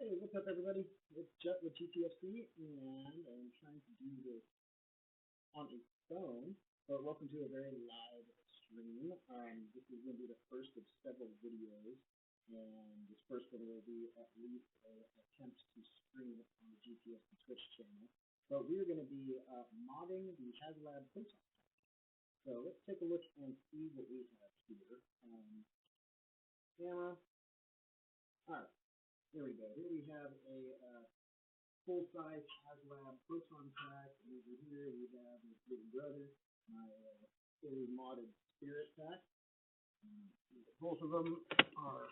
Hey, what's up, everybody? It's Jet with GTFC, and I'm trying to do this on a phone, but welcome to a very live stream. This is going to be the first of several videos, and this first one will be at least an attempt to stream on the GTFC Twitch channel. But we're going to be modding the Haslab Proton Pack. So let's take a look and see what we have here. Camera. All right. Here we go. Here we have a full-size Haslab Proton Pack. And over here we have my big brother, my fully modded Spirit Pack. Both of them are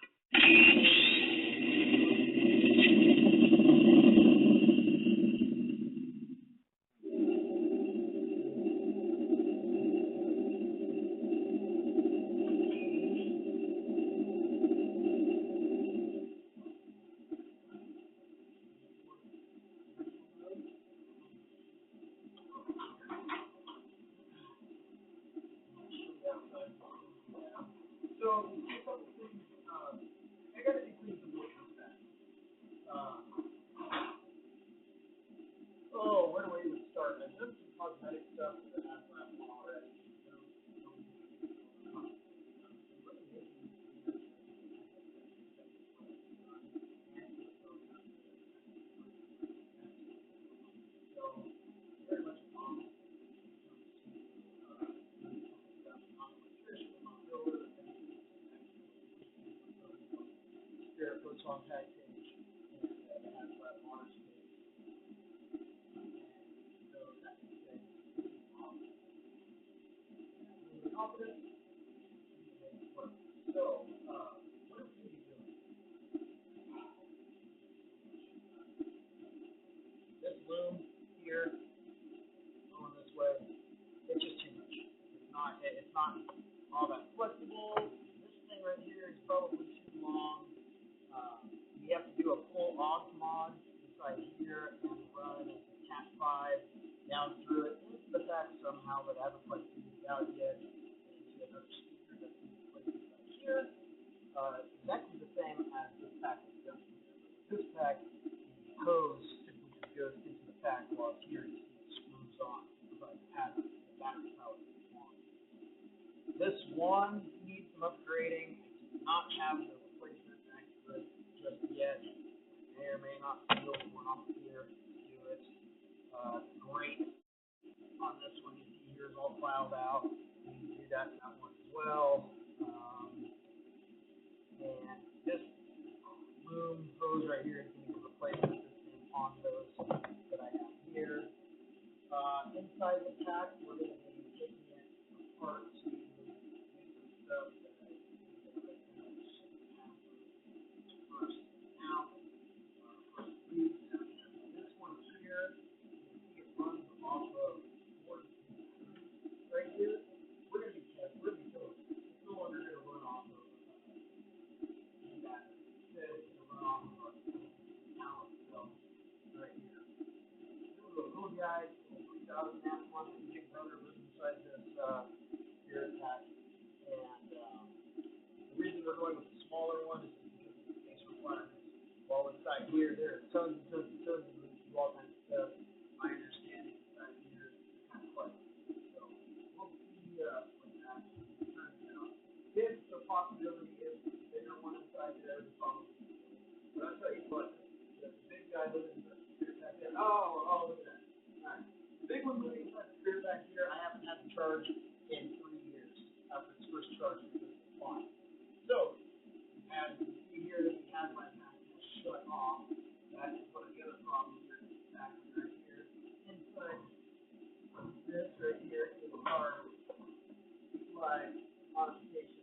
so I gotta be pleased with this pack. Where do I even start? I've done some cosmetic stuff with the Haslab already. Very much Spirit Proton Pack page and the Haslab honors page. So that's the thing. Really confident. So, what are we going to be doing? This loom here, going this way, it's just too much. It's not all that flexible. This thing right here is probably too long. We have to do a full aux mod inside here and run Cat 5 down through it into the pack somehow, but I haven't quite figured it out yet. Into another speaker that's placed inside here. Exactly the same as this pack is done here. This pack, the hose typically just goes into the pack while it's here. You see it screws on inside the pattern. The battery power is on. This one needs some upgrading. It does not have the replacement accurate just yet. May or may not feel one off here to do it. Great on this one. You see here is all filed out. You can do that in that one as well. And this loom hose right here is going to be replacement system on those that I have here. Inside the pack, we're going to be taking it apart to do some stuff that I first out, first week. This one here, it runs off of right here. We're going to be killing it. It's no longer going to run off of that. Instead, it's going to run off of Talentcell right here. This is a little guy, 3000 amp one. My big brother lives inside this Spirit Pack. And the reason we're going with the smaller one is because of the space requirements. While inside here, there are tons and tons and tons of room to do all kinds of stuff. My understanding inside here is kind of fun. So we'll see what that turns out. If the possibility is the bigger one inside there, it's probably. But I'll tell you what, the big guy living in the Spirit Pack there. Oh, look at that. Alright. The big one living inside the Spirit Pack here, I haven't had to charge in 3 years after its first charge because it's fine. So, as you can see here, that we have my pack shut off. That is one of the other problems here. This pack right here. Inside this right here is our supply modification.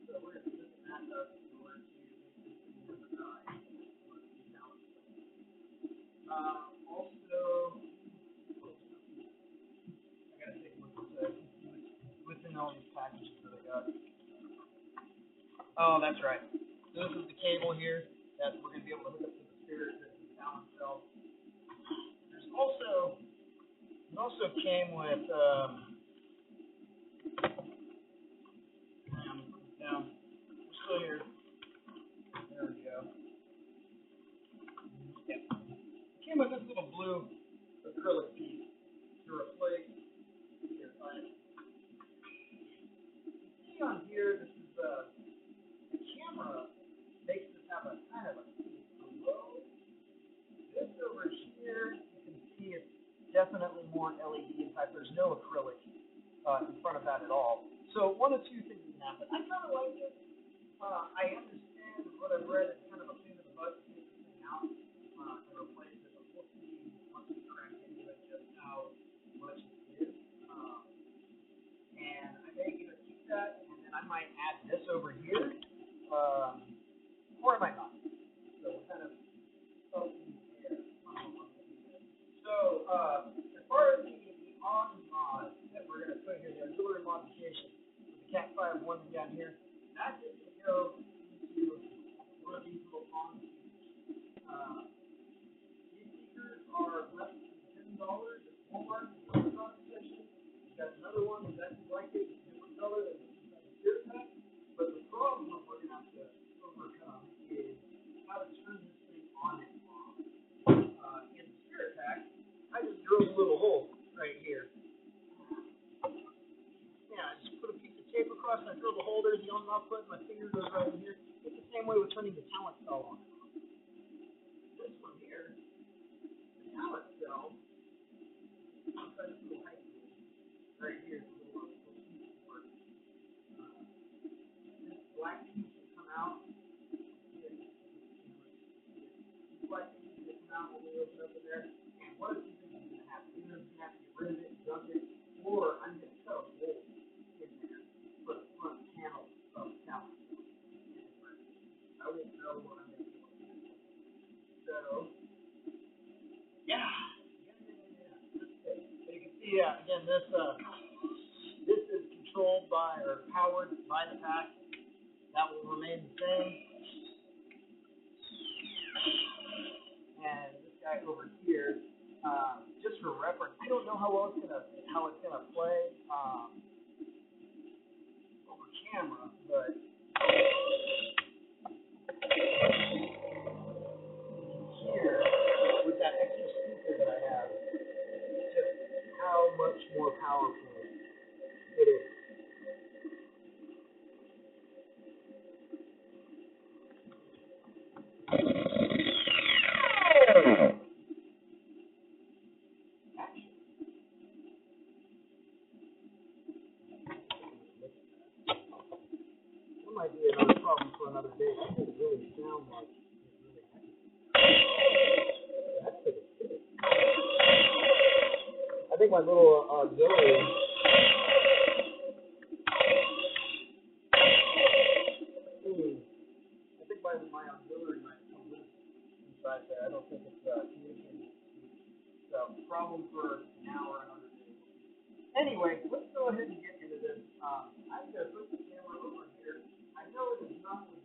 So we're going to be looking at that in order to make this thing never die. Also, I gotta take a look at what's in all these packages that I got. Oh, that's right. So this is the cable here that we're going to be able to hook up to the Spirit and the Talentcell. It also came with we're still here. There we go. blue acrylic piece to replace here. See on here, this is the camera makes this have a kind of a glow. This over here, you can see it's definitely more LED. In fact, there's no acrylic in front of that at all. So one of two things can happen. I kind of like it. I understand what I've read. It's kind of a pain in the butt to take this thing out and replace it. But we'll see once we crack into it just how much it is. And I may either keep that, and then I might add this over here, or I might not. So we'll kind of up in the air. So as far as the on mod that we're going to put here, the auxiliary modification with the Cat 5 one down here, that's just going to go into one of these little on speakers. These speakers are less than $10 at Walmart in the Proton section. We've got another one that's like it, different color, that's inside the spirit pack. But the problem that we're going to have to overcome is how to turn this thing on and off. In the spirit pack, I just drilled a little hole right here. Yeah, I just put a piece of tape across and I drilled a hole. There's the on and off button. My finger goes right in here. It's the same way with turning the Talentcell on. This one here, the Talentcell, outside this little height right here, this black piece will come out. This black piece will come out when we open up in there. And what are two things going to happen? Either I'm going to have to get rid of it, dump it, or I'm going to cut a hole in there for the front panel of the Talentcell. I won't know what I'm going to do. So, yeah. So you can see, again, this is controlled by or powered by the pack. That will remain the same. And this guy over here, just for reference, I don't know how it's gonna play over camera, but here with that extra speaker that I have, just how much more powerful it is. That might be another problem for another day. It doesn't really sound like it's really accurate. That's pretty good. I think my little auxiliary. I think my auxiliary might come loose inside there. I don't think it's communicating. So, problem for an hour and another day. Anyway, let's go ahead and get into this. I'm going to put the camera over here. I know it is not the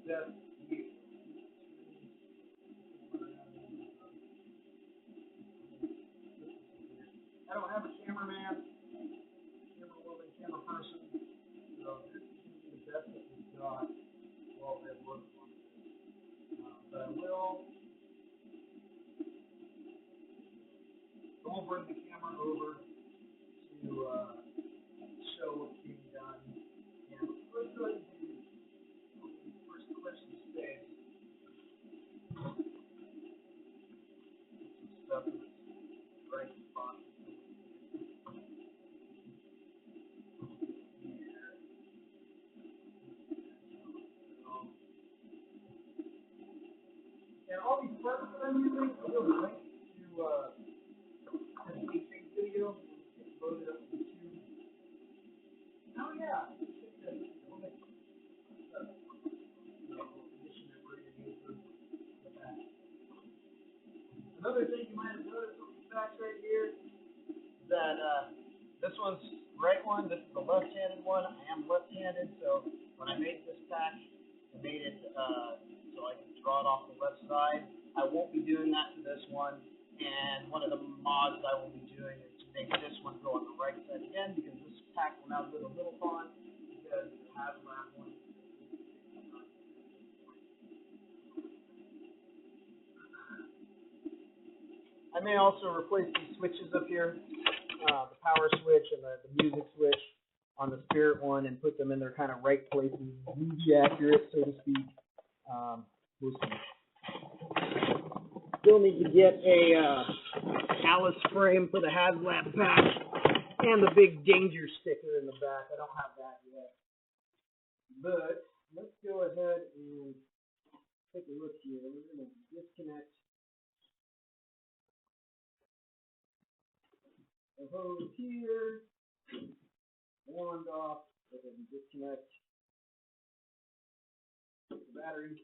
best view. I don't have a cameraman, camera woman, camera person, so this is going to be the best that we've got while we're working on this. But I will bring the camera over to show what's being done. And let's go ahead and do first clear some space. Some stuff in the right spot. And all these buttons that I'm using, I'm going to link to an YouTube video. It's loaded up to YouTube. Oh, yeah. Another thing you might have noticed on these packs right here is that this one's the right one, this is the left-handed one. I am left-handed, so when I made this pack, I made it so I can draw it off the left side. I won't be doing that to this one, and one of the mods I will be doing is to make this one go on the right side again, because this pack will now go to little font, because the Haslab one. may also replace these switches up here, the power switch and the music switch on the Spirit one, and put them in their kind of right places, movie accurate, so to speak. We'll see. Still need to get a Alice frame for the Haslab pack and the big danger sticker in the back. I don't have that yet. But let's go ahead and take a look here. We're going to disconnect the hose here, wand off, go ahead and disconnect the battery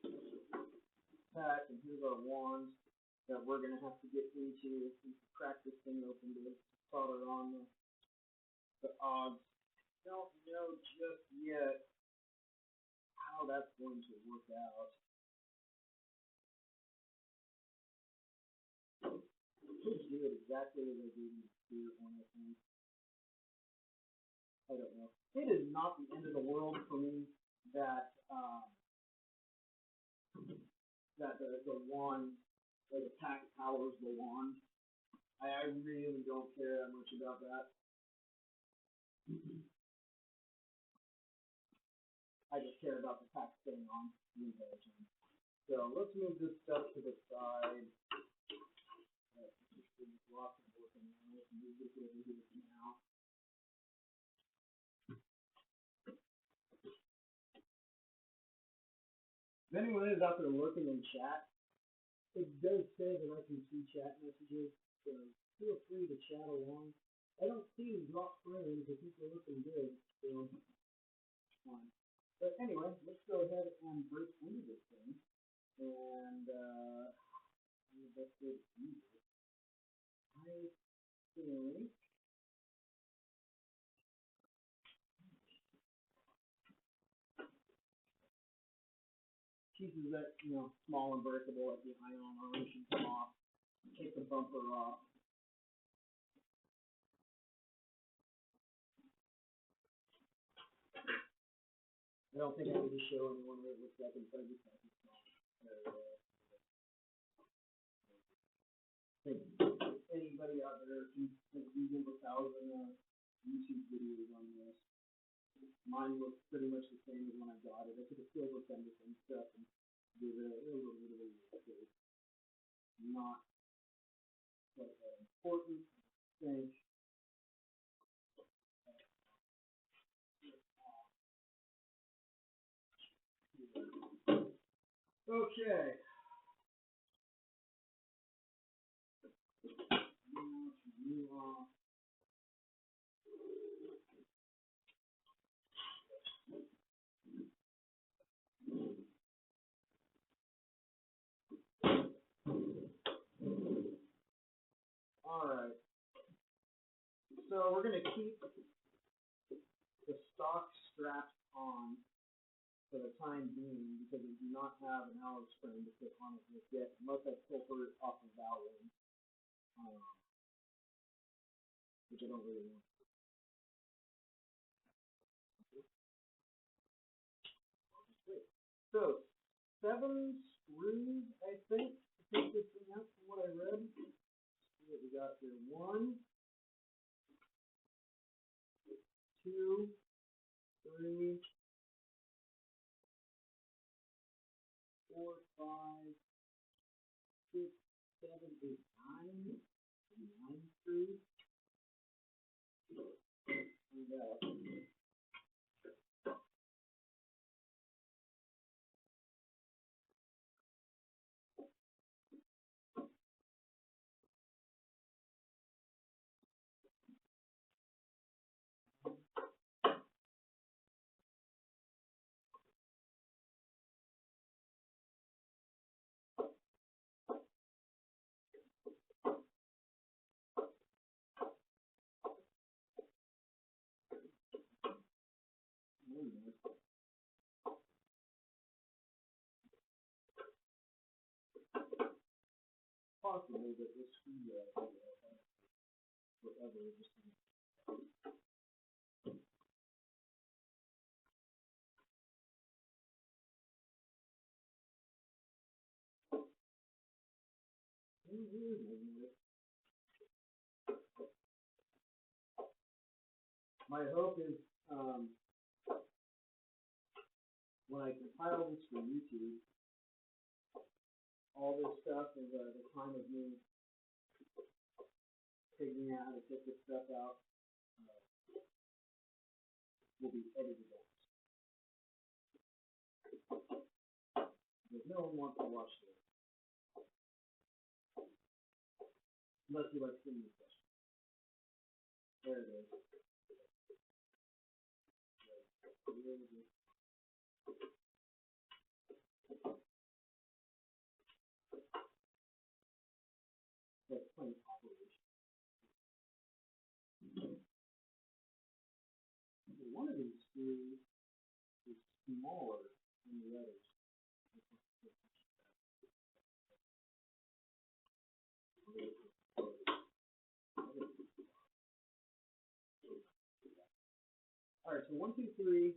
pack, and here's our wand that we're going to have to get into. We can crack this thing open to solder on the odds. Don't know just yet how that's going to work out. Let's do it exactly as I did in the Spirit one, I think. I don't know. It is not the end of the world for me that the wand, or the pack powers the wand. I really don't care that much about that. I just care about the pack staying on the entire time. So let's move this stuff to the side. Lots of working now. Let's move this over here now. If anyone is out there looking in chat, it does say that I can see chat messages, so feel free to chat along. I don't see drop frames if people are looking good, so fine. But anyway, let's go ahead and break into this thing. And the best way to do this, I think pieces that, small and breakable, like the ion arm should come off. Take the bumper off. I don't think I need to show anyone what it looks like inside this package. Anybody out there can Google 1,000 YouTube videos on this. Mine looks pretty much the same as when I got it. I took a silver fender and stuff and gave it a little bit of a look. Not quite that important, I think. Okay. Alright. So we're going to keep the stock straps on for the time being because we do not have an Alice frame to put on it just yet, unless I pull her off of that one, which I don't really want. So, 7 screws, I think, to take this thing out from what I read. Let's see what we got here. 1, 2, 3, 4, 5, 6, 7, 8, 9. 9 screws. Possibly that this screw forever just My hope is when I compile this for YouTube, all this stuff is the time of me figuring out how to get this stuff out will be edited out. Because no one wants to watch this. Unless you like seeing this session. There it is. That's plain operation. One of these screws is smaller than the others. Alright, so 1, 2, 3.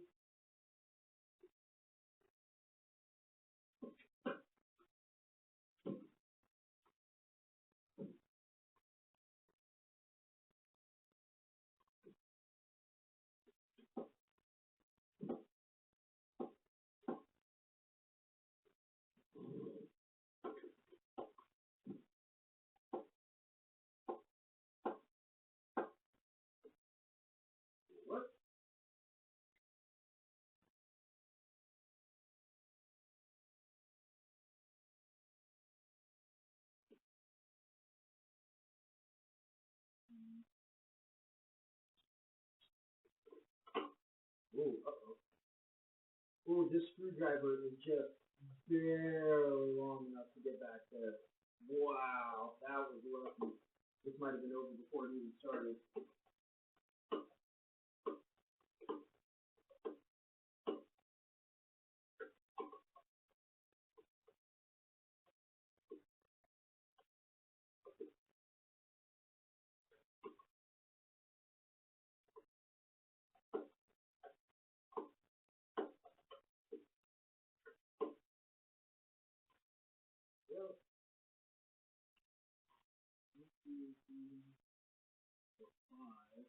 What? Ooh, uh-oh. Ooh, this screwdriver is just barely long enough to get back there. Wow, that was lucky. This might have been over before it even started. Yep. 1, 2, 3, 4, 5.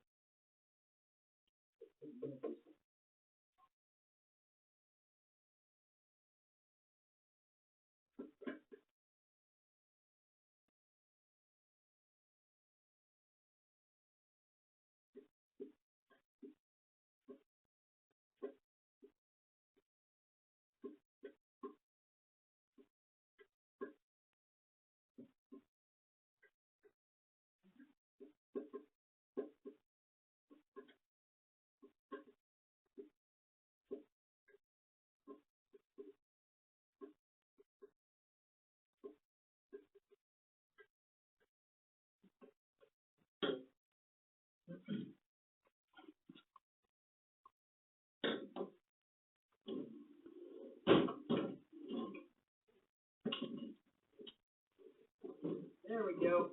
There we go.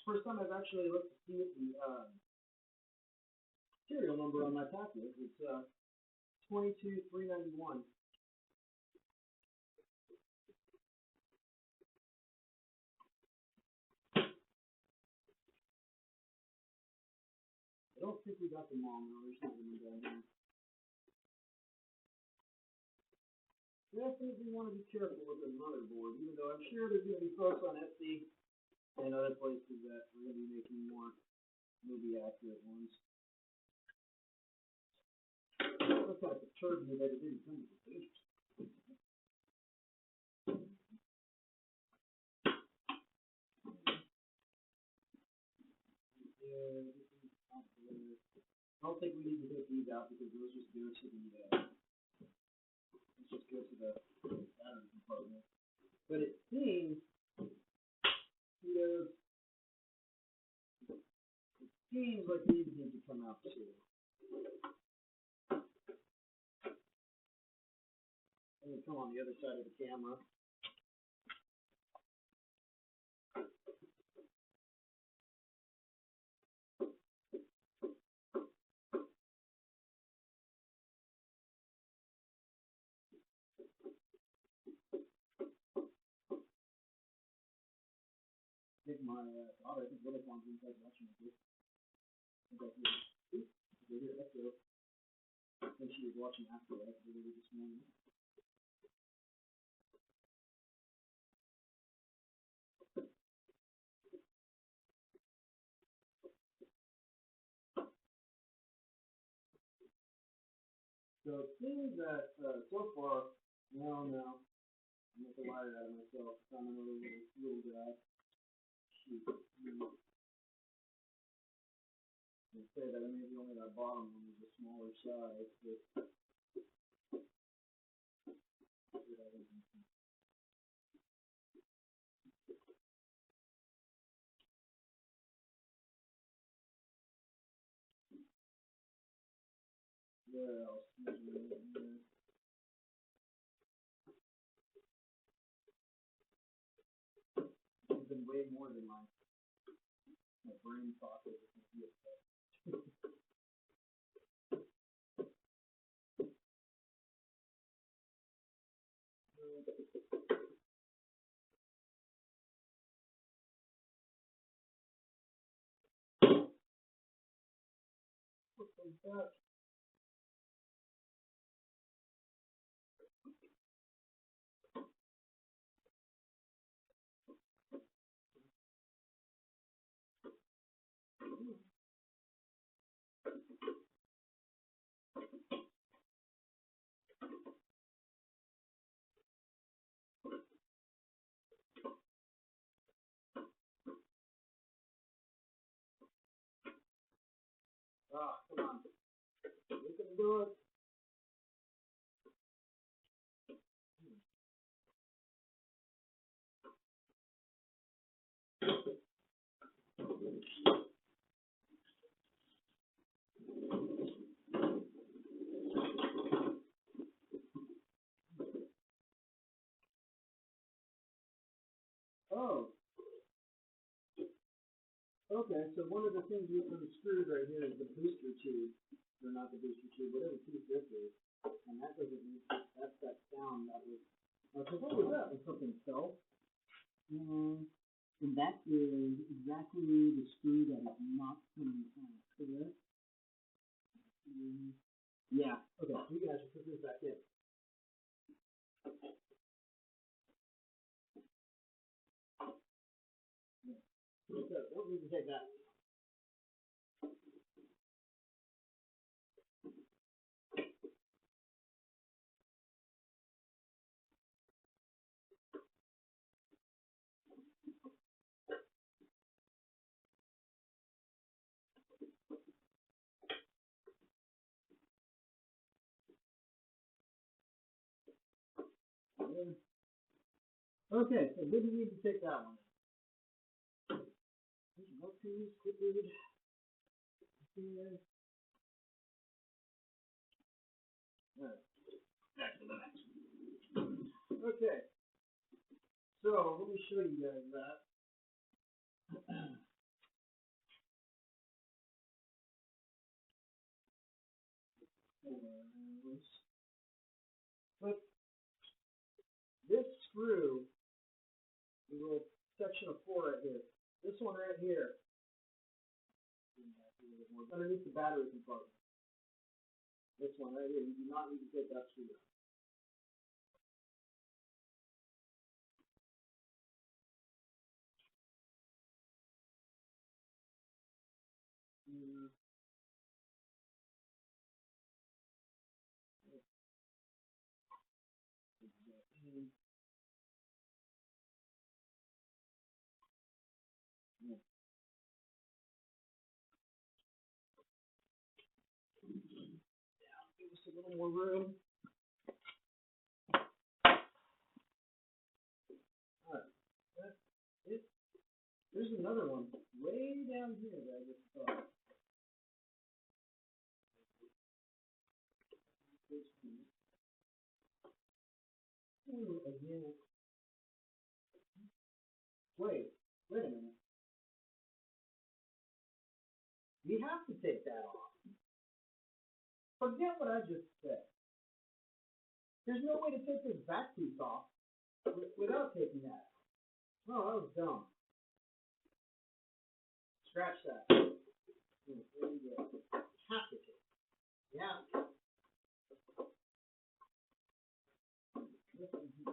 First time I've actually looked to see what the serial number on my pack is. It's 22391. I don't think we got them all now. There's not one down here. Definitely want to be careful with the motherboard, even though I'm sure there's going to be folks on Etsy and other places that are going to be making more movie accurate ones. That kind of perturbed me that it didn't come with the pages. I don't think we need to take these out because those just go to the battery compartment. But it seems like these need to come out too. And they come on the other side of the camera. my daughter, I think what I found inside watching this. I got here. Let's go. I think she was watching after that this morning. So it seems that so far, no, I'm not the liar out of myself. I found another little guy. Shoot. I say that maybe only that bottom one is a smaller size, but where else? It's been way more than my brain thought it was going to be. Ah, come on. We can do it. Oh. Okay, so one of the things we unscrewed right here is the booster tube, or not the booster tube, whatever piece this is, and that doesn't need, that's that sound that was, so what was that? Was something fell? And that is exactly the screw that is not coming out. Correct? Yeah, okay, you can actually put this back in. So, don't need to take that. Okay, so didn't need to take that one. Okay, quick read. Alright, back to the next one. Okay, so let me show you guys that. But this screw, the little section of 4 right here, this one right here, underneath the battery compartment. This one right here, you do not need to take that screw out. Give us a little more room. Alright, that's it. There's another one way down here that I just saw. Again. Wait a minute. We have to take that off. Forget what I just said. There's no way to take this back piece off without taking that. Oh, that was dumb. scratch that. There you go. You have to take. You have to. This one here.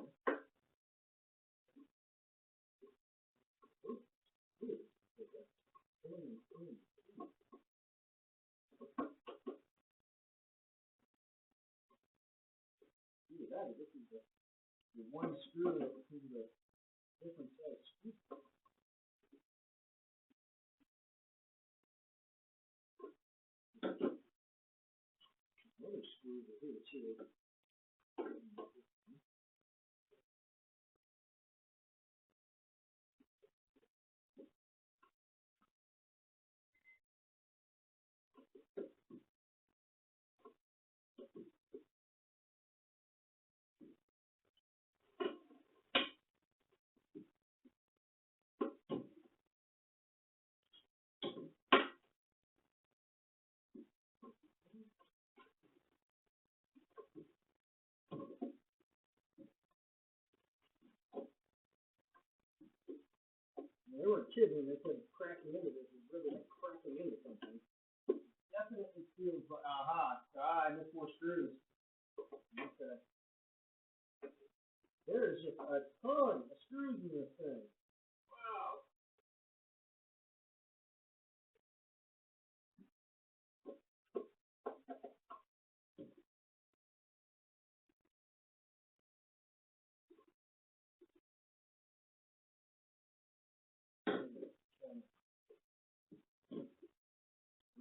This is the one screw that is the different set of screws. Other screws are here too. They weren't kidding when they said cracking into this. It's really like cracking into something. Definitely feels like, I missed more screws. Okay. There is just a ton of screws in this thing. Wow.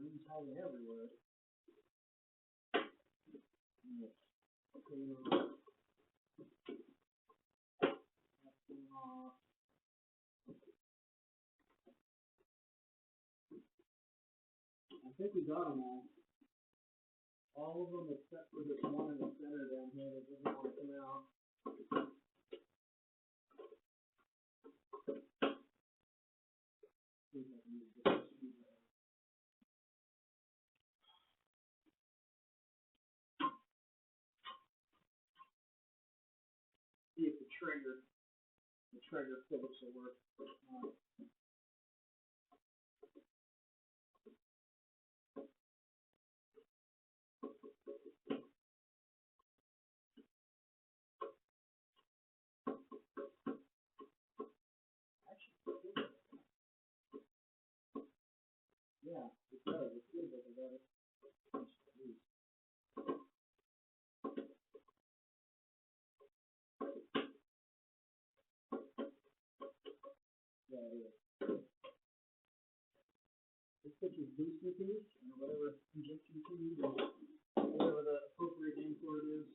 Screws hanging everywhere. Clean off. Clean off. I think we got them all. All of them except for this one in the center down here that doesn't want to come out. See if the trigger Phillips will work. Yeah, it does. It's good that it does. Yeah, it is. This picture is booster piece, or whatever injection piece, or whatever the appropriate name for it is.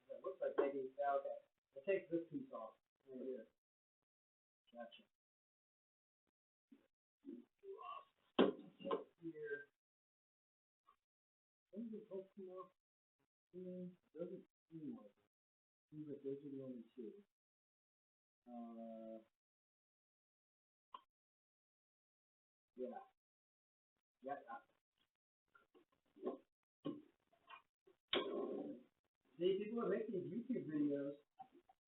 That looks like maybe, okay. I'll take this piece off right here. Gotcha. Here. Doesn't it both come off? Doesn't seem like it. Seems like those are the only two. Yeah. Yeah. See, people are making YouTube videos.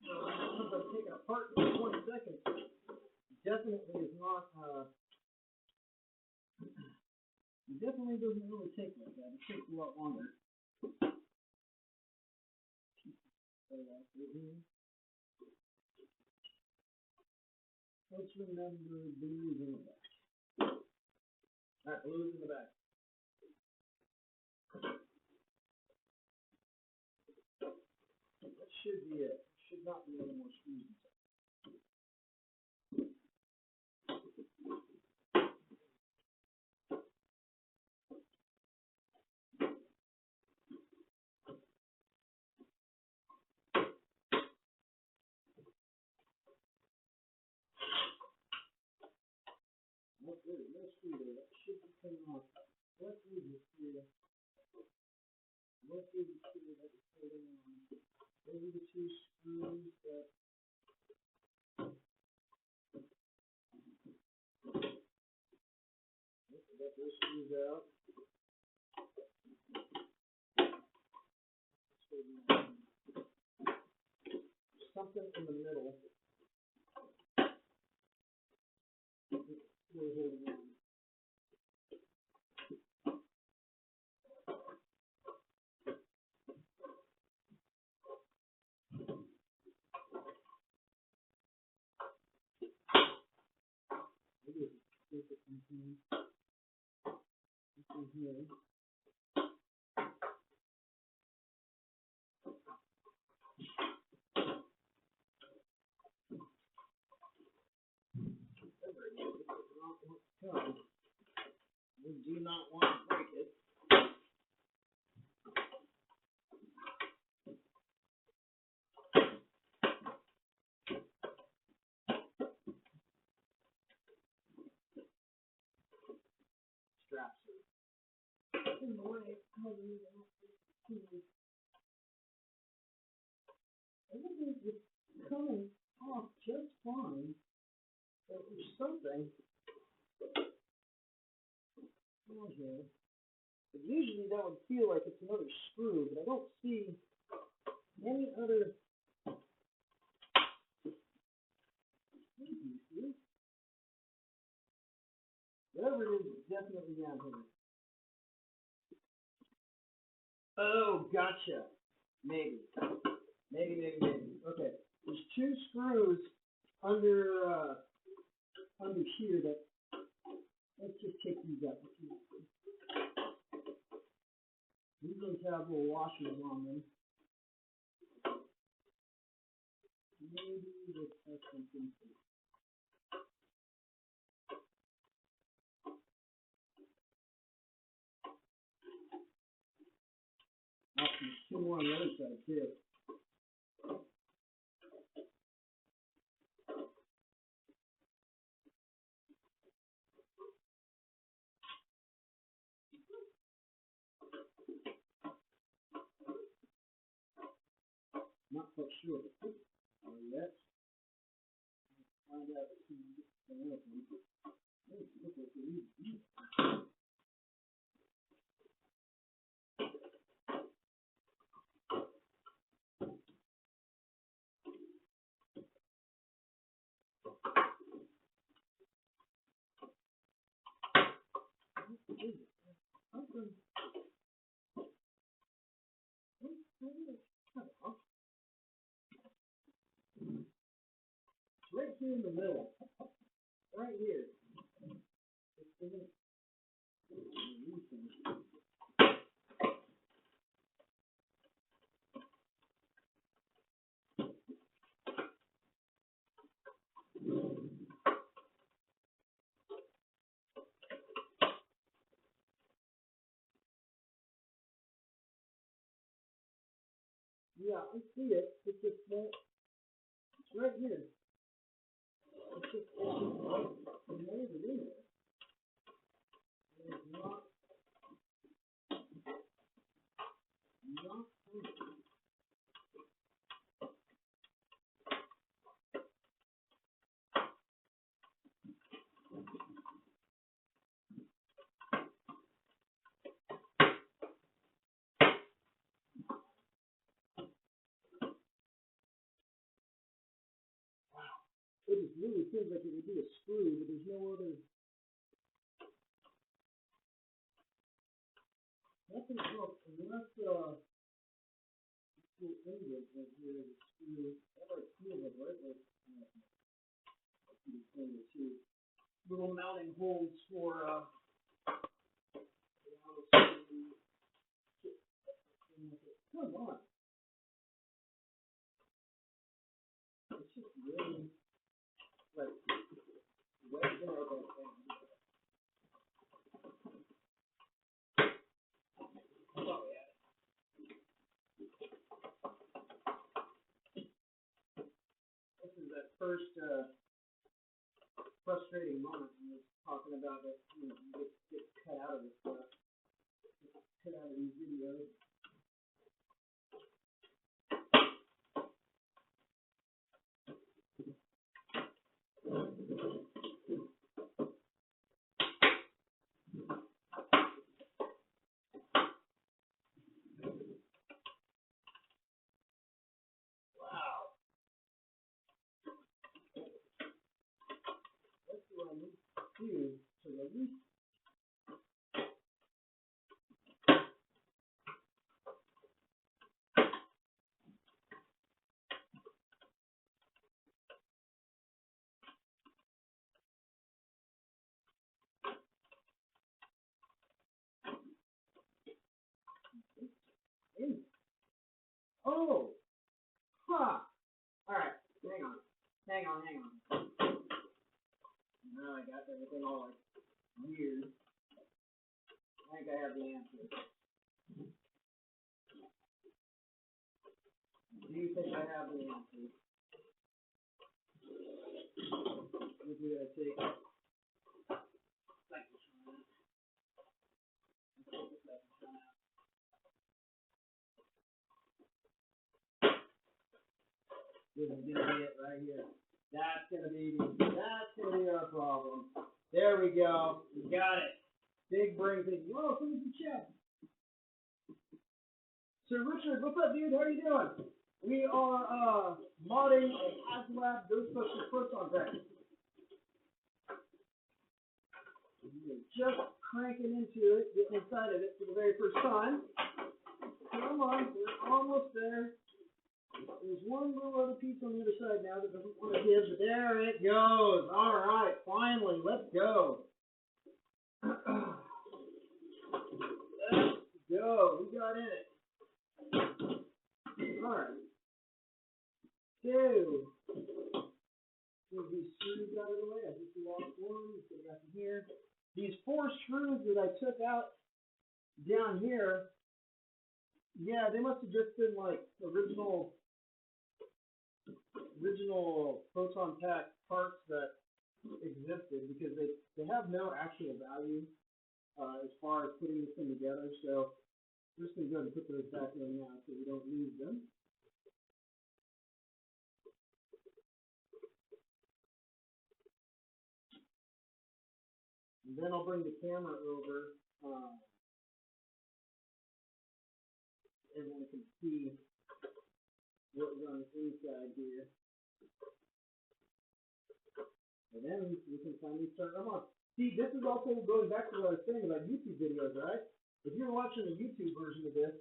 Something taken apart in 20 seconds. Definitely is not, it definitely doesn't really take like that. It takes a lot longer. Let's remember blues in the back. Alright, blues in the back. That should be it. Should not be any more screws inside. Nope, there's no screw there. That should be coming off. What is this here? What is this here that is holding on? Those are the two screws that. Get those screws out. something in the middle. We're holding on. Here. We do not want to break it. Straps are in the way. Everything is coming off just fine. So there's something on here. But usually that would feel like it's another screw, but I don't see any other. Whatever it is, it's definitely down here. Oh, gotcha. Maybe. Okay. There's two screws under here that, let's just take these out. These ones have little washers on them. Maybe this has something to do. There's two more on the other side too. Not quite sure yet. Find out if we can get some else. Look like we need. Right here in the middle. Right here. Yeah, I see it. It's just that. It's right here. It's just right. It's in there. It's not. It just really seems like it would be a screw, but there's no other. Nothing else unless little inlet right here is a screw. That might feel it right there. Two little mounting holes for come on. It's just really like way down that thing. Oh yeah. This is that first frustrating moment when you're talking about that you get cut out of this stuff. Cut out of these videos. Oh, huh. All right, hang on. Now I got everything all like weird. I think I have the answer. Do you think I have the answer? If we gotta take this is gonna be it right here. That's gonna be our problem. There we go. We got it. Big brain thing. Whoa, somebody's in chat. Sir Richard, what's up, dude? How are you doing? We are modding a Haslab Ghostbusters Proton Pack. Just cranking into it, getting inside of it for the very first time. Come on, we're almost there. There's one little other piece on the other side now that doesn't want to give, but there it goes. All right, finally, let's go. Let's go. We got it. All right. Two. Move these screws out of the way. I just lost one. So we got them here. These 4 screws that I took out down here, yeah, they must have just been like original Proton Pack parts that existed, because they have no actual value as far as putting this thing together. So we're just going to go ahead and put those back in now so we don't lose them. And then I'll bring the camera over. Everyone can see what is on the inside here. And then we can finally start them on. See, this is also going back to what I was saying about YouTube videos, right? If you're watching the YouTube version of this,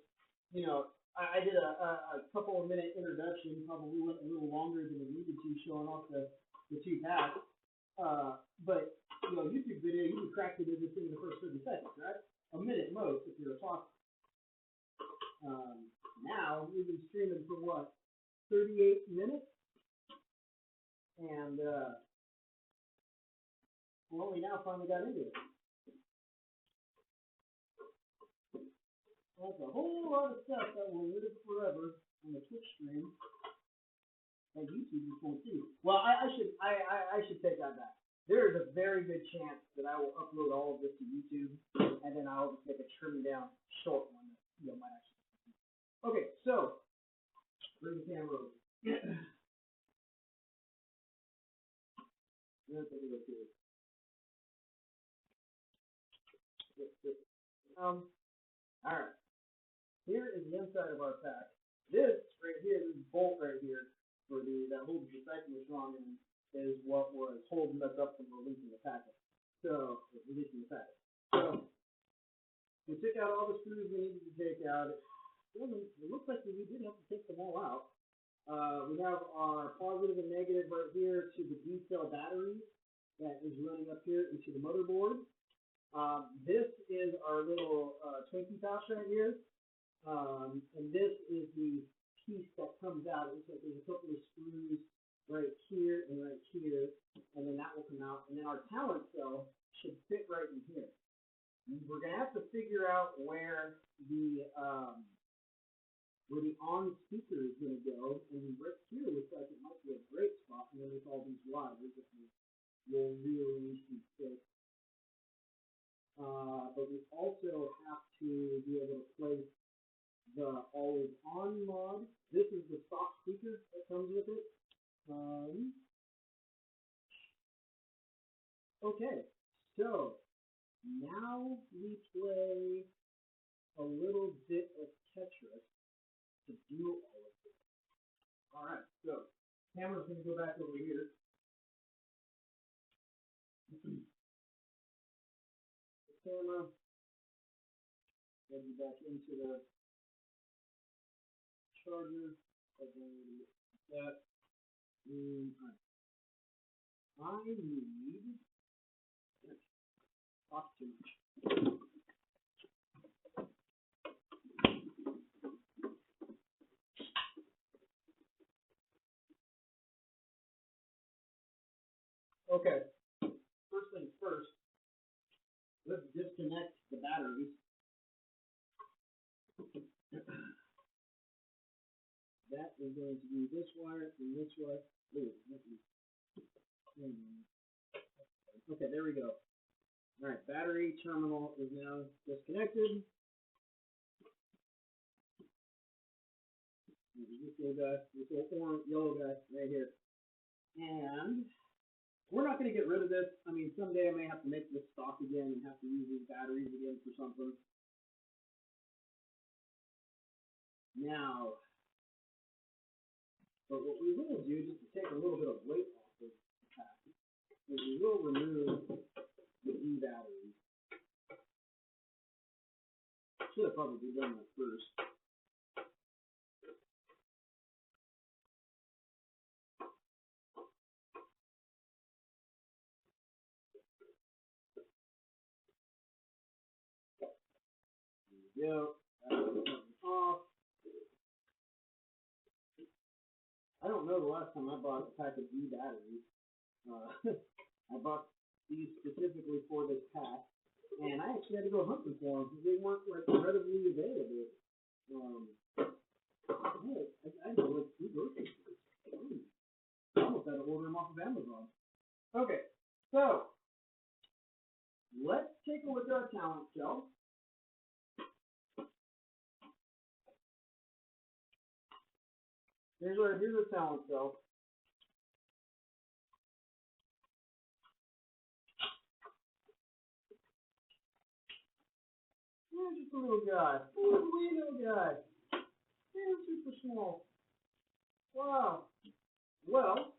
you know, I did a couple of minute introduction, probably went a little longer than it needed to, showing off the 2 packs. But, you know, YouTube video, you can crack it into in the first 30 seconds, right? A minute most if you're a talker. Now, we've been streaming for what, 38 minutes? And we only now finally got into it. That's a whole lot of stuff that will live forever on the Twitch stream that YouTube just won't see. Well, I should take that back. There is a very good chance that I will upload all of this to YouTube, and then I'll just make a trimmed down short one that might actually. Okay, so bring the camera over. All right. Here is the inside of our pack. This right here, this bolt right here, for that holds the cyclotron in, is what was holding us up from releasing the packet. So we took out all the screws we needed to take out. It looks like we did have to take them all out. We have our positive and negative right here to the D-cell battery that is running up here into the motherboard. This is our little Twinkie pouch right here. And this is the piece that comes out. It looks like there's a couple of screws right here and right here, and then that will come out. And then our Talentcell should fit right in here. And we're going to have to figure out where the on speaker is going to go. And right here looks like it might be a great spot. And then with all these wires, we'll rearrange these things. But we also have to be able to place the always on mod. This is the stock speaker that comes with it. Okay, so now we play a little bit of Tetris to do all of this. All right, so camera's going to go back over here. The camera, get back into the charger, that. I need off too much. disconnect the batteries. That is going to be this wire and this wire. Okay, there we go. All right, battery terminal is now disconnected. This little guy, this little orange, yellow guy right here. And we're not going to get rid of this. I mean, someday I may have to make this stock again and have to use these batteries again for something. Now, but what we will do, just to take a little bit of weight off of the pack, is we will remove the D batteries. Should have probably done that first. There we go. Off. I don't know the last time I bought a pack of D batteries. I bought these specifically for this pack, and I actually had to go hunting for them because they weren't like readily available. I had to like 2 grocery stores. I almost had to order them off of Amazon. Okay, so let's take a look at our Talentcell. Here's our Talentcell. Here's just a little guy. Little wee little guy. He's super small. Wow. Well,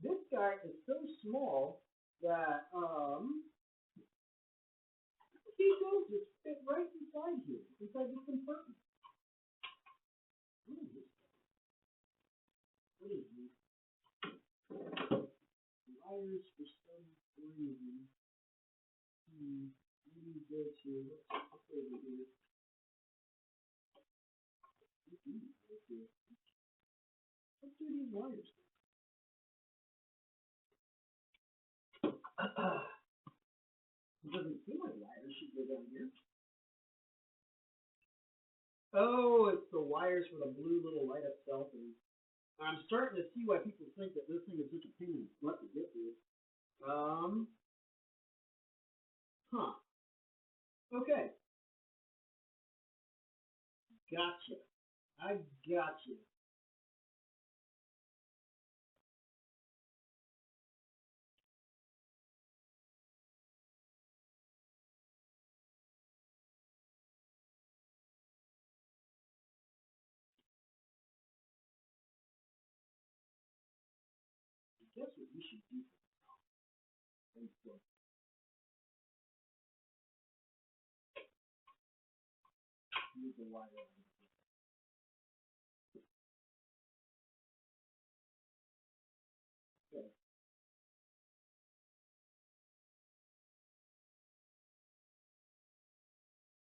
this guy is so small that he does just fit right inside here, inside this compartment. What is this? What is this? Wires for some reason. Let me go to what's over here. What do these wires do? It doesn't seem like wires should go down here. Oh, it's the wires for the blue little light up cell thing. I'm starting to see why people think that this thing is such a pain in the butt to get to. Huh. Okay. Gotcha. I gotcha. Guess what we should do for now? Use the wire on it. Okay.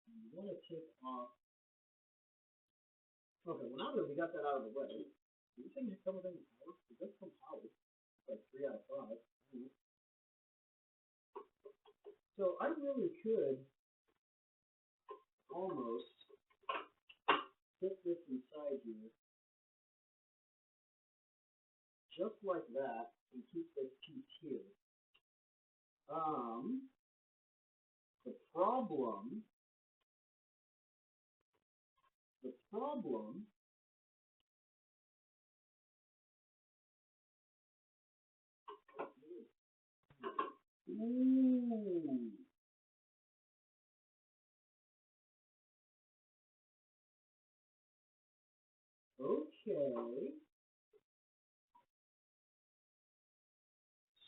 You want to take off. Okay, well now that we got that out of the way, do you think it comes with any power? It does come power. Like 3 out of 5. So I really could almost put this inside here, just like that, and keep this piece here. The problem ooh. Okay.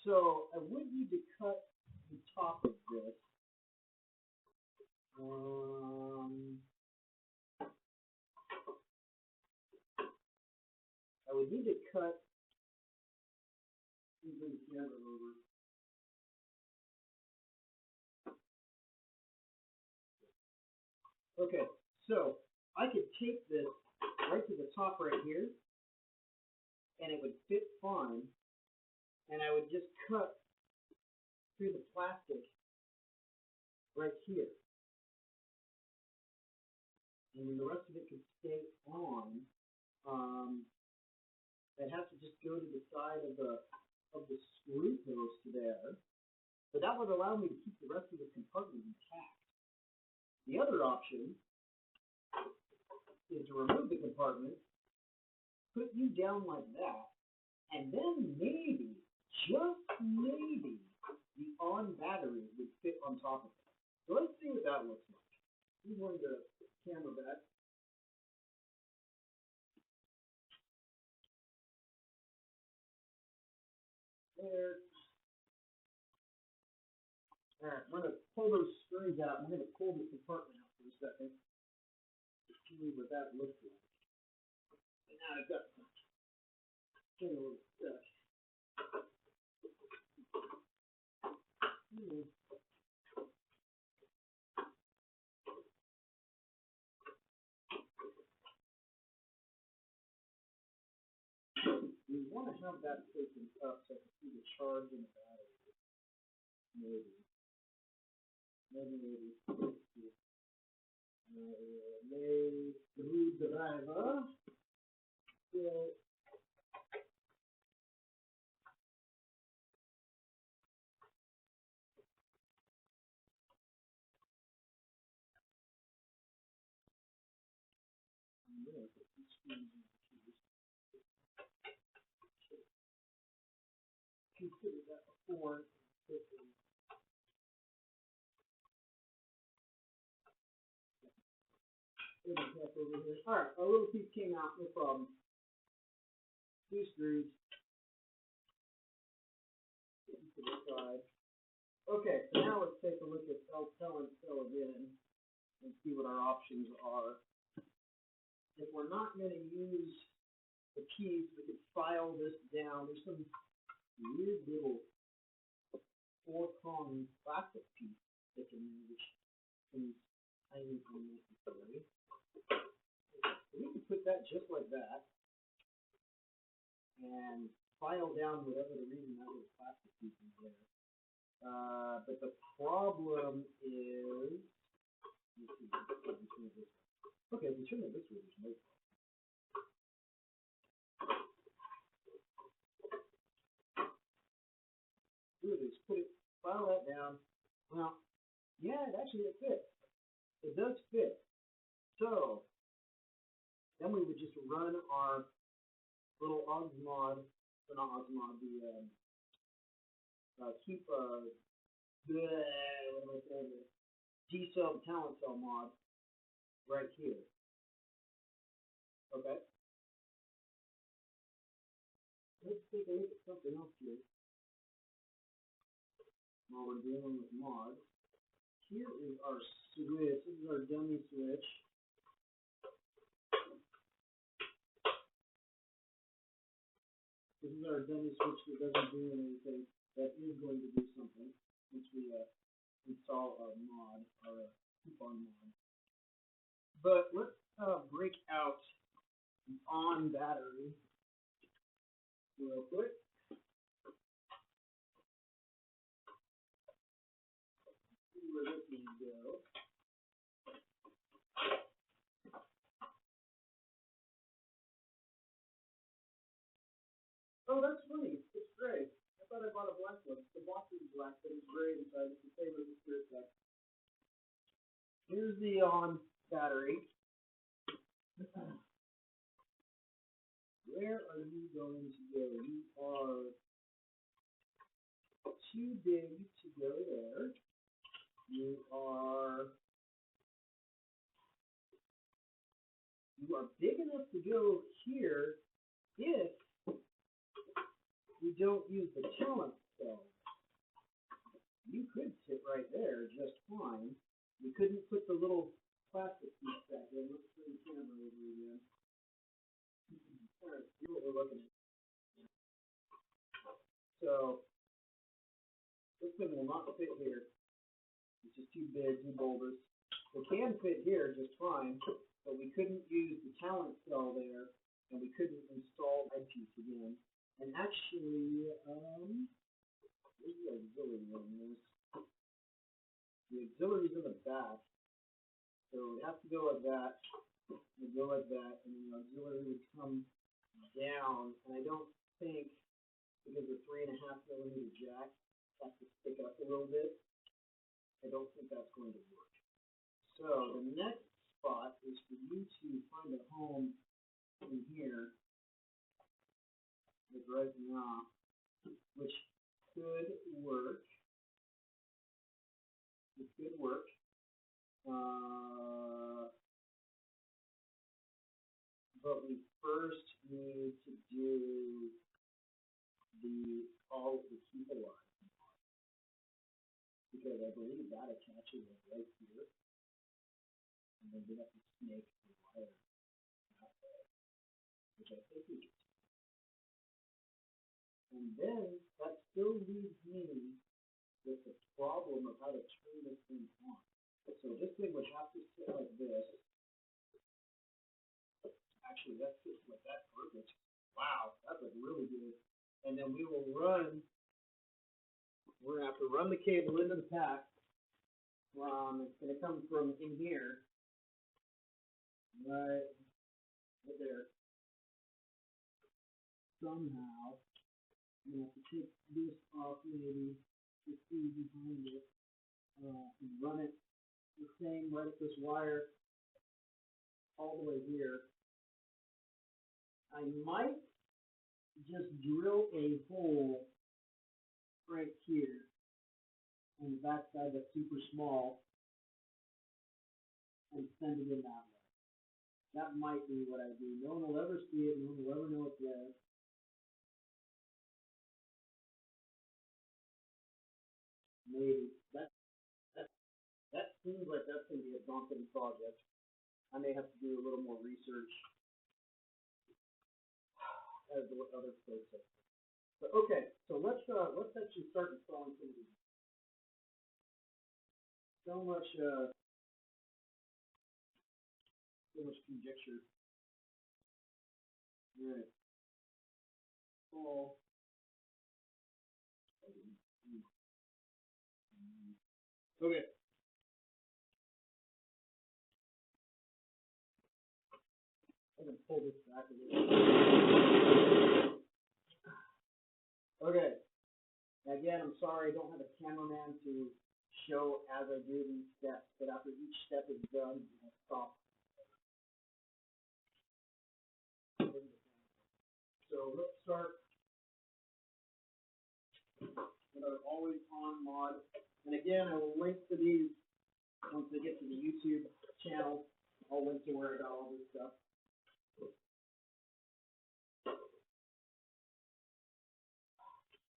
So I would need to cut the top of this. I would need to cut the camera over. Okay, so I could tape this right to the top right here, and it would fit fine, and I would just cut through the plastic right here. And then the rest of it can stay on. It has to just go to the side of the screw post there. But that would allow me to keep the rest of the compartment intact. The other option is to remove the compartment, put you down like that, and then maybe, just maybe, the on battery would fit on top of it. So let's see what that looks like. I'm going to camera that. There. Alright, I'm going to pull those screws out. I'm going to pull the compartment out for a second to see what that looks like. And now I've got some little stuff. We want to have that taken up so I can see the charge in the battery. Maybe. Screwdriver. So, consider that before. Alright, our little piece came out, no problem. 2 screws. To the side. Okay, so now let's take a look at Talentcell again and see what our options are. If we're not going to use the piece, we could file this down. There's some weird little 4-prong plastic piece sticking there, which seems tiny unnecessary. We can put that just like that and file down whatever the reason that little plastic piece is there. But the problem is, okay, if we turn it this way, there's no problem. Do this, file that down. Well, yeah, it fits. It does fit. So, then we would just run our little Osmod, or not Osmod, G-Sub Talentcell mod right here. Okay? Let's take a look at something else here. While we're dealing with mods. Here is our switch. This is our dummy switch. This is our dummy switch that doesn't do anything. That is going to do something once we install our mod, our coupon mod. But let's break out the on battery real quick. See where this can go. Oh, that's funny. It's gray. I thought I bought a black one. The box is black, but it's gray inside. It's the same as the spirit pack. Here's the on battery. Where are you going to go? You are too big to go there. You are big enough to go here if we don't use the Talentcell. You could sit right there just fine. We couldn't put the little plastic piece back in. Let's turn the camera over again. Alright, see what we're looking at. So, this thing will not fit here. It's just too big, too bulbous. It can fit here just fine, but we couldn't use the Talentcell there, and we couldn't install that piece again. And actually, the the auxiliary's in the back, so it has to go like that, and go like that, and then the auxiliary would come down, and I don't think, because the 3.5mm jack has to stick up a little bit, I don't think that's going to work. So the next spot is for you to find a home in here, like right now, which could work. It could work. But we first need to do all of the keep alive, because I believe that attaches it right here, and then we have to snake the wire that way, which I think we can. And then that still leaves me with the problem of how to turn this thing on. So this thing would have to sit like this. Actually, that fits like that perfect. Wow, that's like really good. And then we will run. We're gonna have to run the cable into the pack. It's gonna come from in here, right there. Somehow, I'm gonna have to take this off, maybe just see behind it, and run it the same, right up this wire all the way here. I might just drill a hole right here on the back side that's super small and send it in that way. That might be what I do. No one will ever see it. No one will ever know it's there. Maybe. That seems like that's going to be a daunting project. I may have to do a little more research as to what other folks have. But okay, so let's actually start installing some of these. So much conjecture. All right. Oh. Okay. I'm gonna pull this back a little. Okay. Again, I'm sorry I don't have a cameraman to show as I do these steps, but after each step is done, I stop. So let's start with our always on mod. And again, I will link to these once they get to the YouTube channel. I'll link to where I got all this stuff.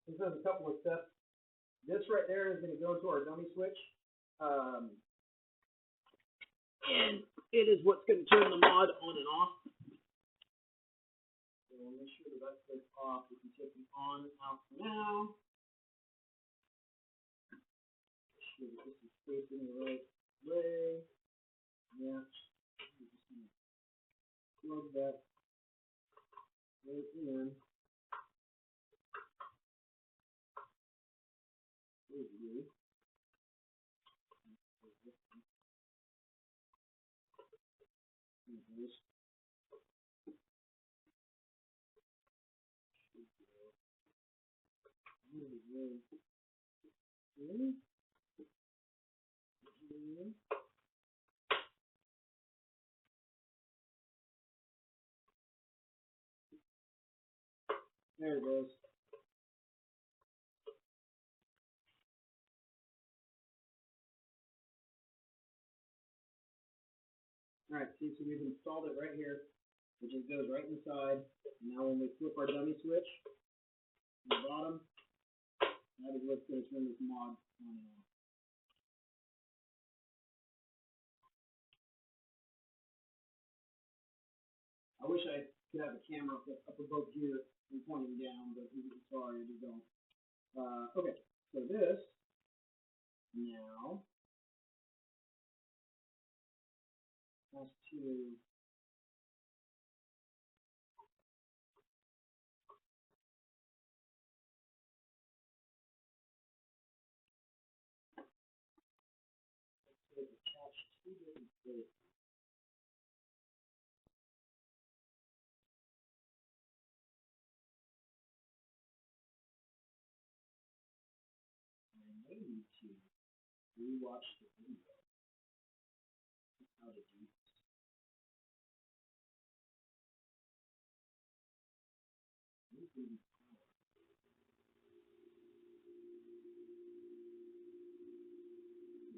This has a couple of steps. This right there is going to go to our dummy switch. And it is what's going to turn the mod on and off. So we'll make sure that that stays off. We can take the on out for now. Make sure that this is facing the right way. Yeah. We're just going to plug that right in. There it goes. Alright, see, so we've installed it right here. It just goes right inside. Now when we flip our dummy switch, on the bottom, that is what's going to turn this mod on and off. I wish I could have a camera up above here and pointing down, but I'm sorry, I just don't. Okay, so this now has to two different states. I may need to rewatch the video. How to do this.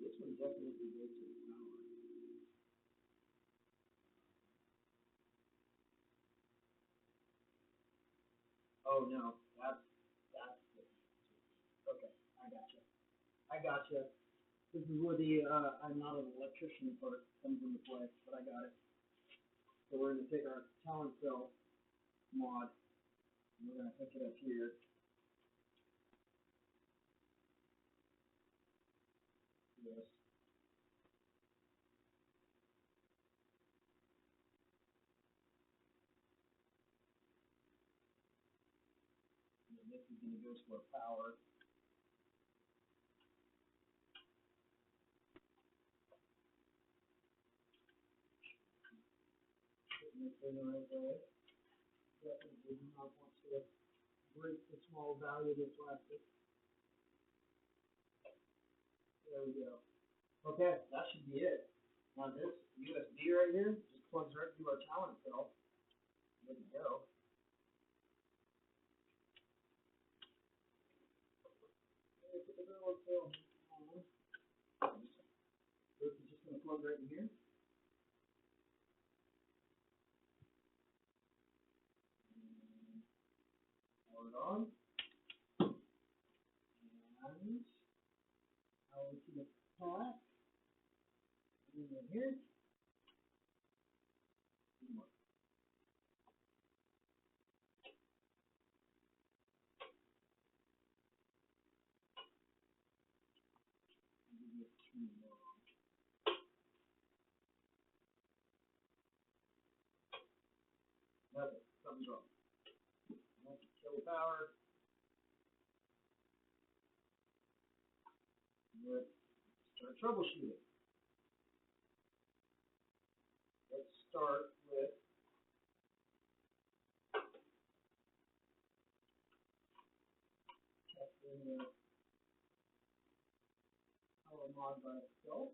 This one definitely goes to the power. Oh no, that's the, okay. I gotcha. This is where the I'm not an electrician part comes into play, but I got it. So we're gonna take our Talentcell mod and we're gonna hook it up here. Yes. And then this is gonna go to our power. Putting this in the right way. Definitely do not want to break the small valuable plastic. There we go. Okay, that should be it. Now this USB right here just plugs right through our Talentcell. There we go. This is just gonna plug right in here. Power it on. And power to the pack. In here. Nothing. Something's wrong. Kill power. Let's start troubleshooting. Let's start with testing the power mod by itself.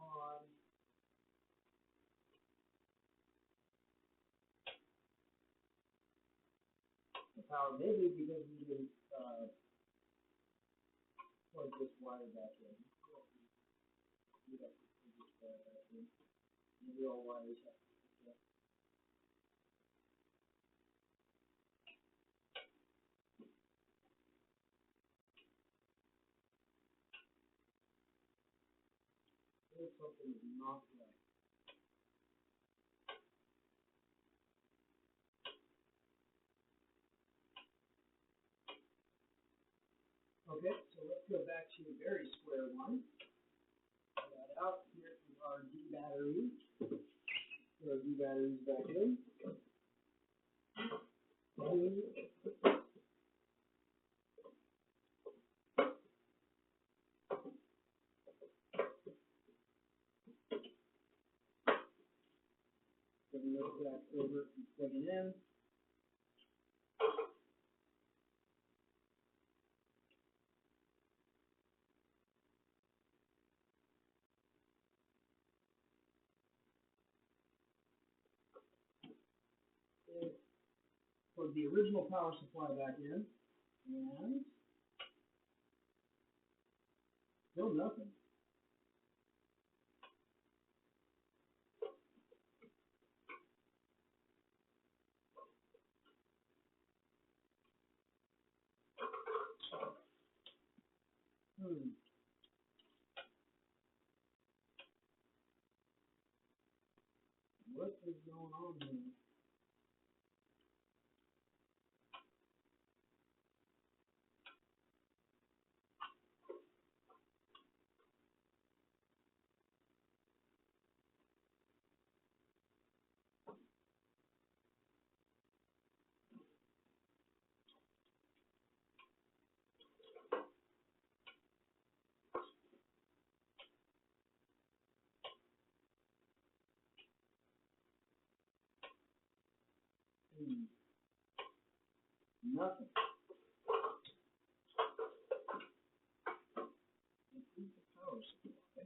On. The power maybe because we didn't plug this wire back in. Maybe all wires have to be up. There's something not right. Okay, so let's go back to a very square one. Pull that out. Here is our D battery. Put our D batteries back in. Bring those back over and plug it in. Plug the original power supply back in. And still nothing. What is going on here? Nothing. Increase the power supply.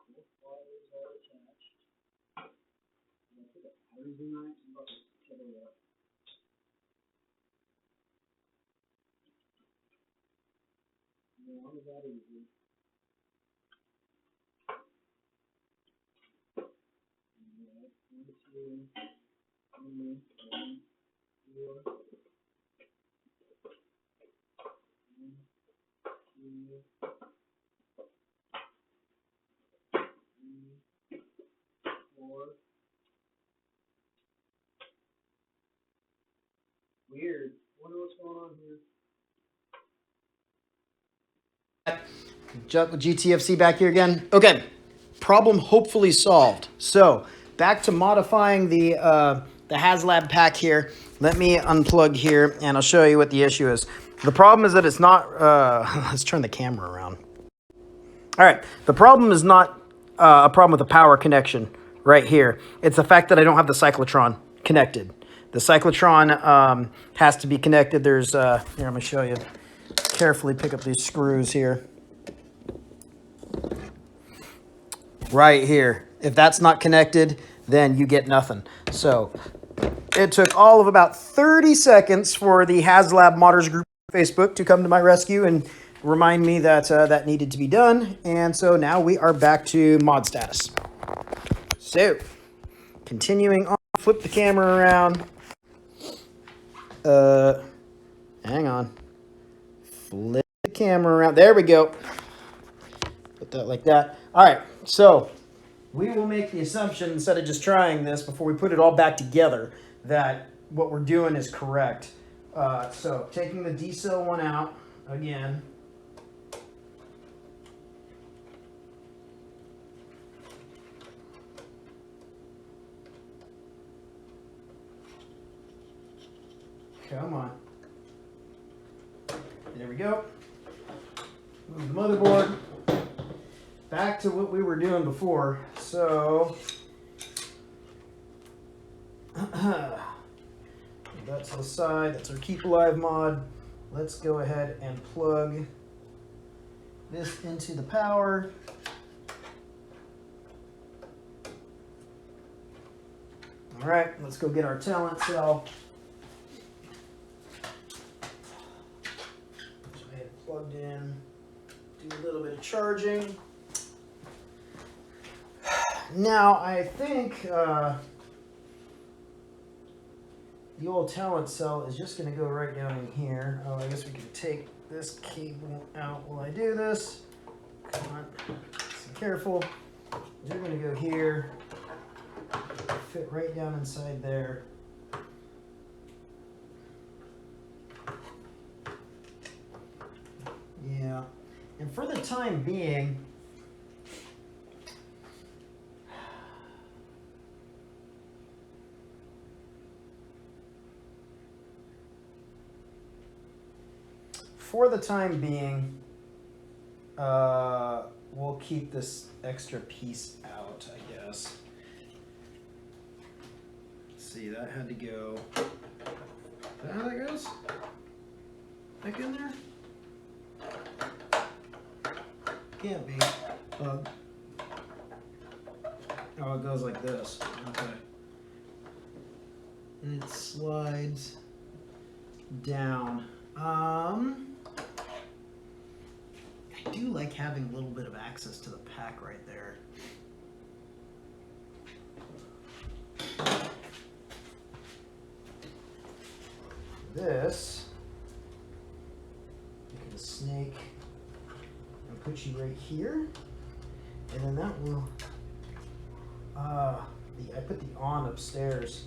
Both wires are attached. I put the batteries in right. I'm about to set it up. No, on the batteries in. Right, 1, 2, 3, 4, 4. Weird. Wonder what's going on here. GTFC back here again. Okay, problem hopefully solved. So back to modifying the Haslab pack here. Let me unplug here, and I'll show you what the issue is. The problem is that it's not. Let's turn the camera around. All right, the problem is not a problem with the power connection right here. It's the fact that I don't have the cyclotron connected. The cyclotron has to be connected. There's here. I'm gonna show you. Carefully pick up these screws here. Right here. If that's not connected, then you get nothing. So it took all of about 30 seconds for the Haslab Modders group on Facebook to come to my rescue and remind me that that needed to be done. And so now we are back to mod status. So continuing on, flip the camera around. Hang on. Flip the camera around. There we go. Put that like that. All right, so we will make the assumption, instead of just trying this before we put it all back together, that what we're doing is correct. So taking the D-cell one out again. Come on. There we go. Move the motherboard. Back to what we were doing before. So that's the side. That's our Keep Alive mod. Let's go ahead and plug this into the power. All right, let's go get our Talentcell. So I had it plugged in. Do a little bit of charging. Now, I think the old Talentcell is just going to go right down in here. Oh, I guess we can take this cable out while I do this. Come on, be careful. You're going to go here, fit right down inside there. Yeah, and for the time being, we'll keep this extra piece out, I guess. Let's see, that had to go. Is that how that goes? Back in there? Can't be. Oh, it goes like this. Okay. And it slides down. I do like having a little bit of access to the pack right there. This, you can snake and put you right here, and then that will, I put the on upstairs.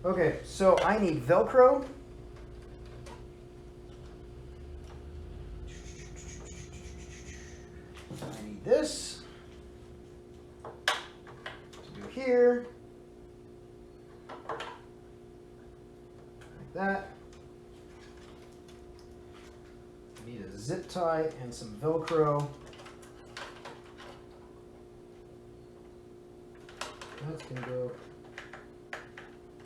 Okay, so I need Velcro. I need this to go here, like that. I need a zip tie and some Velcro. That's gonna go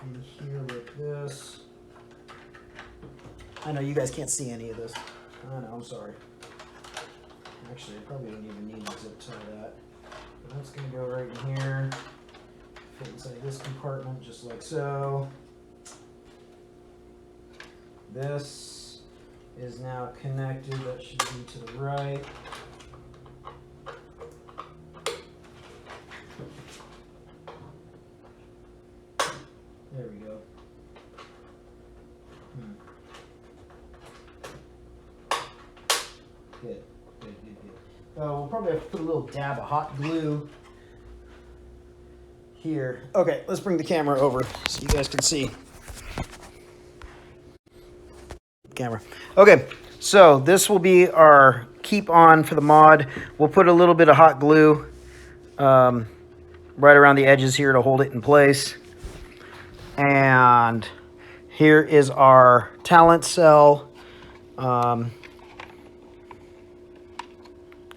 in here like this. I know you guys can't see any of this. I know, I'm sorry. Actually, I probably don't even need to zip tie that. But that's gonna go right in here. Fit inside this compartment just like so. This is now connected. That should be to the right. There we go. Good. We'll probably have to put a little dab of hot glue here. Okay, let's bring the camera over so you guys can see. Camera. Okay, so this will be our keep on for the mod. We'll put a little bit of hot glue right around the edges here to hold it in place. And here is our Talentcell.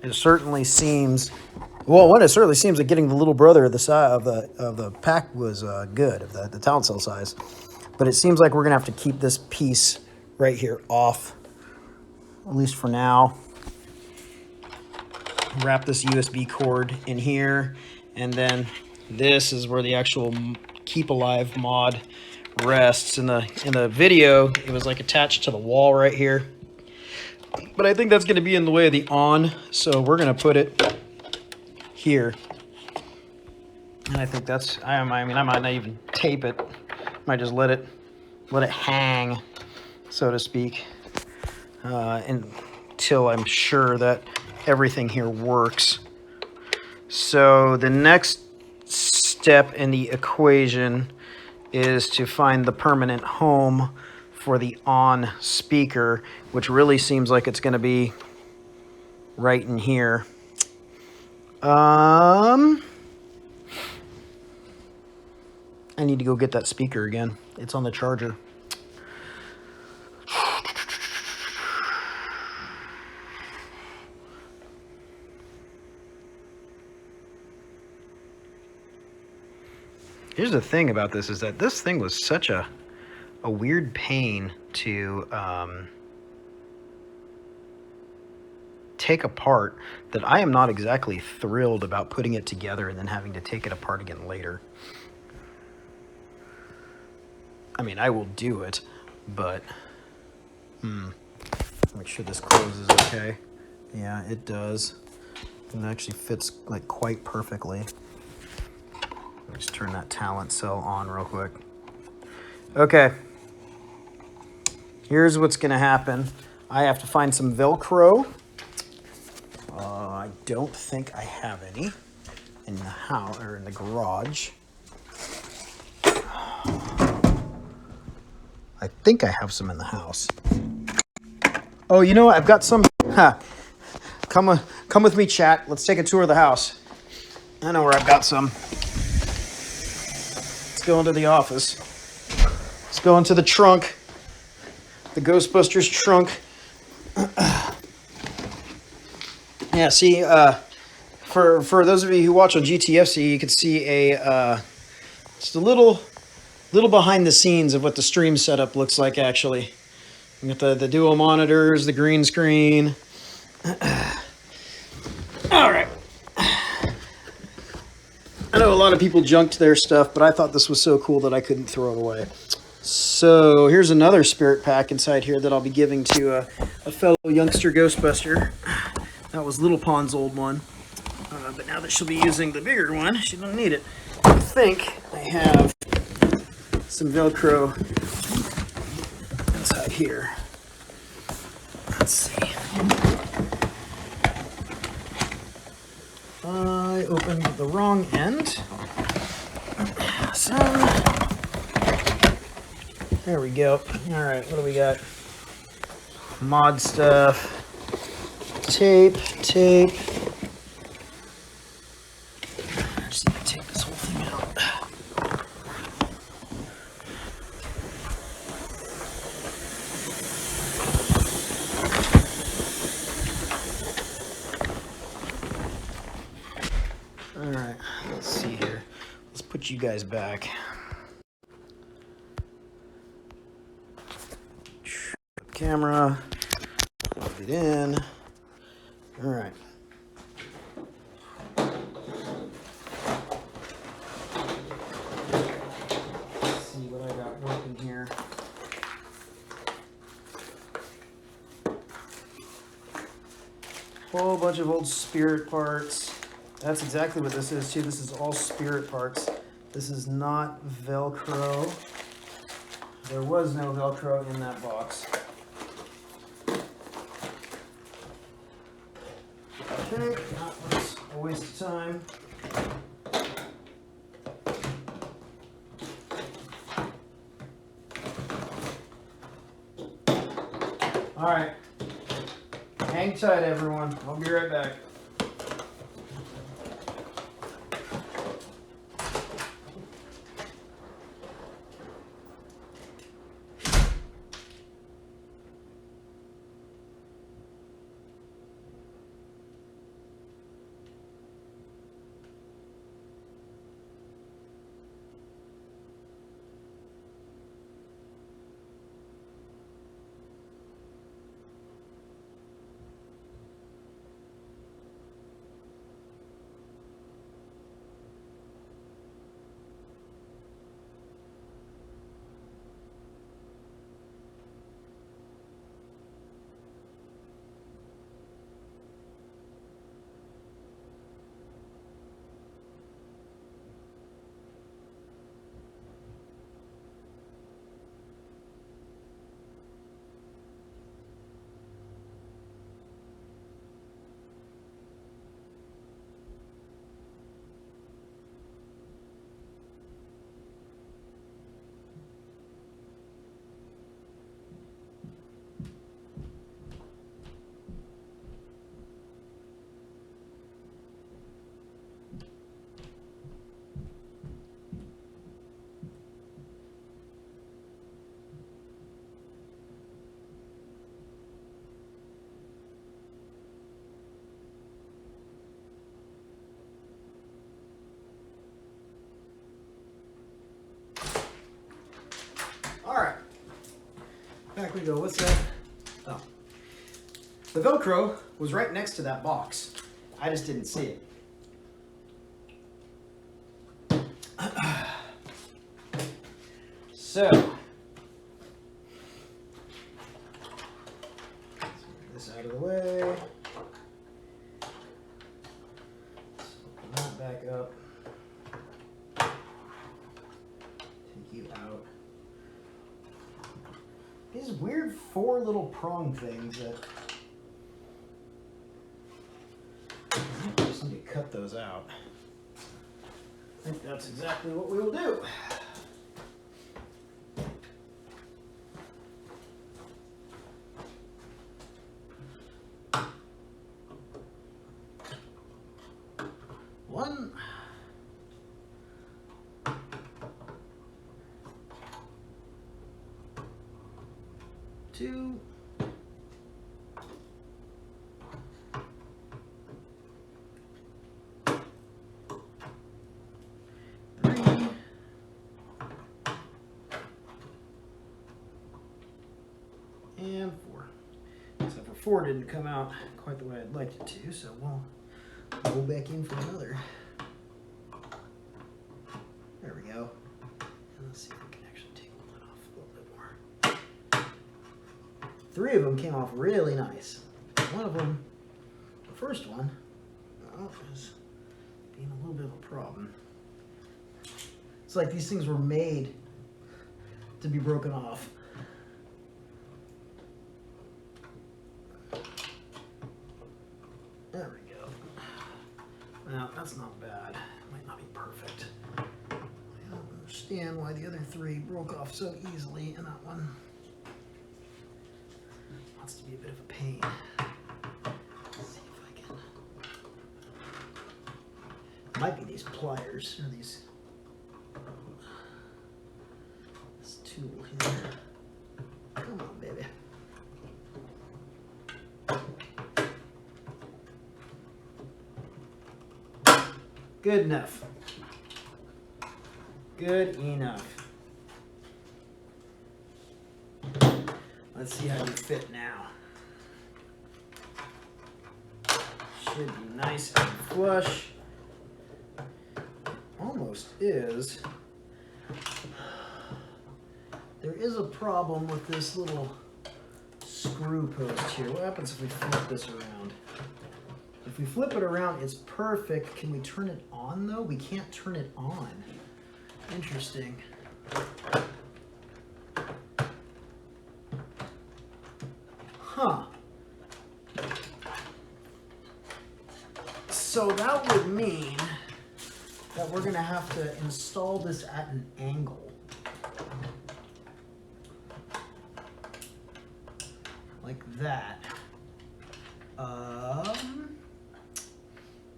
It certainly seems, well, it certainly seems that getting the little brother of the size of the pack was good, of the Talentcell size. But it seems like we're gonna have to keep this piece right here off, at least for now. Wrap this USB cord in here, and then this is where the actual Keep Alive mod rests. In the video, it was like attached to the wall right here. But I think that's going to be in the way of the on, so we're going to put it here. And I think that's, I mean, I might not even tape it. Might just let it hang, so to speak, until I'm sure that everything here works. So the next step in the equation is to find the permanent home for the on speaker, which really seems like it's going to be right in here. I need to go get that speaker again. It's on the charger. Here's the thing about this, is that this thing was such a weird pain to take apart that I am not exactly thrilled about putting it together and then having to take it apart again later. I mean, I will do it, but make sure this closes okay. Yeah, it does. It actually fits like quite perfectly. Let's turn that Talentcell on real quick. Okay. Here's what's going to happen. I have to find some Velcro. I don't think I have any in the house or in the garage. I think I have some in the house. Oh, you know what? I've got some. Come with me, chat. Let's take a tour of the house. I know where I've got some. Let's go into the office. Let's go into the trunk. The Ghostbusters trunk. Yeah, see, for those of you who watch on GTFC, you can see just a little behind the scenes of what the stream setup looks like, actually. We got the dual monitors, the green screen. All right. I know a lot of people junked their stuff, but I thought this was so cool that I couldn't throw it away. So here's another spirit pack inside here that I'll be giving to a fellow youngster Ghostbuster. That was Little Pond's old one. But now that she'll be using the bigger one, she don't need it. I think I have some Velcro inside here. Let's see. I opened the wrong end. So, there we go. All right, what do we got? Mod stuff. Tape. I just need to take this whole thing out. All right, let's see here. Let's put you guys back. Camera, plug it in. All right. Let's see what I got working here. Whole bunch of old Spirit parts. That's exactly what this is too. This is all Spirit parts. This is not Velcro. There was no Velcro in that box. Okay, that was a waste of time. All right, hang tight everyone, I'll be right back. All right, back we go. What's that? Oh, the Velcro was right next to that box. I just didn't see it. So, let's get this out of the way. Let's open that back up. Take you out. These weird 4 little prong things that I just need to cut those out. I think that's exactly what we will do. One. 2. 3. And 4. Except for 4 didn't come out quite the way I'd like it to, so we'll go back in for another. There we go. And let's see if we can actually take one off a little bit more. 3 of them came off really nice. One of them, the first one, is being a little bit of a problem. It's like these things were made to be broken off. There we go. Now, that's not bad. It might not be perfect. I don't understand why the other 3 broke off so easily, and that one wants to be a bit of a pain. Let's see if I can. It might be these pliers, or these. This tool here. Come on, baby. Good enough. Good enough. Let's see how you fit now. Should be nice and flush. Almost is. There is a problem with this little screw post here. What happens if we flip this around? If we flip it around, it's perfect. Can we turn it on though? We can't turn it on. Interesting. Huh. So that would mean that we're going to have to install this at an angle. Like that.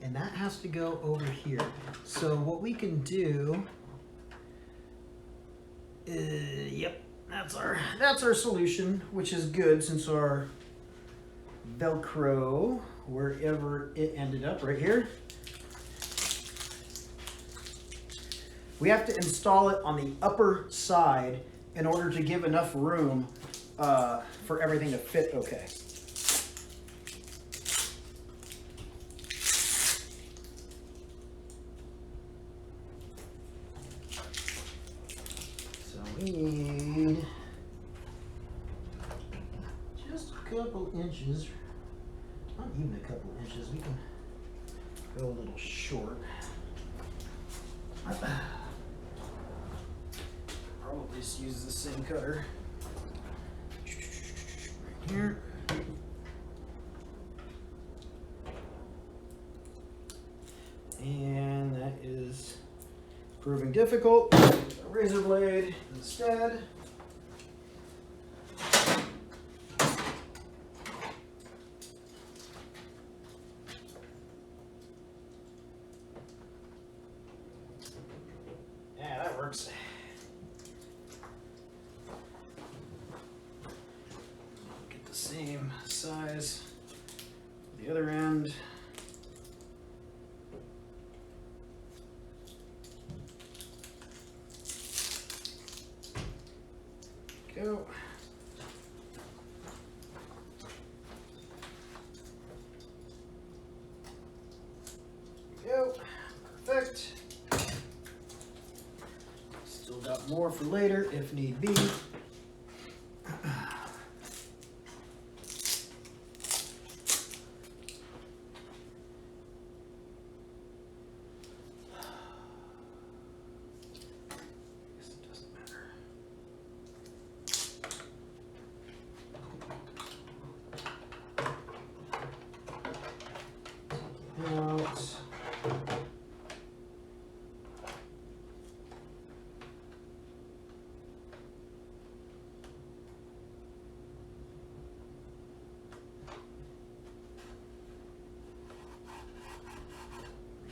And that has to go over here. So what we can do, yep, that's our solution, which is good since our Velcro, wherever it ended up, right here. We have to install it on the upper side in order to give enough room for everything to fit okay. So we need just a couple inches, not even a couple inches, we can go a little short. Probably just use the same cutter. Right here. And that is proving difficult. A razor blade instead. Yeah, that works. Get the same size the other end. Go. Go. Perfect. Still got more for later if need be.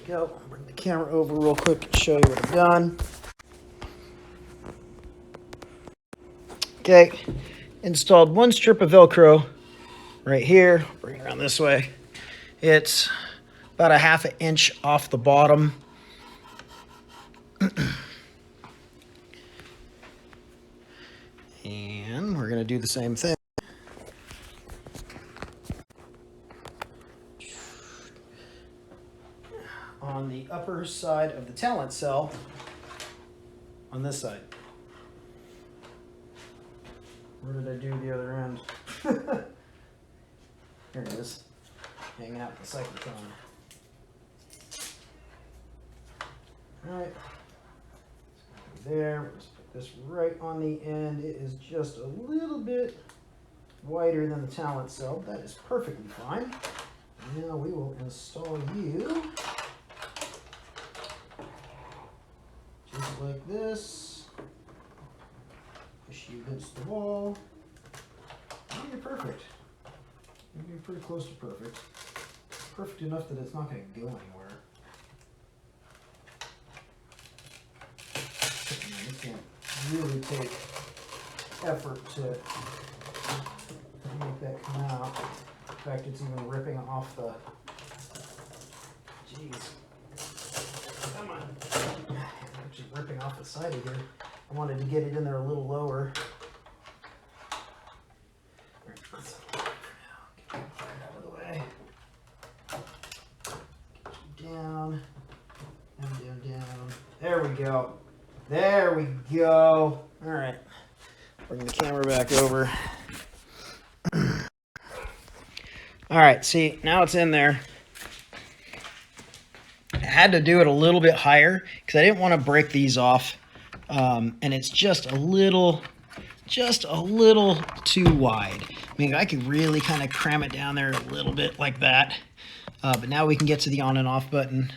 Go. Bring the camera over real quick and show you what I've done. Okay, installed one strip of Velcro right here. Bring it around this way. It's about a ½ inch off the bottom. And we're going to do the same thing. On the upper side of the Talentcell, on this side. Where did I do the other end? Here it is, hanging out the cyclotron. All right, there. Let's put this right on the end. It is just a little bit wider than the Talentcell. That is perfectly fine. Now we will install you. Just like this. Push you against the wall. And you're perfect. You're pretty close to perfect. Perfect enough that it's not going to go anywhere. You can't really take effort to make that come out. In fact, it's even ripping off the. Jeez. Actually ripping off the side of here. I wanted to get it in there a little lower. All right, let's get that out of the way. Down, down. There we go. There we go. All right. Bring the camera back over. All right, see, now it's in there. I had to do it a little bit higher because I didn't want to break these off. And it's just a little too wide. I mean, I could really kind of cram it down there a little bit like that. But now we can get to the on and off button.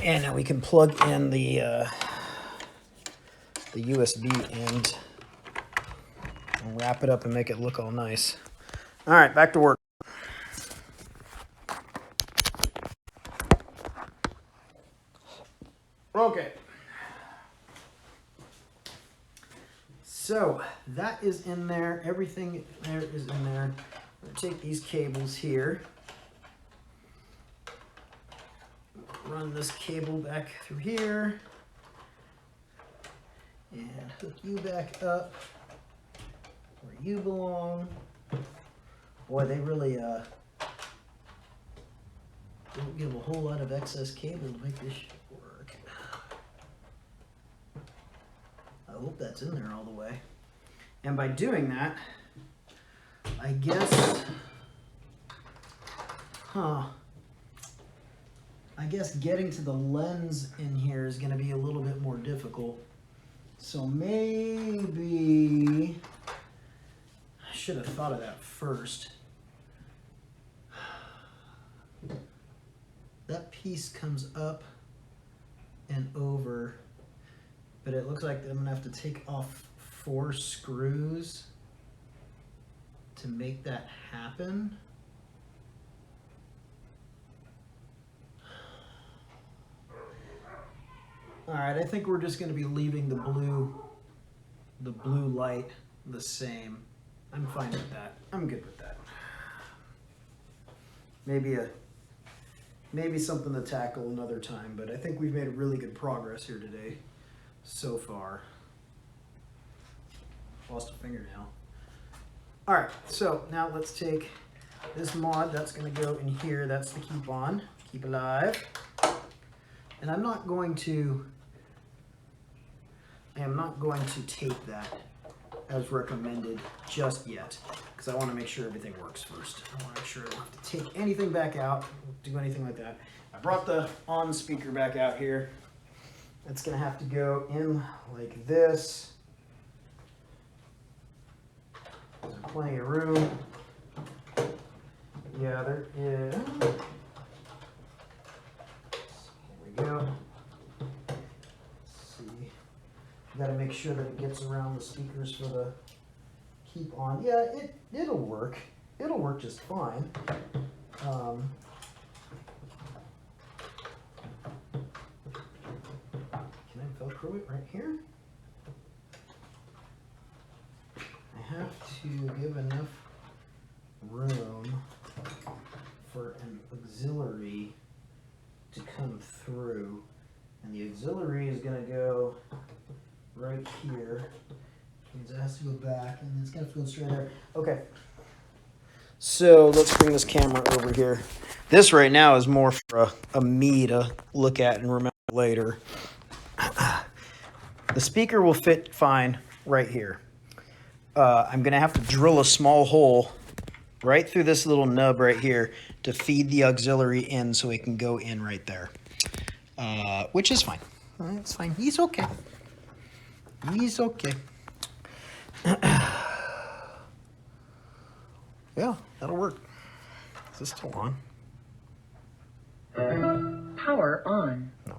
And now we can plug in the USB end and wrap it up and make it look all nice. All right, back to work. Okay. So that is in there. Everything there is in there. I'm going to take these cables here. Run this cable back through here. And hook you back up where you belong. Boy, they really don't give a whole lot of excess cable to make this shit work. I hope that's in there all the way. And by doing that, I guess, I guess getting to the lens in here is going to be a little bit more difficult. So maybe I should have thought of that first. That piece comes up and over, but it looks like I'm gonna have to take off 4 screws to make that happen. All right, I think we're just gonna be leaving the blue light the same. I'm fine with that. I'm good with that. Maybe something to tackle another time, but I think we've made really good progress here today so far. Lost a fingernail. All right, so now let's take this mod that's going to go in here. That's the keep on, keep alive. And I am not going to tape that as recommended just yet, because I want to make sure everything works first. I want to make sure I don't have to take anything back out, do anything like that. I brought the on speaker back out here. It's going to have to go in like this. There's plenty of room. Yeah, there is. There we go. Got to make sure that it gets around the speakers for the keep on. Yeah, it'll work. It'll work just fine. Can I Velcro it right here? I have to give enough room for an auxiliary to come through. And the auxiliary is going to go right here, which means it has to go back, and it's going to go straight there. Okay, so let's bring this camera over here. This right now is more for a me to look at and remember later. The speaker will fit fine right here. I'm going to have to drill a small hole right through this little nub right here to feed the auxiliary in so it can go in right there, which is fine. It's fine. He's okay. He's okay. Yeah, that'll work. Is this still on? Power on. No.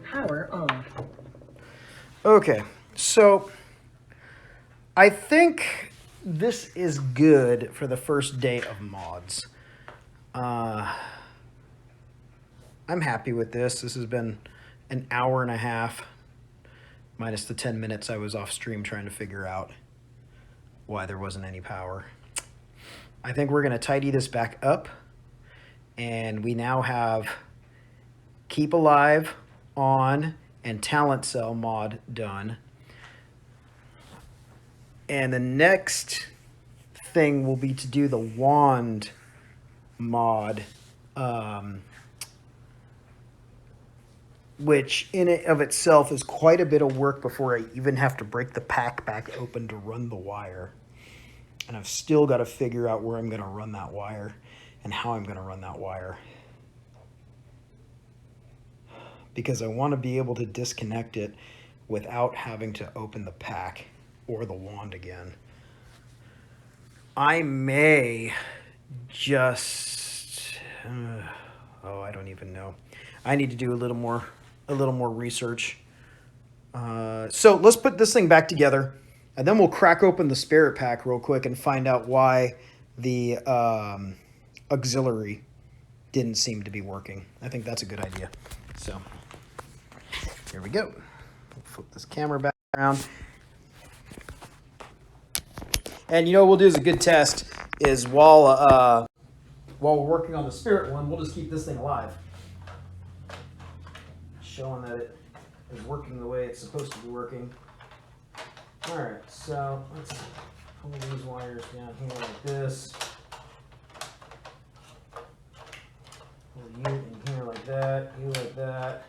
Power off. Okay, so I think this is good for the first day of mods. I'm happy with this. This has been an hour and a half, minus the 10 minutes I was off stream trying to figure out why there wasn't any power. I think we're going to tidy this back up, and we now have Keep Alive on and Talentcell mod done. And the next thing will be to do the wand mod, which in it of itself is quite a bit of work before I even have to break the pack back open to run the wire. And I've still got to figure out where I'm going to run that wire and how I'm going to run that wire. Because I want to be able to disconnect it without having to open the pack or the wand again. I may just, I don't even know. I need to do a little more research. So let's put this thing back together, and then we'll crack open the spirit pack real quick and find out why the auxiliary didn't seem to be working. I think that's a good idea. So here we go. We'll flip this camera back around. And you know what we'll do as a good test is while we're working on the spirit one, we'll just keep this thing alive, showing that it is working the way it's supposed to be working. All right, so let's pull these wires down here like this. Pull you in here like that, you like that.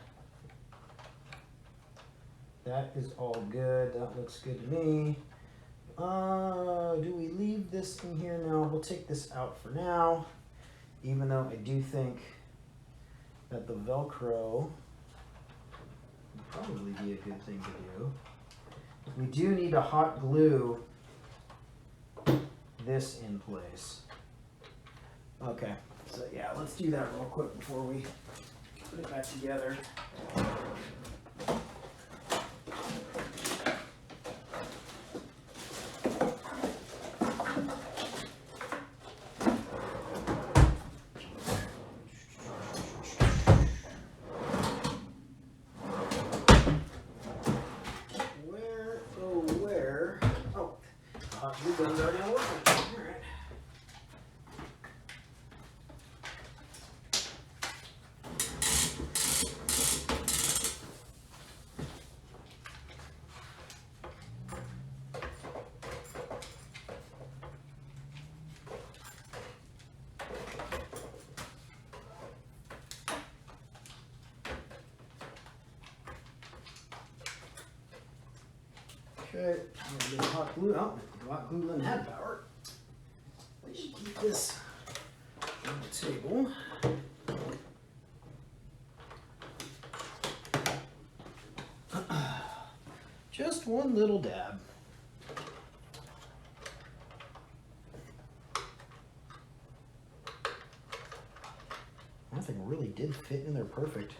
That is all good. That looks good to me. Do we leave this in here? No, we'll take this out for now, even though I do think that the Velcro would probably be a good thing to do. We do need to hot glue this in place. Okay, so yeah, let's do that real quick before we put it back together. Okay, I'm gonna hot glue. Oh, hot glue and had power. We should keep this on the table. Just one little dab. That thing really did fit in there perfect.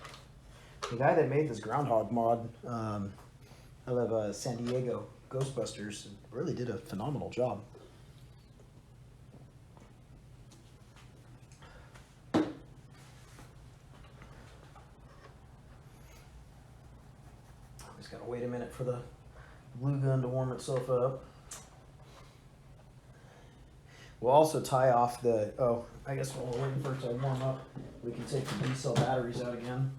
The guy that made this groundhog mod, I love San Diego Ghostbusters, really did a phenomenal job. Just gotta wait a minute for the glue gun to warm itself up. We'll also tie off the, I guess while we're waiting for it to warm up, we can take the D-cell batteries out again.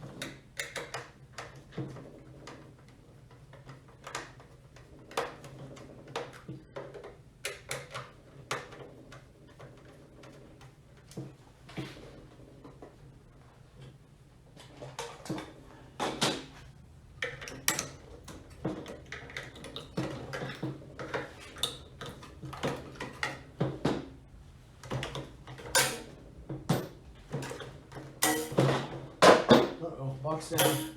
Box down.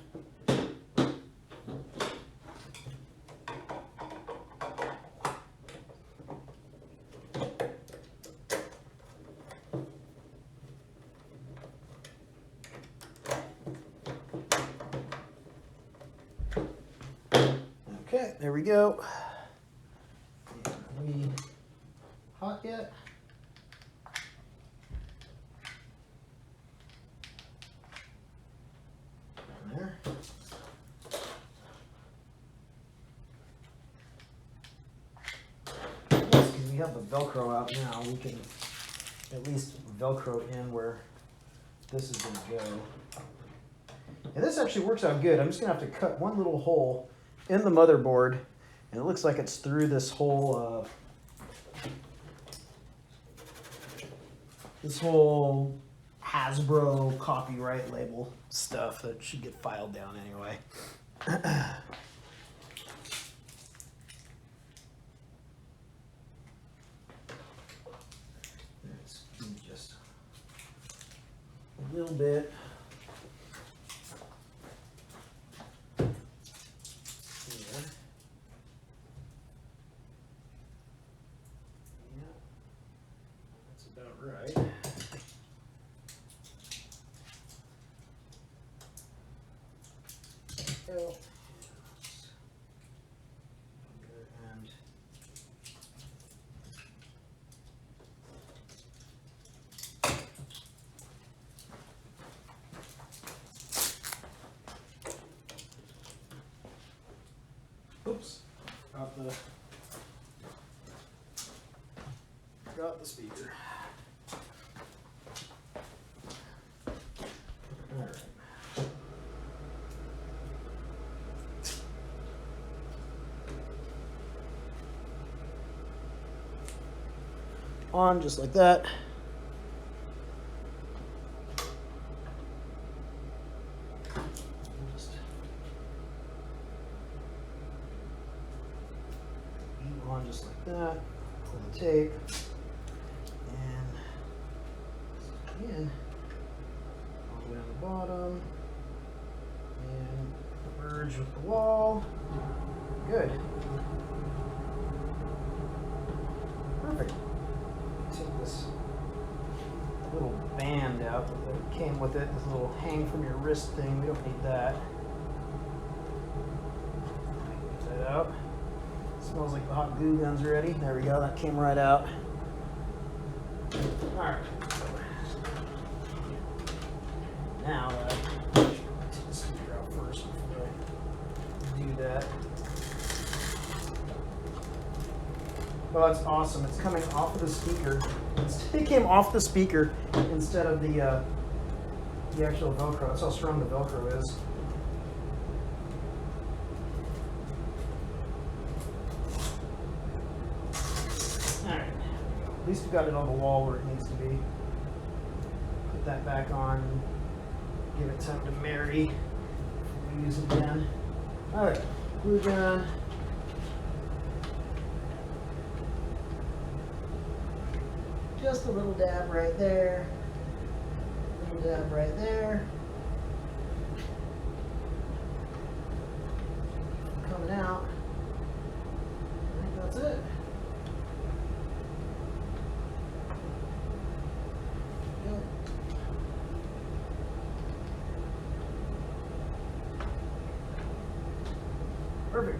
Okay, there we go. Are we hot yet? There. Because we have the Velcro out now, we can at least Velcro in where this is going to go. And this actually works out good. I'm just gonna have to cut one little hole in the motherboard, and it looks like it's through this whole Hasbro copyright label stuff that should get filed down anyway. Let's do just a little bit. Right. Go. And oops, got the speaker. On just like that. Just on just like that. Pull the tape and again all the way on the bottom and merge with the wall. Good. Perfect. Take this little band out that came with it, this little hang from your wrist thing. We don't need that. Get that out. Smells like the hot glue gun's ready. There we go, that came right out. Alright. Now, take the speaker out first before I do that. Oh, that's awesome. It's coming off of the speaker. It came off the speaker instead of the actual Velcro. That's how strong the Velcro is. Alright. At least we got it on the wall where it needs to be. Put that back on. Give it time to marry. We'll use it again. Alright. Glue gun. Just a little dab right there, a little dab right there. Coming out. I think that's it. Yep. Perfect.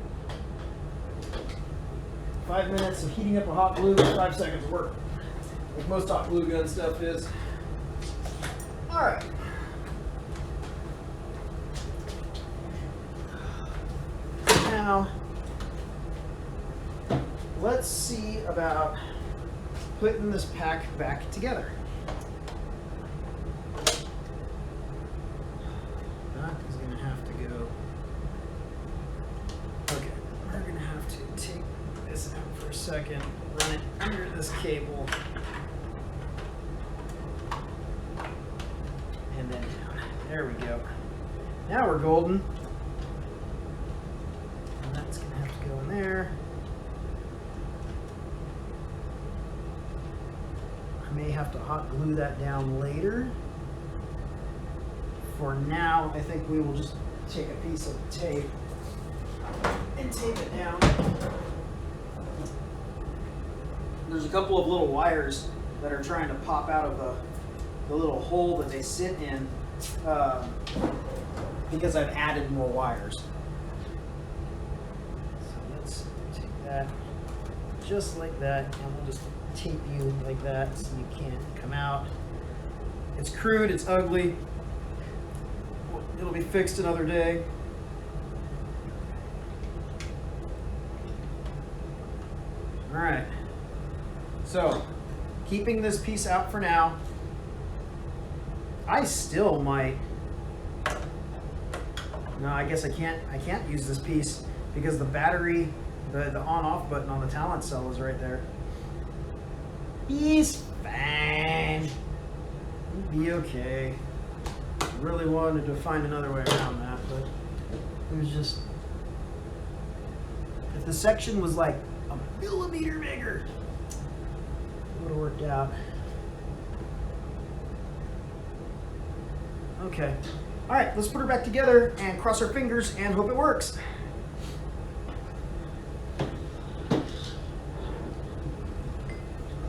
5 minutes of heating up a hot glue, 5 seconds of work. Like most hot glue gun stuff is. All right. Now, let's see about putting this pack back together. That is going to have to go. Okay, we're going to have to take this out for a second, run it under this cable. And then down. There we go. Now we're golden. And that's going to have to go in there. I may have to hot glue that down later. For now, I think we will just take a piece of tape and tape it down. There's a couple of little wires that are trying to pop out of the little hole that they sit in because I've added more wires. So let's take that just like that, and we'll just tape you like that so you can't come out. It's crude, it's ugly. It'll be fixed another day. All right. So, keeping this piece out for now. I still might No, I guess I can't use this piece because the battery, the on-off button on the Talentcell is right there. He's fine. He'll be okay. I really wanted to find another way around that, but it was just, if the section was like a millimeter bigger, it would have worked out. Okay. All right, let's put her back together and cross our fingers and hope it works.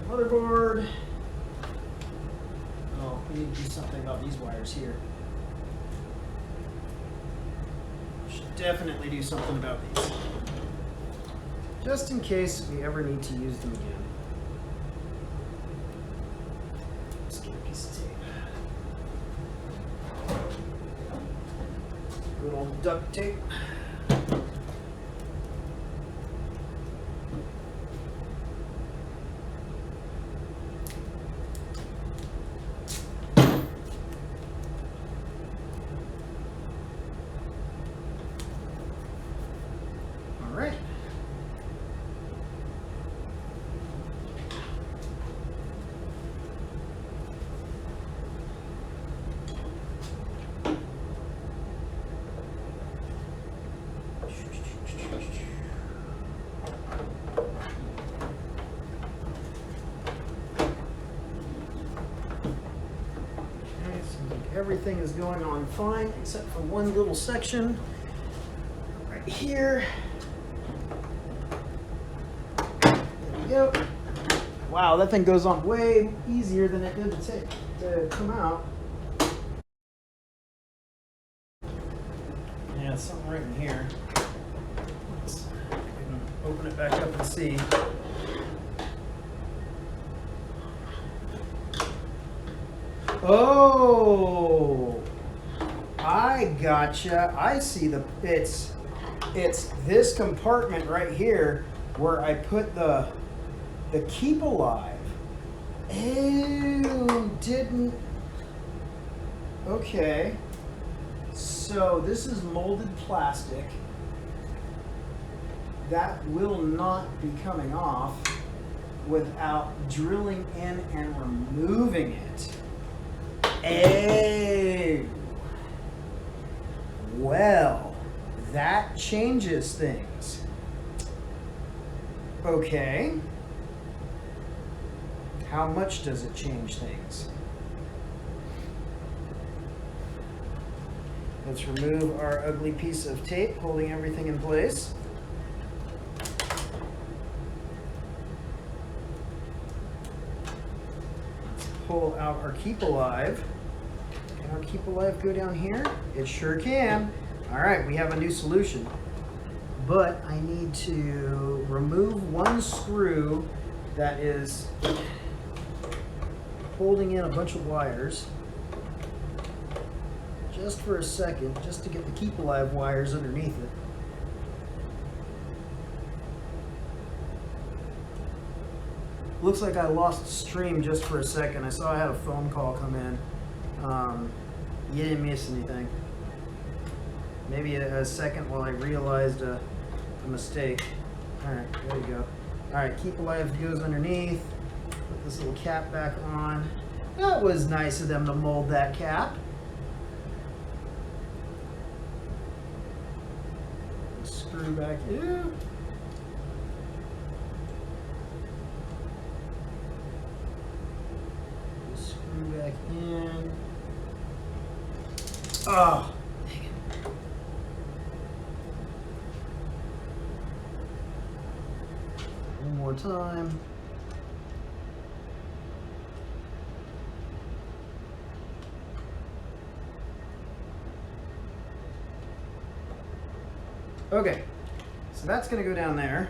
Motherboard. Oh, we need to do something about these wires here. Should definitely do something about these. Just in case we ever need to use them again. Let's get a piece of tape. Good old duct tape. All right. Everything is going on fine except for one little section right here. There we go. Wow, that thing goes on way easier than it did to come out. Yeah, something right in here. Let's open it back up and see. Oh, I gotcha. I see it's this compartment right here where I put the keep alive. Oh, didn't. Okay. So this is molded plastic. That will not be coming off without drilling in and removing it. Oh, well, that changes things. Okay. How much does it change things? Let's remove our ugly piece of tape holding everything in place. Pull out our keep alive. Can our keep alive go down here? It sure can. All right, we have a new solution. But I need to remove one screw that is holding in a bunch of wires. Just for a second, just to get the keep alive wires underneath it. Looks like I lost stream just for a second. I saw I had a phone call come in. You didn't miss anything. Maybe a second while I realized a mistake. All right, there you go. All right, keep alive goes underneath. Put this little cap back on. That was nice of them to mold that cap. Screw back in. Screw back in. Oh, dang it. One more time. Okay, so that's going to go down there.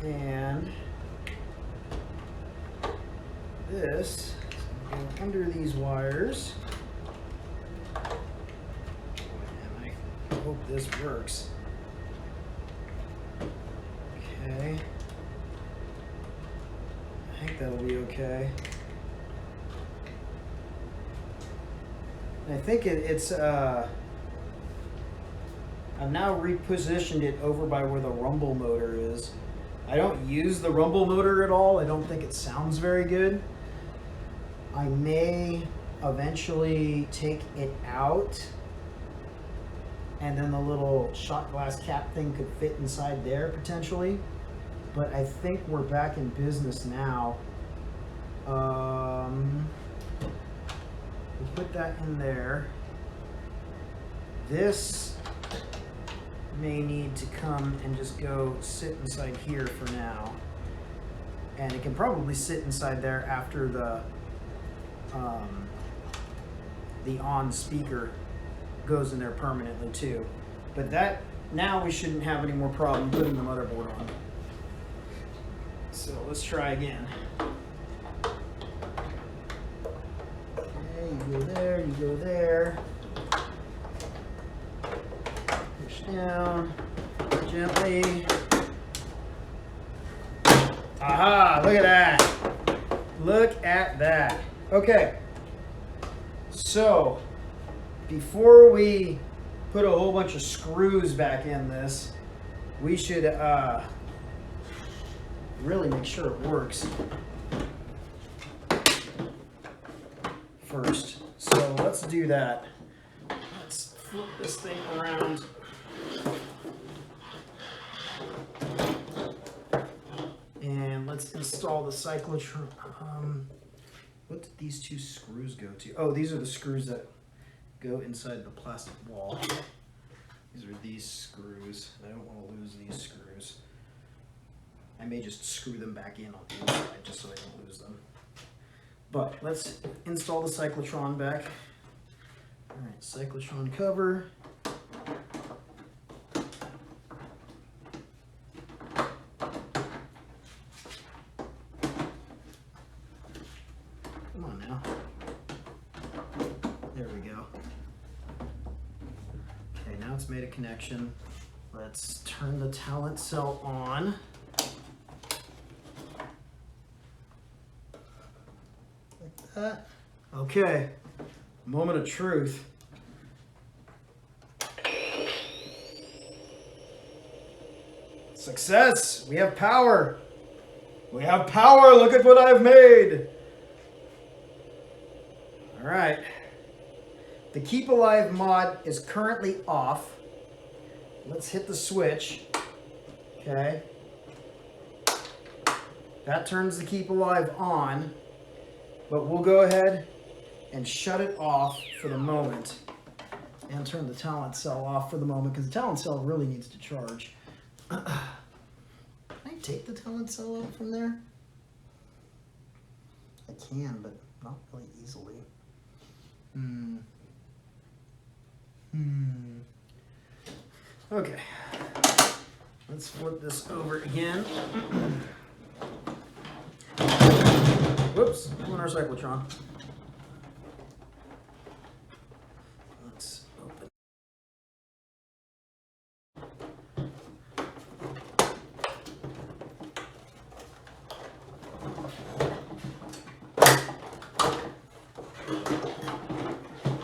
And this is going to go under these wires. And I hope this works. Okay. I think that'll be okay. I think it's I've now repositioned it over by where the rumble motor is. I don't use the rumble motor at all. I don't think it sounds very good. I may eventually take it out, and then the little shot glass cap thing could fit inside there potentially. But I think we're back in business now. We'll put that in there. This may need to come and just go sit inside here for now. And it can probably sit inside there after the on speaker goes in there permanently too. But that, now we shouldn't have any more problem putting the motherboard on. So let's try again. Okay, you go there, you go there. Push down gently. Aha, look at that. Look at that. Okay. So, before we put a whole bunch of screws back in this, we should really make sure it works first. So let's do that. Let's flip this thing around. And let's install the cyclotron. What did these two screws go to? Oh, these are the screws that go inside the plastic wall. These are these screws. I don't want to lose these screws. I may just screw them back in on the inside just so I don't lose them. But let's install the cyclotron back. All right, cyclotron cover. Come on now. There we go. Okay, now it's made a connection. Let's turn the Talentcell on. Like that. Okay, moment of truth. Success! We have power! We have power! Look at what I've made! Alright. The Keep Alive mod is currently off. Let's hit the switch. Okay. That turns the Keep Alive on. But we'll go ahead and shut it off for the moment. And turn the Talentcell off for the moment because the Talentcell really needs to charge. Can I take the Talentcell out from there? I can, but not really easily. Okay. Let's flip this over again. Whoops, on our cyclotron. Let's open.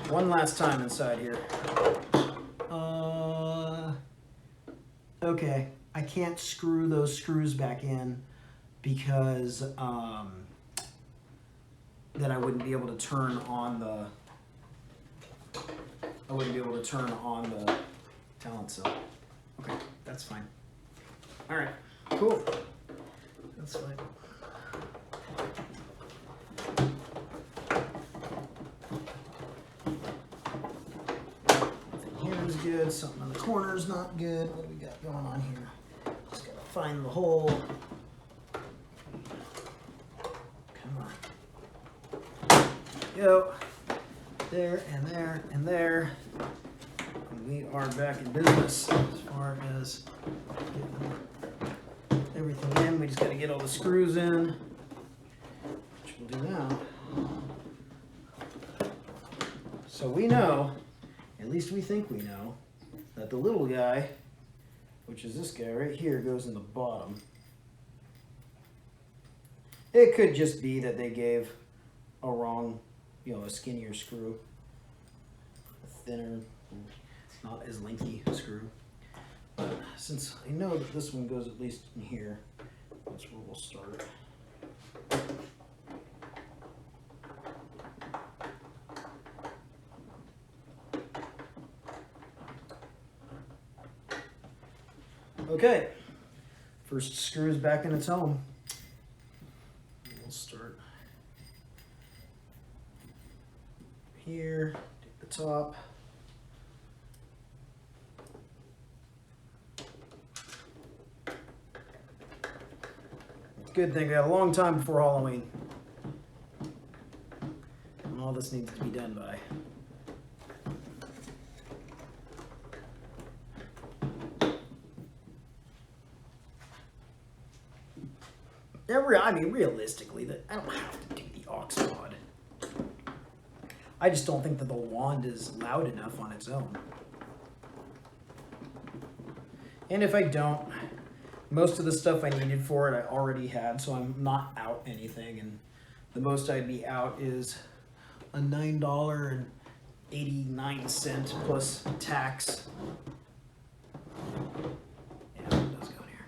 One last time inside here. Okay, I can't screw those screws back in because then I wouldn't be able to turn on the Talentcell. Okay, that's fine. All right, cool. That's fine. Here's good. Something in the corner is not good. What do we got going on here? Just gotta find the hole. Come on. Go. There and there and there. And we are back in business as far as getting everything in. We just got to get all the screws in, which we'll do now. So we know, at least we think we know, that the little guy, which is this guy right here, goes in the bottom. It could just be that they gave a wrong, a skinnier screw. thinner, not as lengthy screw. But since I know that this one goes at least in here, that's where we'll start. Okay, first screw is back in its home. We'll start here, take the top. It's a good thing I got a long time before Halloween. And all this needs to be done by. I mean, realistically, I don't have to do the aux mod. I just don't think that the wand is loud enough on its own. And if I don't, most of the stuff I needed for it I already had, so I'm not out anything. And the most I'd be out is a $9.89 plus tax. Yeah, it does go in here.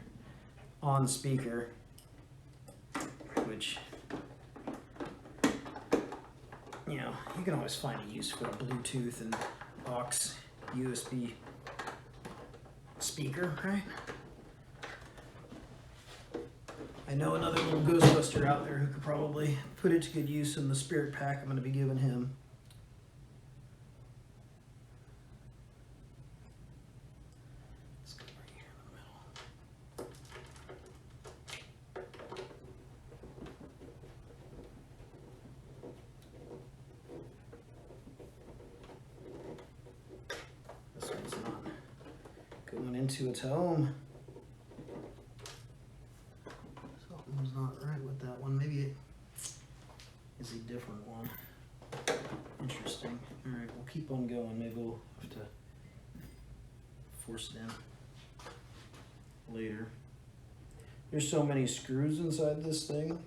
On speaker. Which, you know, you can always find a use for a Bluetooth and aux USB speaker, right? I know another little Ghostbuster out there who could probably put it to good use in the spirit pack I'm going to be giving him. Let's go right here in the middle. This one's not going into its home. Something's not right with that one. Maybe it is a different one. Interesting. Alright, we'll keep on going. Maybe we'll have to force it in later. There's so many screws inside this thing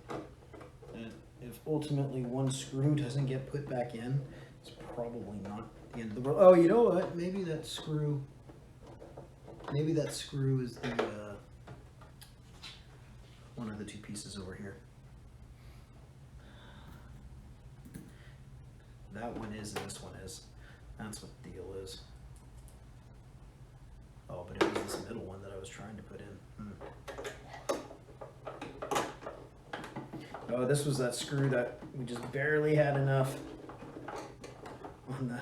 that if ultimately one screw doesn't get put back in, it's probably not the end of the world. Oh, you know what? Maybe that screw is the one of the two pieces over here. That one is and this one is. That's what the deal is. Oh, but it was this middle one that I was trying to put in. Oh, this was that screw that we just barely had enough on the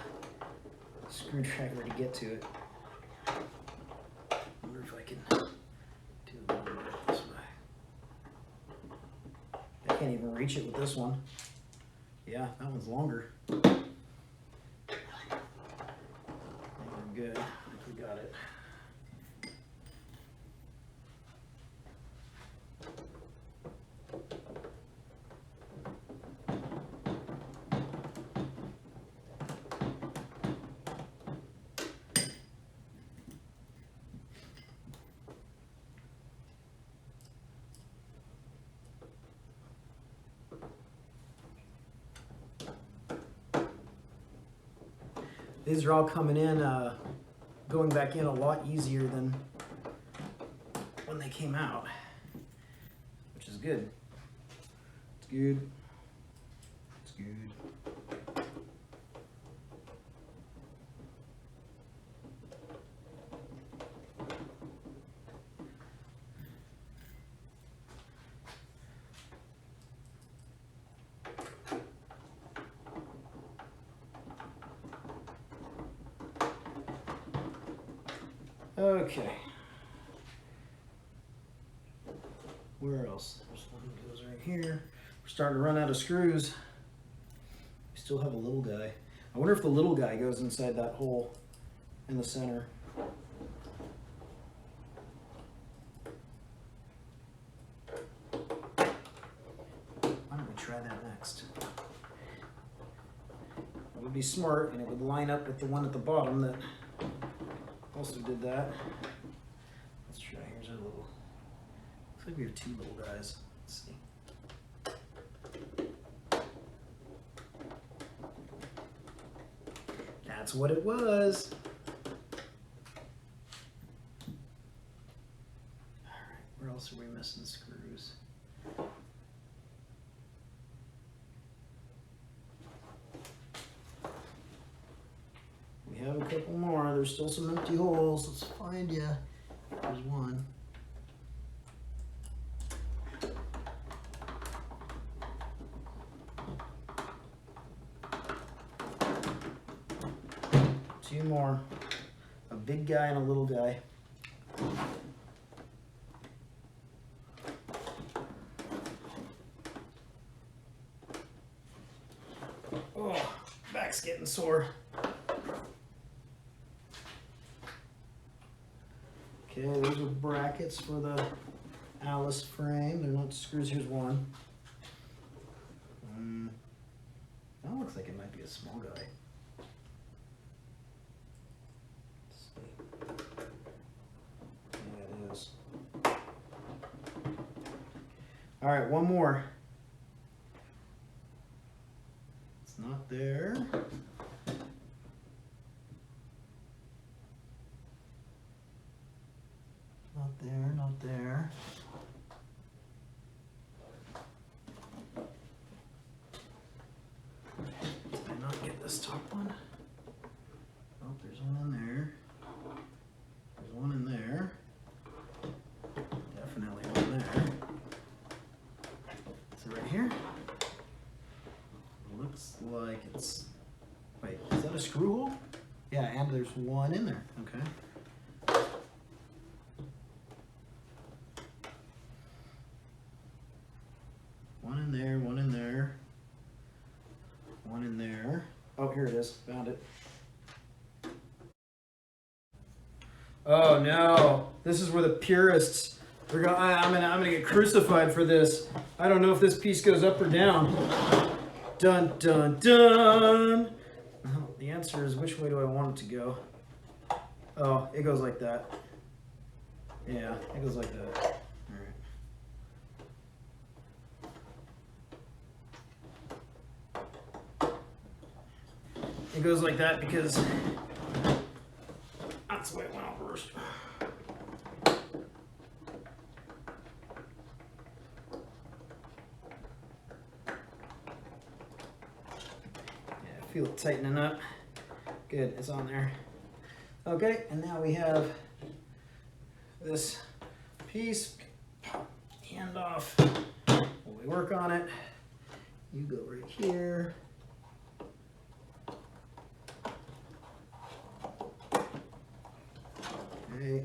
screwdriver to get to it. I wonder if I can do a little bit this way. I can't even reach it with this one. Yeah, that one's longer. I think we're good. I think we got it. These are all coming in, going back in a lot easier than when they came out, which is good. It's good. It's good. Okay. Where else? There's one that goes right here. We're starting to run out of screws. We still have a little guy. I wonder if the little guy goes inside that hole in the center. Why don't we try that next? That would be smart, and it would line up with the one at the bottom that also did that. Let's try. Here's our little. Looks like we have two little guys. Let's see. Nah, That's what it was. All right, where else are we missing screws? We have a couple more. There's still some empty holes. Let's find you. There's one. Two more. A big guy and a little guy. Oh, back's getting sore. Okay, those are brackets for the Alice frame. They're not screws. Here's one. That looks like it might be a small guy. Let's see. Yeah, it is. All right, one more. It's not there. Not there, not there. Did I not get this top one? Oh, there's one in there. There's one in there. Definitely one there. Is it right here? Looks like it's... Wait, is that a screw hole? Yeah, and there's one in there. Okay. One in there, one in there, one in there. Oh, here it is. Found it. Oh no! This is where the purists are going. I'm gonna get crucified for this. I don't know if this piece goes up or down. Dun dun dun. Well, the answer is, which way do I want it to go? Oh, it goes like that. Yeah, it goes like that. It goes like that because that's the way it went out first. Yeah, I feel it tightening up. Good, it's on there. Okay, and now we have this piece. Hand off. While we work on it, you go right here. Okay.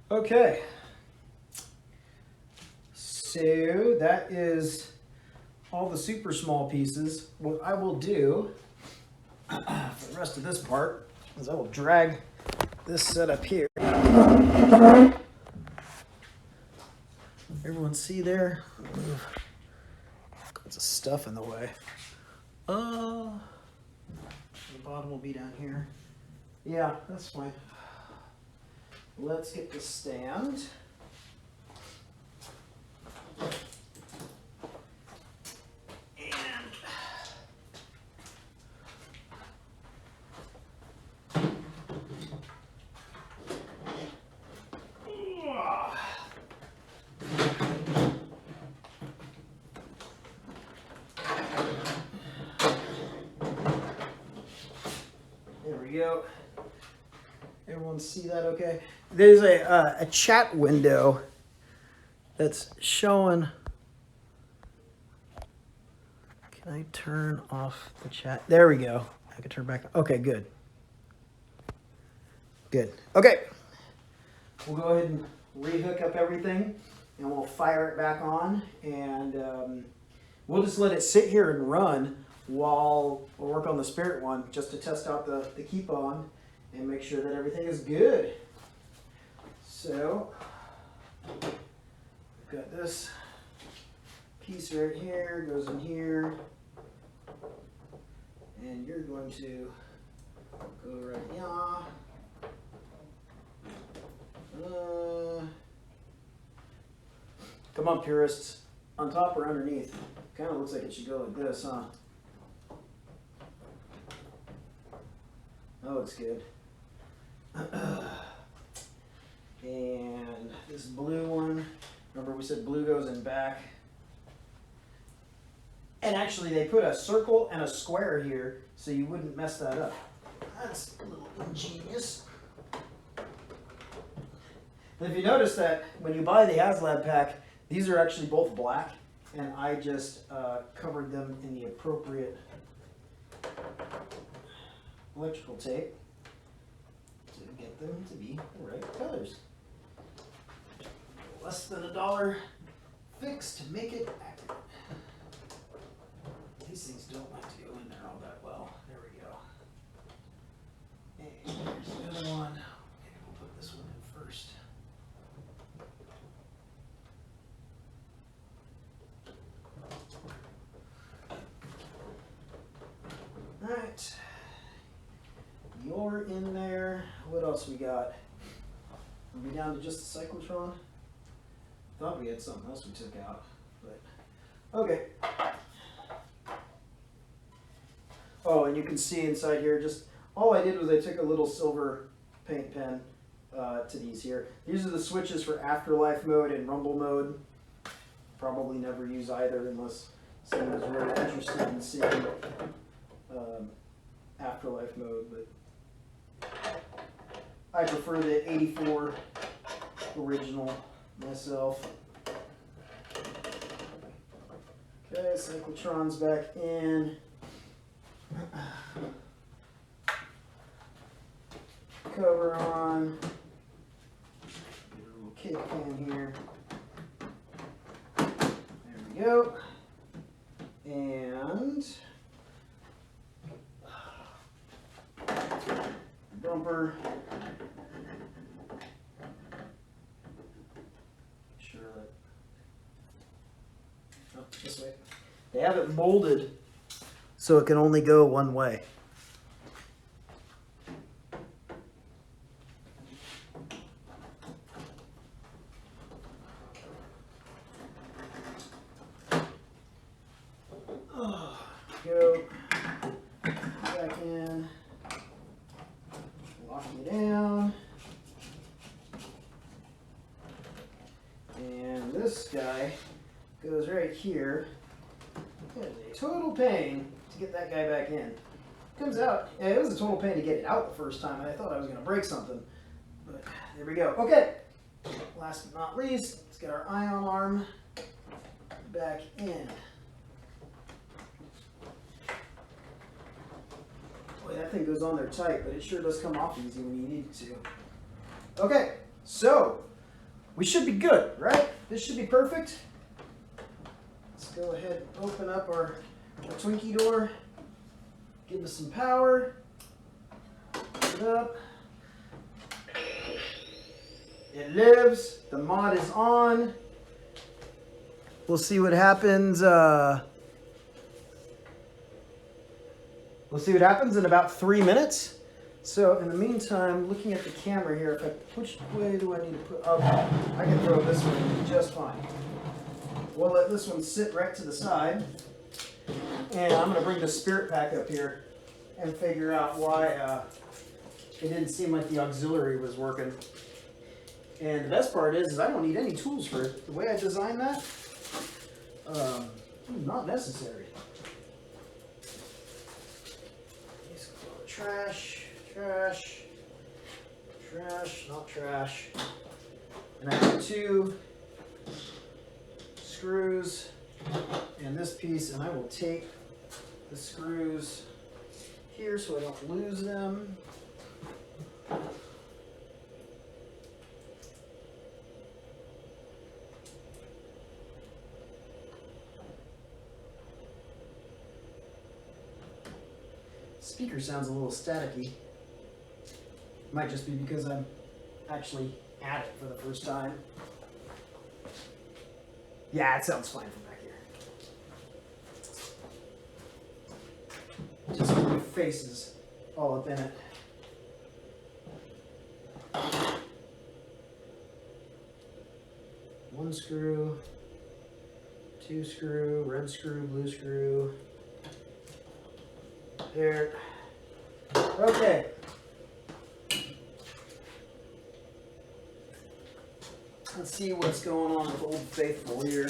Okay. So that is all the super small pieces. What I will do for the rest of this part is I will drag this setup here. Everyone see there? Move. Lots of stuff in the way. The bottom will be down here. Yeah, that's fine. Let's get the stand. Go. Everyone see that okay? There's a chat window that's showing. Can I turn off the chat? There we go. I can turn back. Okay, good. Good. Okay. We'll go ahead and rehook up everything and we'll fire it back on and we'll just let it sit here and run while we'll work on the spirit one just to test out the keep on and make sure that everything is good. So we've got this piece right here, goes in here, and you're going to go right here. Come on, purists. On top or underneath? Kind of looks like it should go like this, huh? That looks good. And this blue one, remember we said blue goes in back. And actually they put a circle and a square here so you wouldn't mess that up. That's a little ingenious. And if you notice that when you buy the Haslab pack, these are actually both black, and I just covered them in the appropriate electrical tape to get them to be the right colors. Less than $1 fix to make it accurate. These things don't like to go in there all that well. There we go. And here's the other one. Maybe we'll put this one in first. All right. You're in there. What else we got? Are we down to just the cyclotron? Thought we had something else we took out, but okay. Oh, and you can see inside here, just all I did was I took a little silver paint pen to these here. These are the switches for afterlife mode and rumble mode. Probably never use either unless someone is really interested in seeing afterlife mode, but I prefer the 84 original myself. Okay, cyclotron's back in. Cover on. Get a little kick pan here. There we go. And bumper. Sure. Oh, this way. They have it molded so it can only go one way. Go back in, lock you down, and this guy goes right here. It is a total pain to get that guy back in. Comes out, yeah, it was a total pain to get it out the first time, and I thought I was going to break something, but there we go. Okay, last but not least, let's get our ion arm back in. Boy, that thing goes on there tight, but it sure does come off easy when you need it to. Okay, so we should be good, right? This should be perfect. Let's go ahead and open up our Twinkie door. Give us some power. Put it up. It lives. The mod is on. We'll see what happens. We'll see what happens in about 3 minutes. So in the meantime, looking at the camera here, which way do I need to put? Oh, I can throw this one in just fine. We'll let this one sit right to the side. And I'm going to bring the spirit pack up here and figure out why it didn't seem like the auxiliary was working. And the best part is I don't need any tools for it. The way I designed that, not necessary. Trash, trash, trash, not trash. And I have 2 screws and this piece, and I will tape the screws here so I don't lose them. Speaker sounds a little staticky. Might just be because I'm actually at it for the first time. Yeah, it sounds fine from back here. Just with my faces all up in it. One screw, 2 screw, red screw, blue screw. There. Okay. Let's see what's going on with Old Faithful here.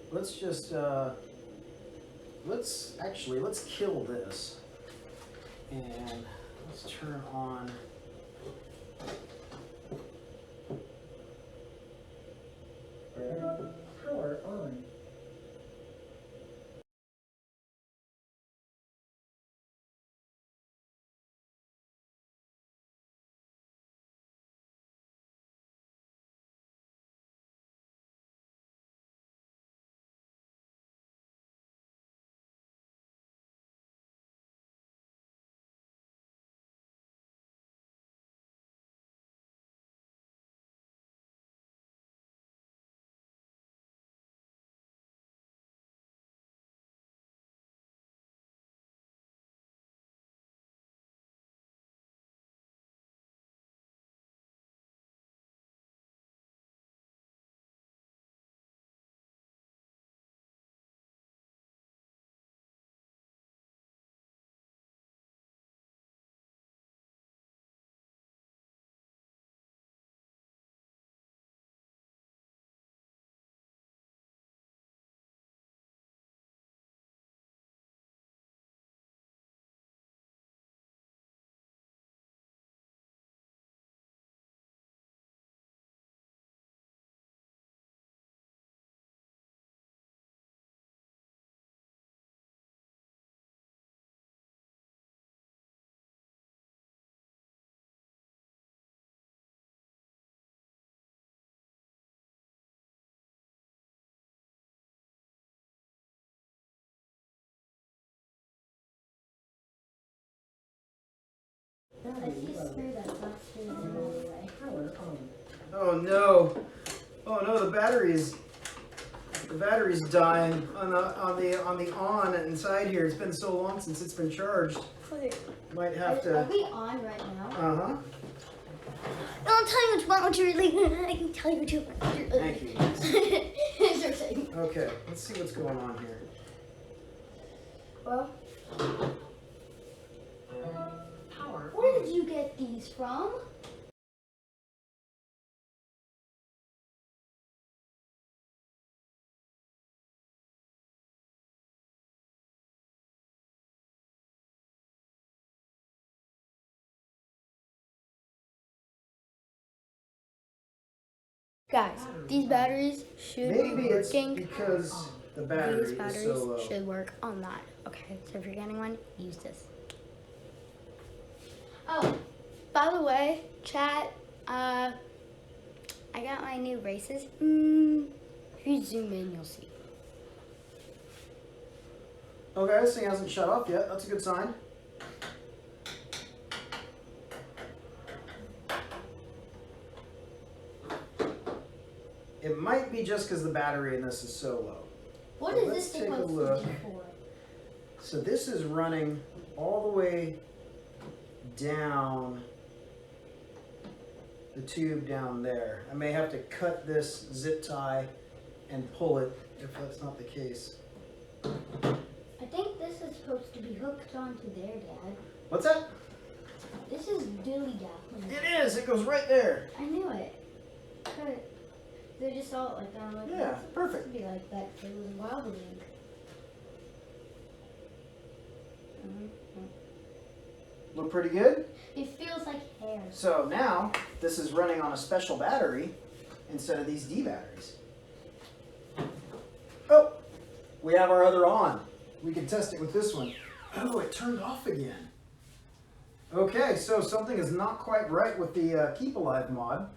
Let's just, let's kill this. And let's turn on. Power on. Power on. Oh no! Oh no! The battery's dying on the on inside here. It's been so long since it's been charged. Might have Are to. we on right now? Uh-huh. Don't tell me what you're really. I can tell you what you're. Thank you. It's okay. Okay, let's see what's going on here. Well, Power where did you get these from? Guys, these batteries should Maybe be it's working. because the battery These is batteries so low. should work on that. Okay, so if you're getting one, use this. Oh, by the way, chat, I got my new braces. If you zoom in, you'll see. Okay, this thing hasn't shut off yet. That's a good sign. It might be just because the battery in this is so low. What So is let's this take a supposed look. to be for? So this is running all the way down the tube down there. I may have to cut this zip tie and pull it if that's not the case. I think this is supposed to be hooked onto there, Dad. What's that? This is dilly dally. It is. It goes right there. I knew it. But they just saw it like that. I'm like, Yeah, it's supposed perfect. to be like that. It was wobbling. Look pretty good. It feels like hair. So now this is running on a special battery instead of these D batteries. Oh, we have our other on. We can test it with this one. Oh, it turned off again. Okay, so something is not quite right with the Keep Alive mod.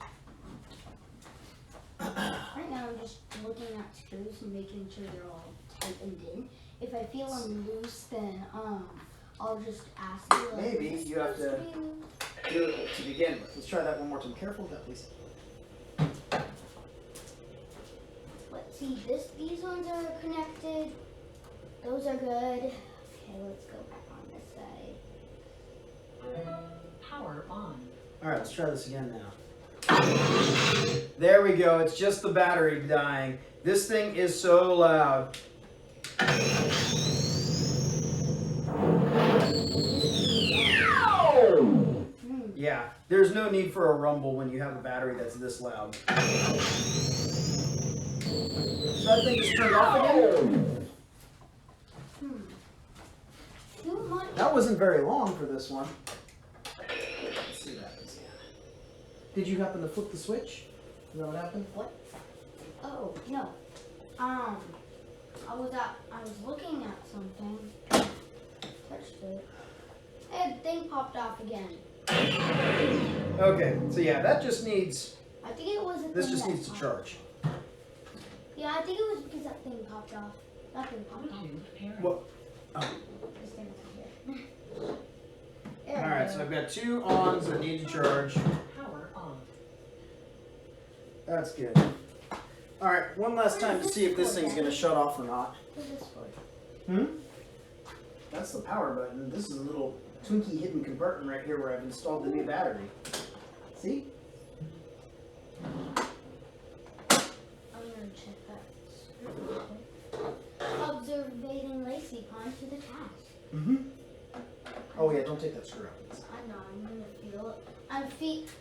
Right now I'm just looking at screws and making sure they're all tightened in. if I feel them loose, then I'll just ask you. Like, Maybe you have to do it to begin with. Let's try that one more time. Careful with that, please. Let's see. These ones are connected. Those are good. Okay, let's go back on this side. Power on. All right, let's try this again now. There we go. It's just the battery dying. This thing is so loud. Yeah, there's no need for a rumble when you have a battery that's this loud. So that thing just turned off again? Too much. That wasn't very long for this one. Let's see what happens again. Did you happen to flip the switch? Is that what happened? What? Oh, no. I was looking at something. Touched it. And the thing popped off again. Okay, so yeah, that just needs, I think it was. this just needs to charge. Yeah, I think it was because that thing popped off. That thing popped off. Bluetooth pairing. Well, oh. This thing right here. There we Alright, go. so I've got 2 ons that need to charge. Power on. That's good. Alright, one last time to see if this thing's gonna shut off or not. What's this for? That's the power button. This is a little Twinkie hidden compartment right here where I've installed the new battery. See? I'm gonna check that. Observing Lacey on to the task. Oh yeah, don't take that screw out. I know, I'm gonna feel it.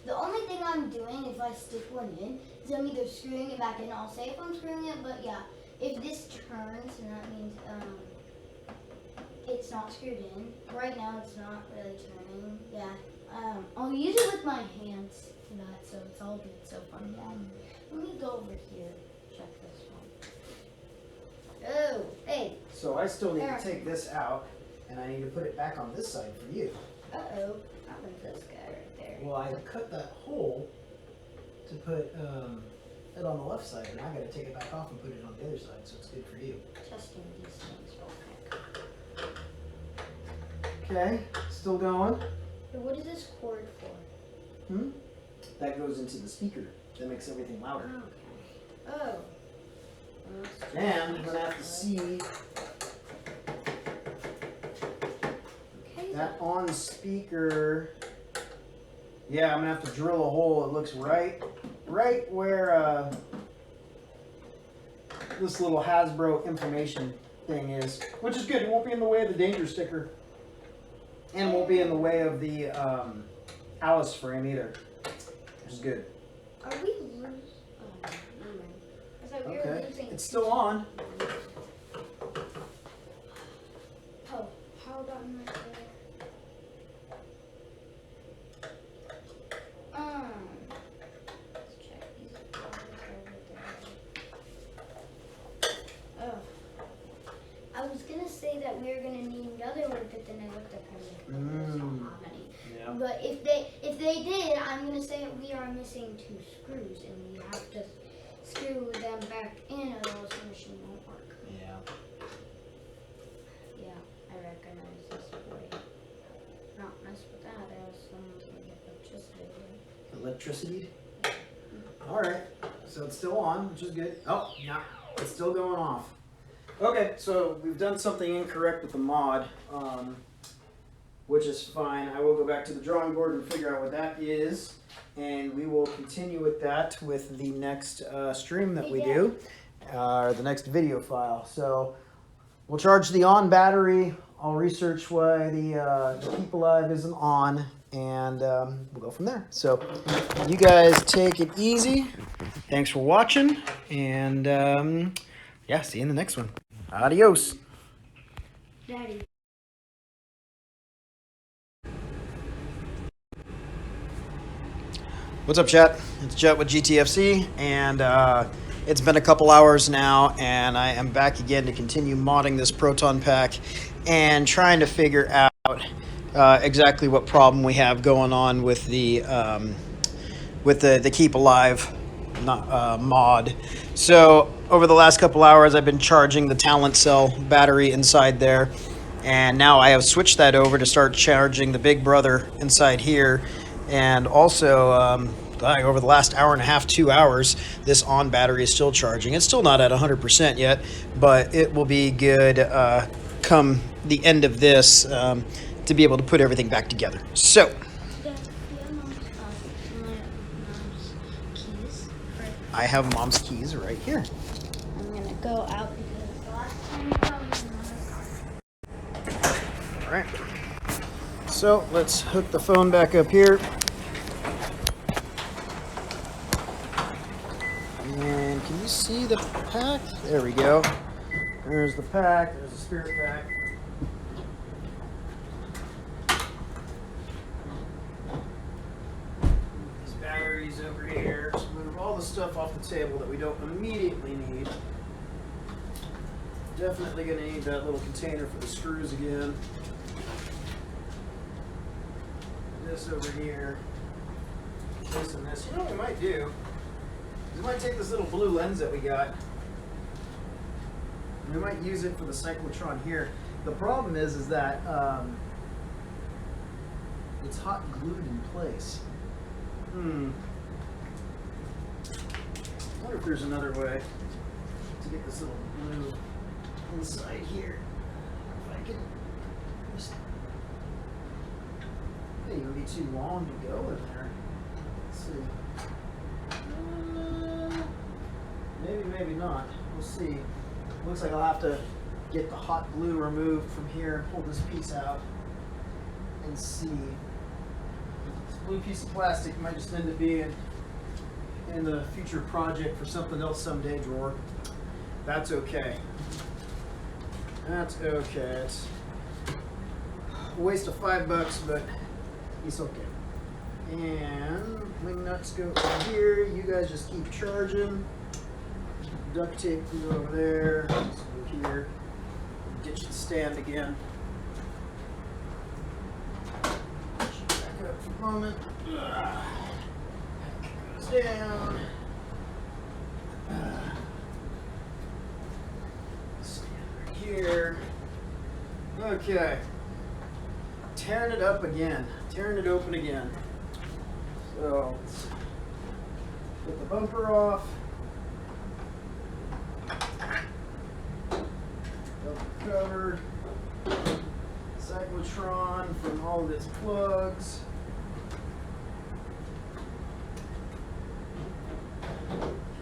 The only thing I'm doing if I stick one in is I'm either screwing it back in. I'll say if I'm screwing it, but yeah, if this turns, and that means it's not screwed in. Right now, it's not really turning. Yeah, I'll use it with my hands for that, so it's all good so far. Yeah. Let me go over here. Check this one. Oh, hey. So I still need to take this out, and I need to put it back on this side for you. Uh-oh. That was this guy right there. Well, I cut that hole to put it on the left side, and I got to take it back off and put it on the other side, so it's good for you. Testing these things real quick. Okay, still going. So what is this cord for? That goes into the speaker. That makes everything louder. Okay. Oh. And I'm gonna have to see Okay. that on speaker. Yeah, I'm gonna have to drill a hole. It looks right where this little Hasbro information thing is, which is good. It won't be in the way of the danger sticker, and won't be in the way of the Alice frame either, which is good. Are we losing? Oh, never mind. I thought we were Okay, losing. it's still on. Oh, power button right there. Let's check these buttons over there. Oh. I was gonna say that we were gonna need another one, but then I looked up and I was like, there's not many. Yeah. But if they did, I'm gonna say we are missing 2 screws, and we have to screw them back in, or else the machine won't work. Yeah. Yeah, I recognize this way. Not mess with that, else someone's gonna get electricity. Electricity? Alright, so it's still on, which is good. Oh, yeah, it's still going off. Okay, so we've done something incorrect with the mod, which is fine. I will go back to the drawing board and figure out what that is, and we will continue with that with the next stream that we do, or the next video file. So we'll charge the on battery. I'll research why the Keep Alive isn't on, and we'll go from there. So you guys take it easy. Thanks for watching, and yeah, see you in the next one. Adios. Daddy. What's up, chat? It's Jet with GTFC, and it's been a couple hours now, and I am back again to continue modding this Proton Pack and trying to figure out exactly what problem we have going on with the Keep Alive mod. So over the last couple hours, I've been charging the Talentcell battery inside there. And now I have switched that over to start charging the Big Brother inside here. And also, over the last hour and a half, 2 hours, this on battery is still charging. It's still not at 100% yet, but it will be good come the end of this to be able to put everything back together. So, Dad, do you have my mom's keys? I have Mom's keys right here. I'm gonna go out because the last time you told me All right. So let's hook the phone back up here. And can you see the pack? There we go. There's the pack. There's the spirit pack. These batteries over here. Just move all the stuff off the table that we don't immediately need. Definitely going to need that little container for the screws again. This over here. This and this. You know what we might do? We might take this little blue lens that we got. And we might use it for the cyclotron here. The problem is that it's hot glued in place. I wonder if there's another way to get this little blue inside here. If I can just, it wouldn't be too long to go in there. Let's see. Maybe, maybe not. We'll see. Looks like I'll have to get the hot glue removed from here and pull this piece out and see. This blue piece of plastic might just end up being in the future project for something else someday drawer. That's okay. That's okay. It's a waste of $5, but it's okay. And wing nuts go over here. You guys just keep charging. Duct tape can go over there. Let's go here. Ditch the stand again. Back up for a moment. Goes down. Stand right here. Okay. Tearing it up again. Tearing it open again. So let's get the bumper off. Covered. Cyclotron from all of its plugs.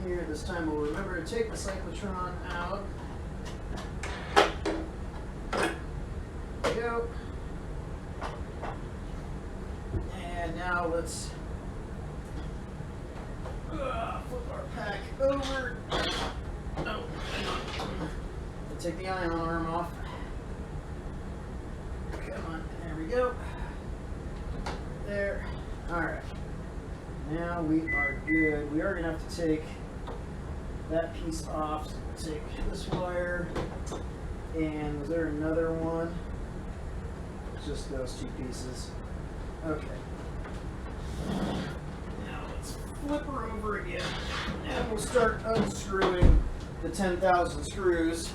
Here, this time we'll remember to take the cyclotron out. There we go. And now let's flip our pack over. No, take the ion arm off. Come on, there we go. There. Alright. Now we are good. We are going to have to take that piece off. So we'll take this wire. And was there another one? Just those two pieces. Okay. Now let's flip her over again. And we'll start unscrewing the 10,000 screws.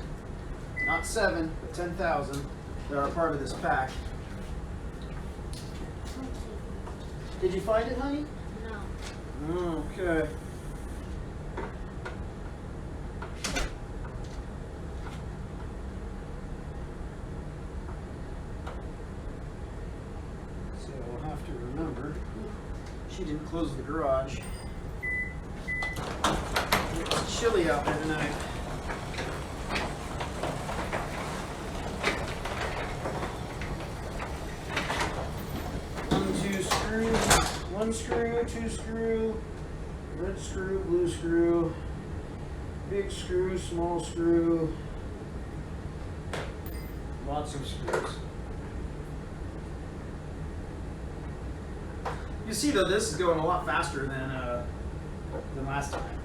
Not 7, but 10,000 that are part of this pack. Did you find it, honey? No. Okay. So we'll have to remember, she didn't close the garage. It's chilly out there tonight. One screw, two screw, red screw, blue screw, big screw, small screw, lots of screws. You see though, this is going a lot faster than last time.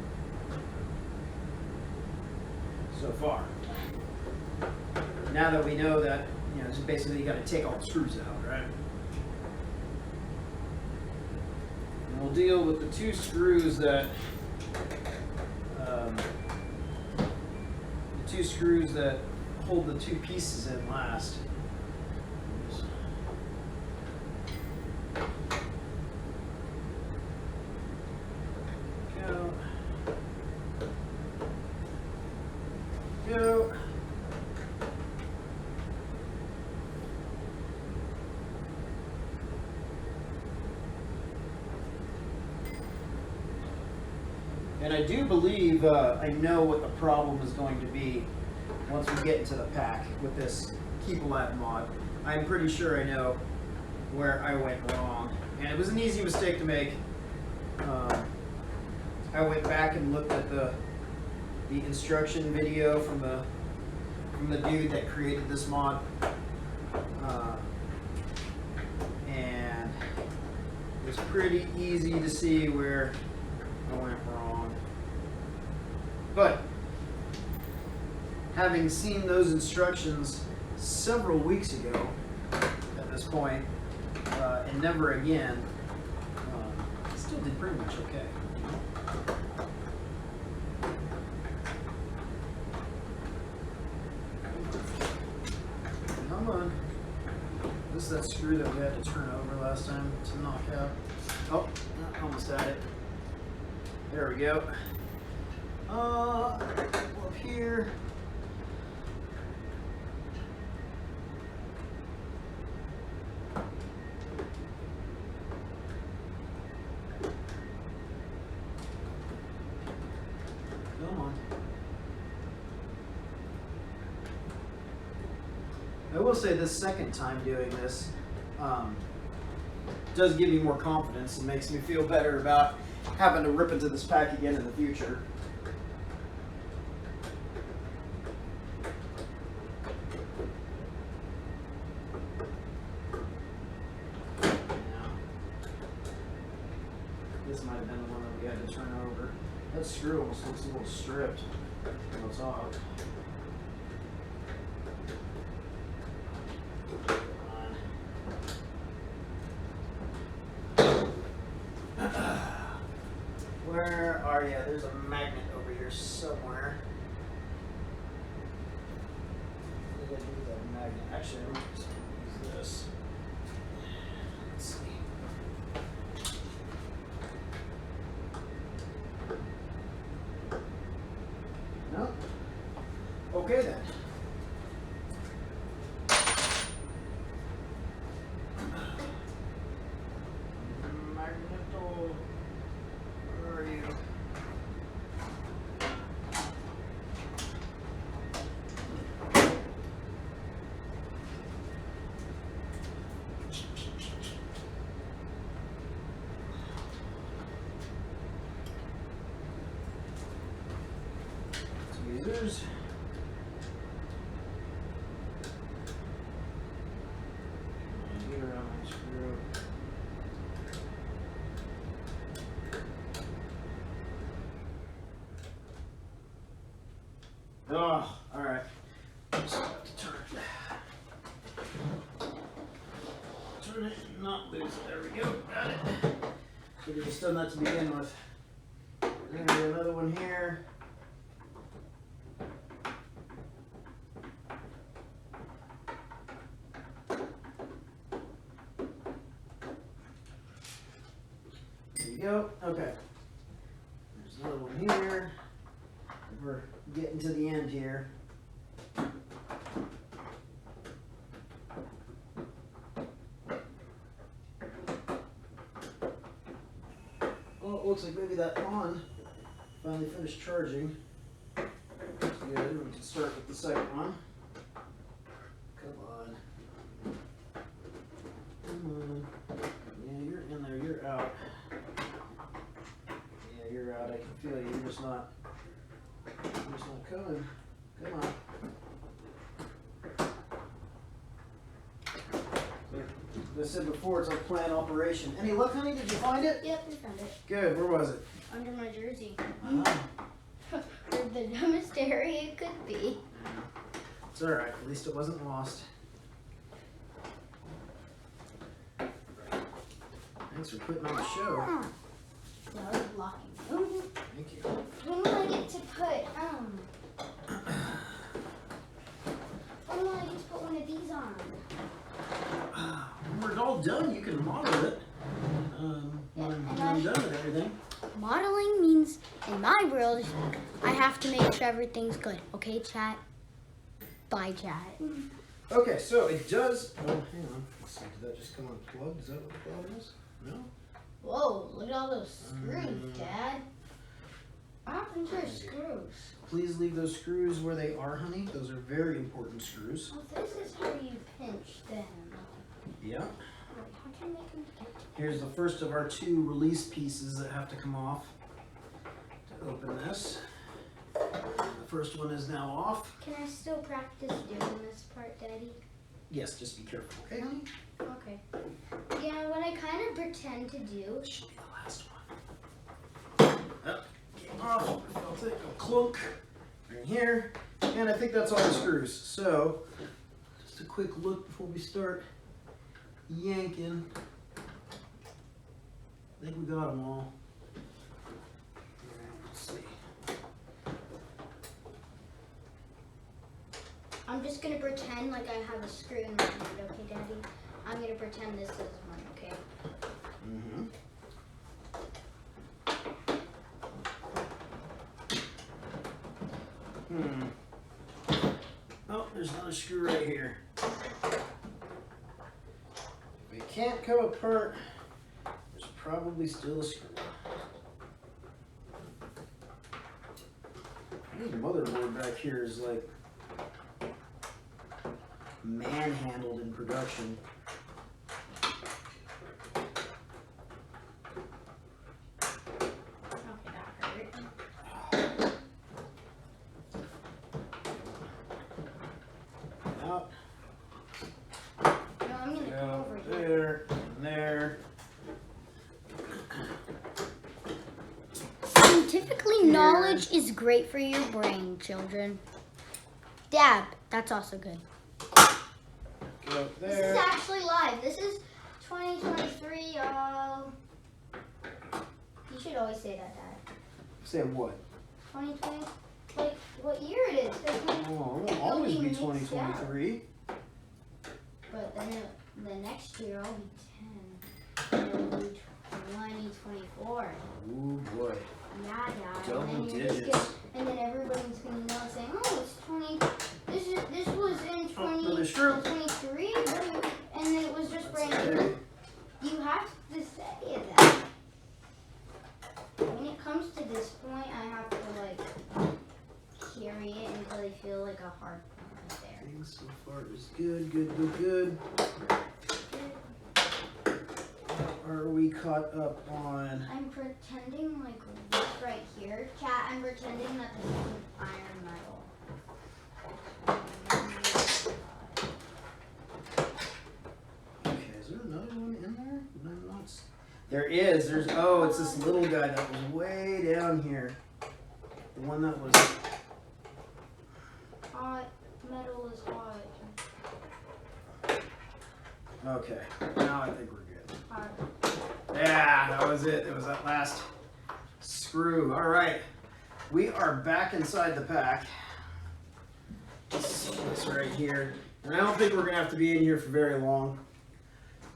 So far. Now that we know that, you know, just basically you got to take all the screws out, right? We'll deal with the two screws that two screws that hold the two pieces in last. Go. Go. And I do believe I know what the problem is going to be once we get into the pack with this Keep Alive mod. I'm pretty sure I know where I went wrong. And it was an easy mistake to make. I went back and looked at the instruction video from the dude that created this mod. And it was pretty easy to see where I went wrong. But having seen those instructions several weeks ago at this point, and never again, I still did pretty much okay. Come on. This is that screw that we had to turn over last time to knock out. Oh, almost had it. There we go. Up here. Come on. I will say this second time doing this does give me more confidence and makes me feel better about having to rip into this pack again in the future. This might have been the one that we had to turn over. That screw almost looks a little stripped on the top. Where are you? There's a magnet over here somewhere. I think I use that magnet. Actually, I'm just going to use this. Let's see. No? Okay then. Magneto. Where are you? Tweezers. Get around my screw. Oh, all right. Just have to turn it. Turn it and not lose it. There we go. Got it. Should have just done that to begin with. There's another one here. There you go. Okay. There's another one here. We're getting to the end here. Well, it looks like maybe that on finally finished charging. That's good. We can start with the second one. Come on. Come on. Yeah, you're in there. You're out. Yeah, you're out. I can feel you. You're just not coming. Come on. As I said before, it's a planned operation. Any luck, honey? Did you find it? Yep, we found it. Good. Where was it? Under my jersey. Oh. Where the dumbest area it could be. It's alright. At least it wasn't lost. Thanks for putting on the show. No, I was blocking you. Thank you. When will I get to put, in my world, I have to make sure everything's good. Okay, chat? Bye, chat. Okay, so it does. Oh, hang on. Let's see, did that just come unplugged? Is that what the problem is? No? Whoa, look at all those screws, Dad. What happened to your screws? Please leave those screws where they are, honey. Those are very important screws. Oh, this is how you pinch them. Yeah. Wait, how'd you make them get? Here's the first of our 2 release pieces that have to come off to open this. The first one is now off. Can I still practice doing this part, Daddy? Yes, just be careful, okay, honey? Okay. Yeah, what I kind of pretend to do. This should be the last one. Oh, came off. I felt it go clunk right here. And I think that's all the screws. So, just a quick look before we start yanking. I think we got them all. Let's see. I'm just gonna pretend like I have a screw in my hand, okay, Daddy? I'm gonna pretend this is one, okay? Mm-hmm. Oh, there's another screw right here. If it can't come apart, there's probably still a screw. This motherboard back here is like manhandled in production. Okay, that hurt. Out. No, I'm gonna come Go over here. there and there. Scientifically, knowledge is great for your brain, children. Dab, that's also good. Go This is there. actually live. This is 2023, You should always say that, Dad. Say what? 2020? Like, what year it is. 'Cause Oh, it won't always be mixed up. 2023. But then the next year I'll be 10. And it'll be 2024. Ooh boy. Yeah. Double and then digits. and then everybody's gonna know saying, oh, it's 20. This was in another screw. 2023, and then it was just brand Okay. new. You have to say that. When it comes to this point, I have to like carry it until I feel like a hard point right there. Things so far is good. Are we caught up on? I'm pretending like this right here, Cat. I'm pretending that this is iron metal. Okay, is there another one in there? No, not. There is. There's. Oh, it's this little guy that was way down here. The one that was. Hot metal is hot. Okay. Now I think we're good. Hot. Yeah, that was it. It was that last screw. All right. We are back inside the pack. This right here. And I don't think we're going to have to be in here for very long.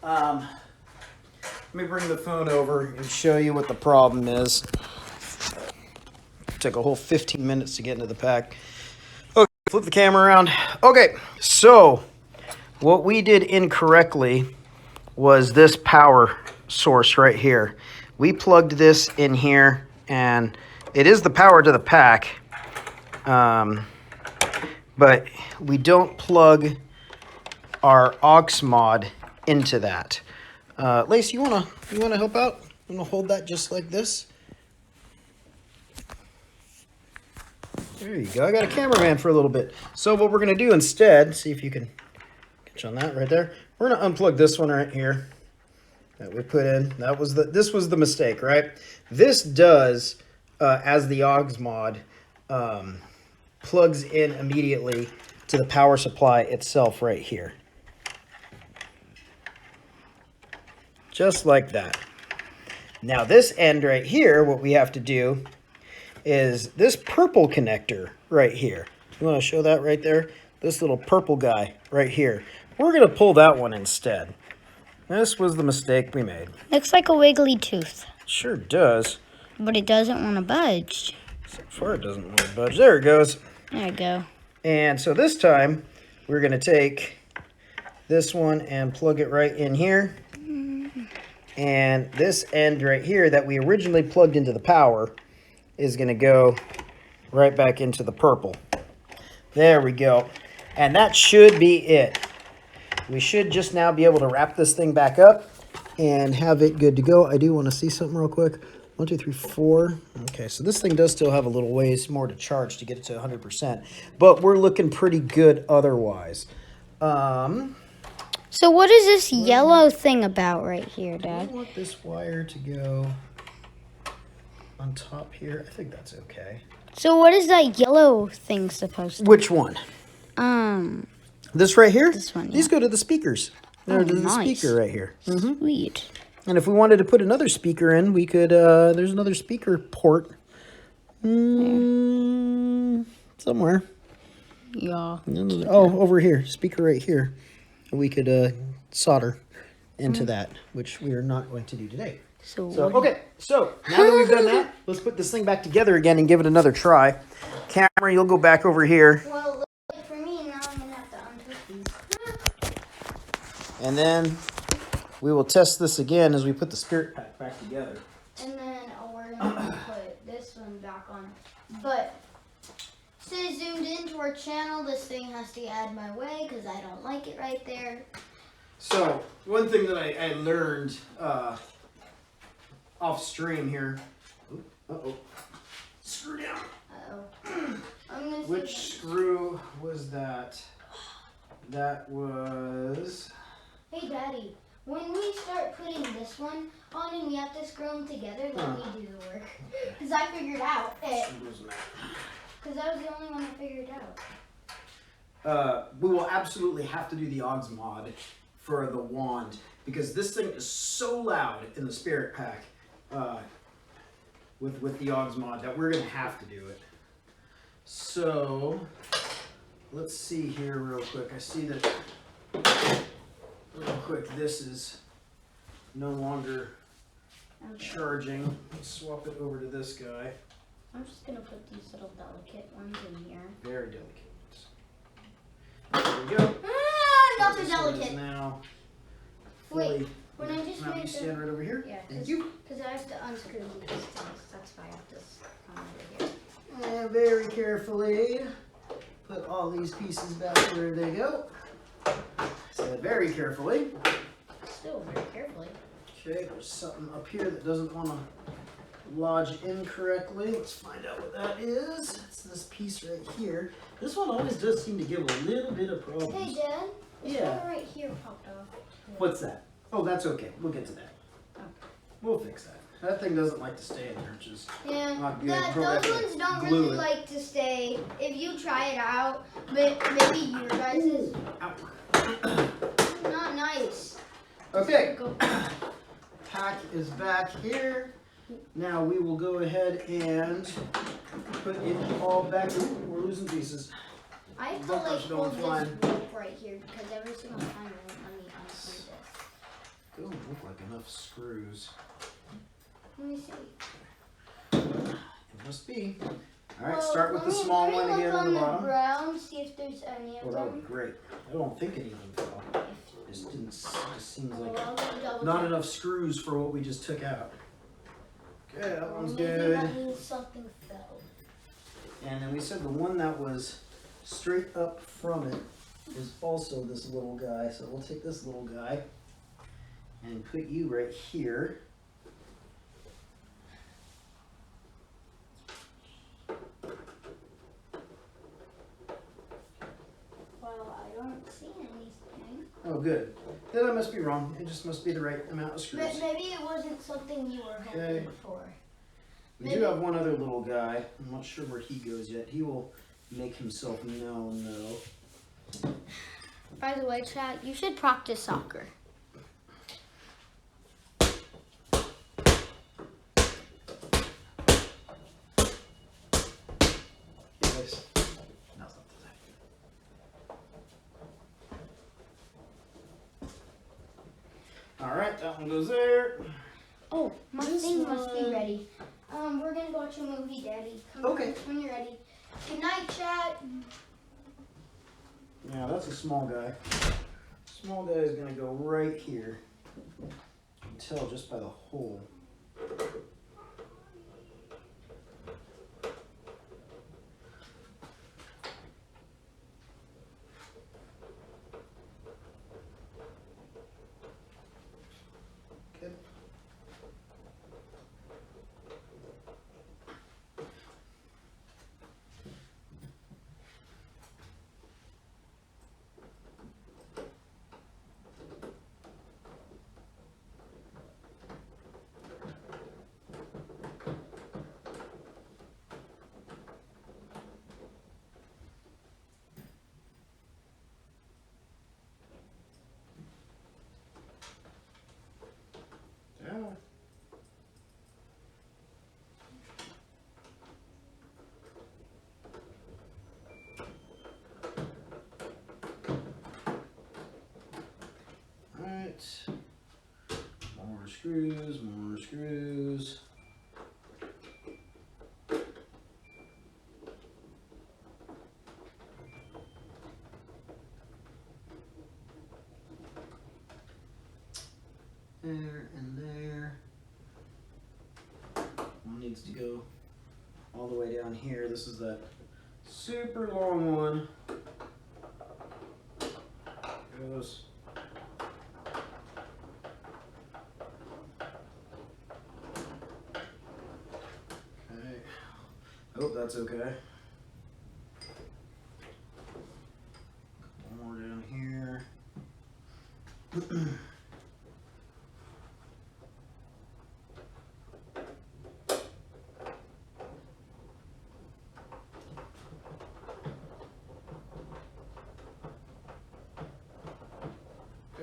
Let me bring the phone over and show you what the problem is. Took a whole 15 minutes to get into the pack. Okay, flip the camera around. Okay, so what we did incorrectly was this power source right here. We plugged this in here, and it is the power to the pack, but we don't plug our aux mod into that. Lacey, you wanna help out? You wanna hold that just like this? There you go. I got a cameraman for a little bit. So what we're gonna do instead, see if you can catch on that right there. We're gonna unplug this one right here that we put in. This was the mistake, right? This does, as the aux mod, plugs in immediately to the power supply itself right here. Just like that. Now this end right here, what we have to do is this purple connector right here. You want to show that right there? This little purple guy right here. We're going to pull that one instead. This was the mistake we made. Looks like a wiggly tooth. Sure does. but it doesn't want to budge. So far it doesn't want to budge. There it goes. There you go. And so this time we're going to take this one and plug it right in here. And this end right here that we originally plugged into the power is going to go right back into the purple. There we go. And that should be it. We should just now be able to wrap this thing back up and have it good to go. I do want to see something real quick. 1, 2, 3, 4. Okay, so this thing does still have a little ways more to charge to get it to 100%. But we're looking pretty good otherwise. So what is this yellow thing about right here, I Dad? want this wire to go on top here. I think that's okay. So what is that yellow thing supposed to? Which one? This right here? This one, These yeah. go to the speakers. They're to the nice. speaker right here. Sweet. And if we wanted to put another speaker in, we could, there's another speaker port. Somewhere. Yeah. Oh, over here. Speaker right here. We could solder into that, which we are not going to do today. So Okay, so now that we've done that, let's put this thing back together again and give it another try. Camera, you'll go back over here. Well, like for me, now I'm gonna have to untwist these. And then we will test this again as we put the spirit pack back together. And then we're gonna put this one back on. But since zoomed into our channel, this thing has to add my way because I don't like it right there. So, one thing that I learned off stream here. Uh-oh. Screw down. Uh-oh. I'm gonna see Which screw was that? That was... Hey, Daddy, when we start putting this one on and we have to screw them together, let me do the work. Because I figured out it. Because that was the only one I figured out. We will absolutely have to do the Oggs mod for the wand because this thing is so loud in the spirit pack with the Oggs mod that we're going to have to do it. So, let's see here real quick. I see that, real quick, this is no longer charging. Let's swap it over to this guy. I'm just going to put these little delicate ones in here. Very delicate. There we go. Not so This one is delicate. now Wait, fully. when I just Now made you stand right over here. Yeah, Thank you. because I have to unscrew these things. That's why I have to come over here. And very carefully put all these pieces back where they go. So very carefully. Still very carefully. Okay, there's something up here that doesn't want to lodge incorrectly. Let's find out what that is. It's this piece right here. This one always does seem to give a little bit of problems. Hey, Dad. This Yeah. one right here popped off. What's that? Oh, that's okay. We'll get to that. Okay. We'll fix that. That thing doesn't like to stay in there, which is Yeah, not good. those Probably have to ones don't glue really it. like to stay. If you try it out, but maybe your guys is Ow. not nice. Okay. Go. Pack is back here. Now we will go ahead and put it all back. Ooh, we're losing pieces. I have to Bumpers like going hold flying. this rope right here because every single time it won't let me unscrew this. Doesn't look like enough screws. Let me see. It must be. All right, Well, start with the let me- small let me one look again on the bottom. ground, see if there's any of Oh, that would them. be great. I don't think any of them fell. It just seems like Well, I'll double not check. enough screws for what we just took out. Okay, that Well, one's maybe good. that means something fell. And then we said the one that was straight up from it is also this little guy. So we'll take this little guy and put you right here. Well, I don't see anything. Oh, good. Then I must be wrong. It just must be the right amount of screws. But maybe it wasn't something you were hoping Okay. for. We do have one other little guy. I'm not sure where he goes yet. He will make himself known, though. By the way, chat, you should practice soccer. Yes. No, it's not the same. All right, that one goes there. Oh, my This thing must be one. ready. We're gonna watch a movie, Daddy. Come Okay. when you're ready. Good night, chat. Now that's a small guy. Small guy is gonna go right here. You can tell just by the hole. Good. Yeah. Alright. More screws, more screws. There and there. One needs to go all the way down here. This is that super long one. Goes. Okay. Hope that's okay. One more down here.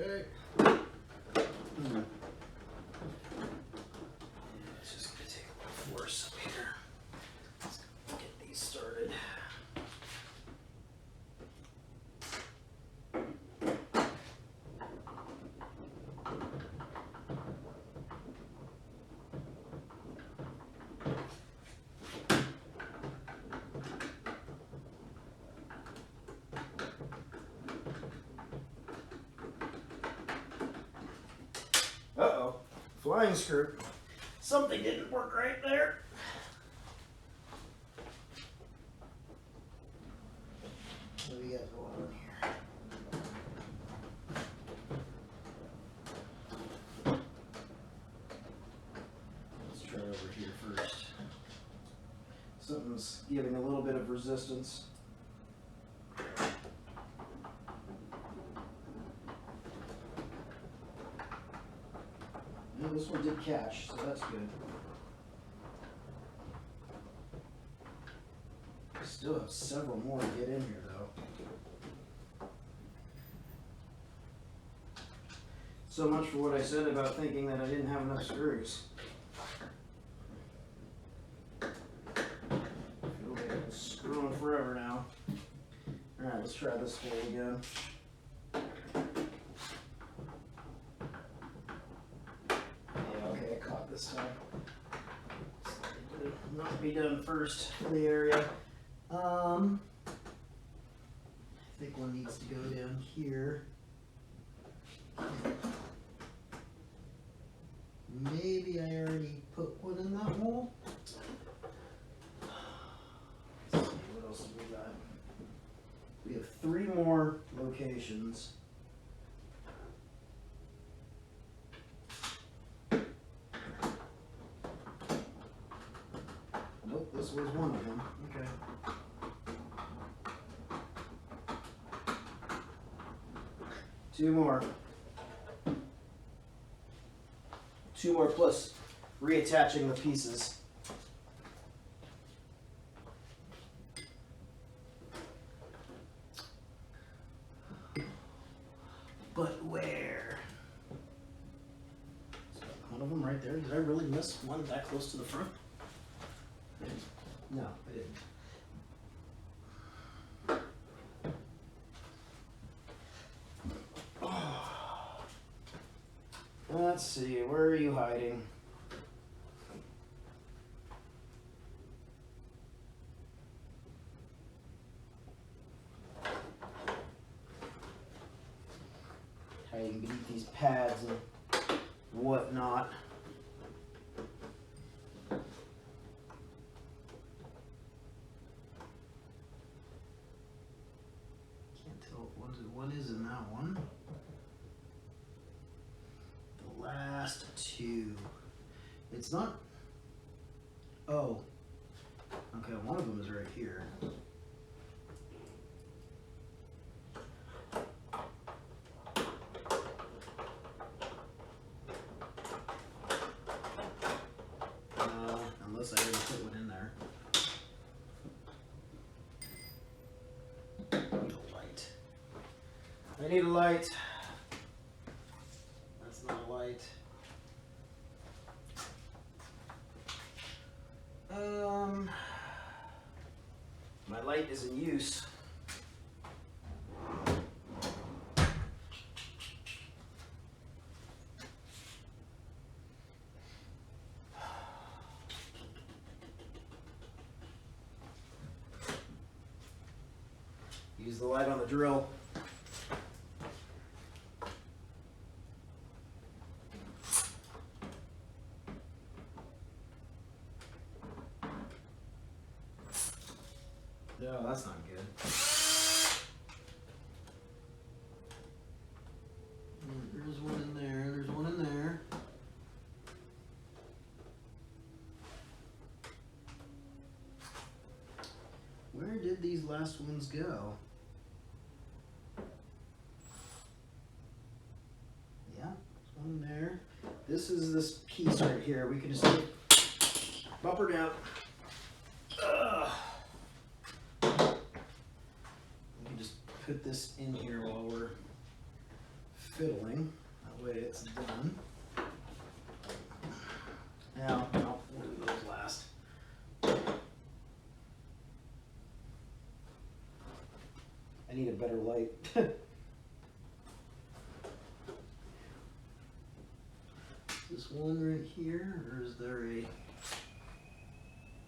Okay. It's just gonna take a little force up here. Let's get these started. Uh-oh, flying screw. Something didn't work right there. What do we got going on here? Let's try over here first. Something's giving a little bit of resistance. And this one did catch, so that's good. Still have several more to get in here, though. So much for what I said about thinking that I didn't have enough screws. I feel like I've been screwing forever now. Alright, let's try this hole again. Yeah, okay, I caught this time. Not be done first for the area. I think one needs to go down here. Maybe I already put one in that hole. Let's see, what else have we got? We have 3 more locations. Nope, this was one of them. Okay. Two more. 2 more plus reattaching the pieces. But where? One of them right there. Did I really miss one that close to the front? No, I didn't. Let's see, where are you hiding? hiding beneath these pads and whatnot. Can't tell what is in that one. The last two. It's not. Oh. Okay, one of them is right here. Unless I didn't put one in there. I need a light. I need a light. That's not a light. My light is in use. Use the light on the drill. No, that's not good. There's one in there, there's one in there. Where did these last ones go? Yeah, there's one there. This is this piece right here. We can just bumper down. Put this in here while we're fiddling. That way it's done. Now, no, we'll do those last. I need a better light. Is this one right here, or is there a...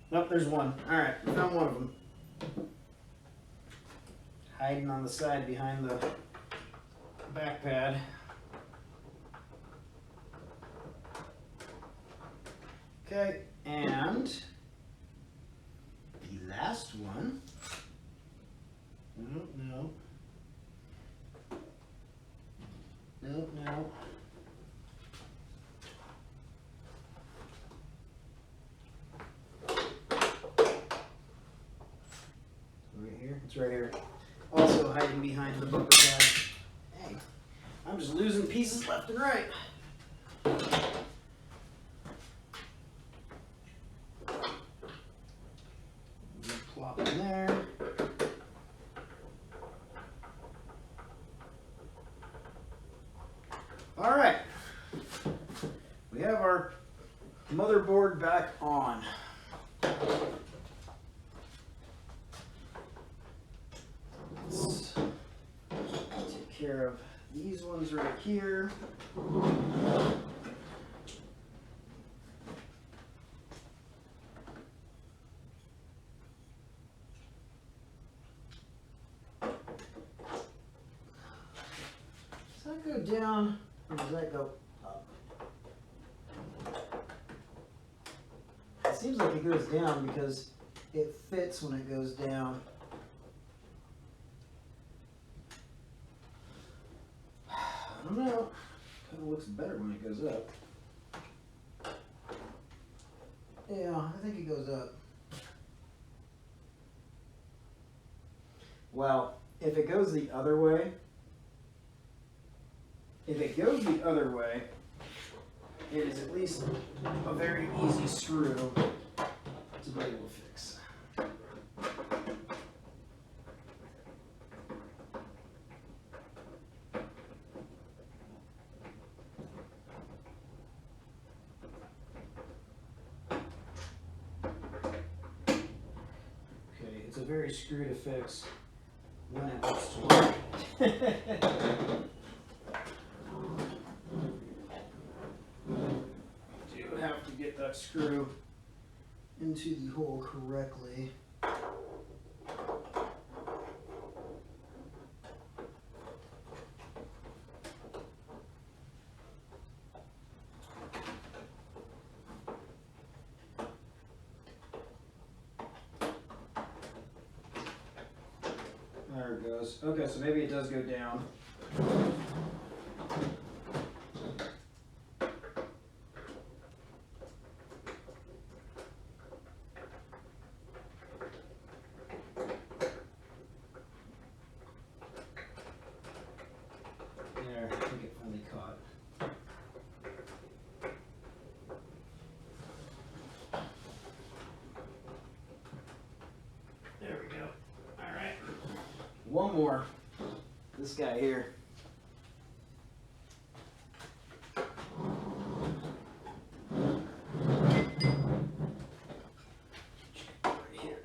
Nope, there's one. Alright, found one of them. Hiding on the side behind the back pad. Okay, and the last one. No. Right here? It's right here. Also hiding behind the bumper pad. Hey, I'm just losing pieces left and right. Plop in there. All right, we have our motherboard back on. Let's take care of these ones right here. Does that go down or does that go up? It seems like it goes down because it fits when it goes down. I don't know. Kind of looks better when it goes up. Yeah, I think it goes up. Well, if it goes the other way, it is at least a very easy screw to be able to fix. Okay, it's a very screw to fix when it looks to work. Do have to get that screw into the hole correctly. There it goes. Okay, so maybe it does go down. There, I think it finally caught. There we go. All right. One more. This guy here. Right here.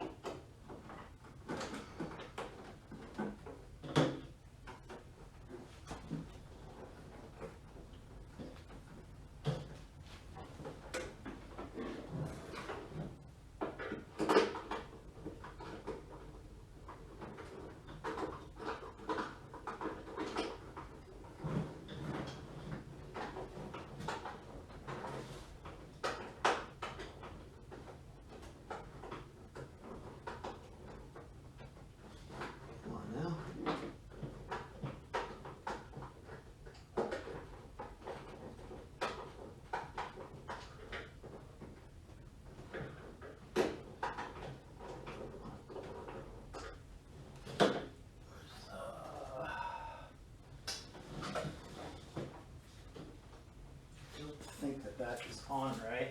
Come on now. I don't think that that is on right.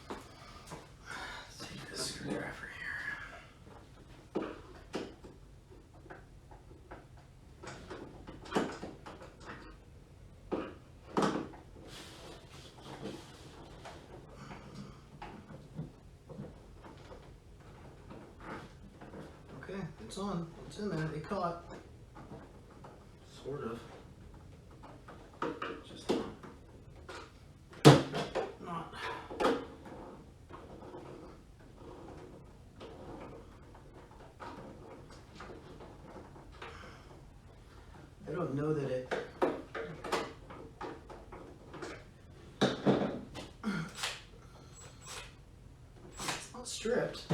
Let's take this screwdriver here. Okay, it's on. It's in there. It caught. Sort of. Just not. I don't know that it. It's not stripped.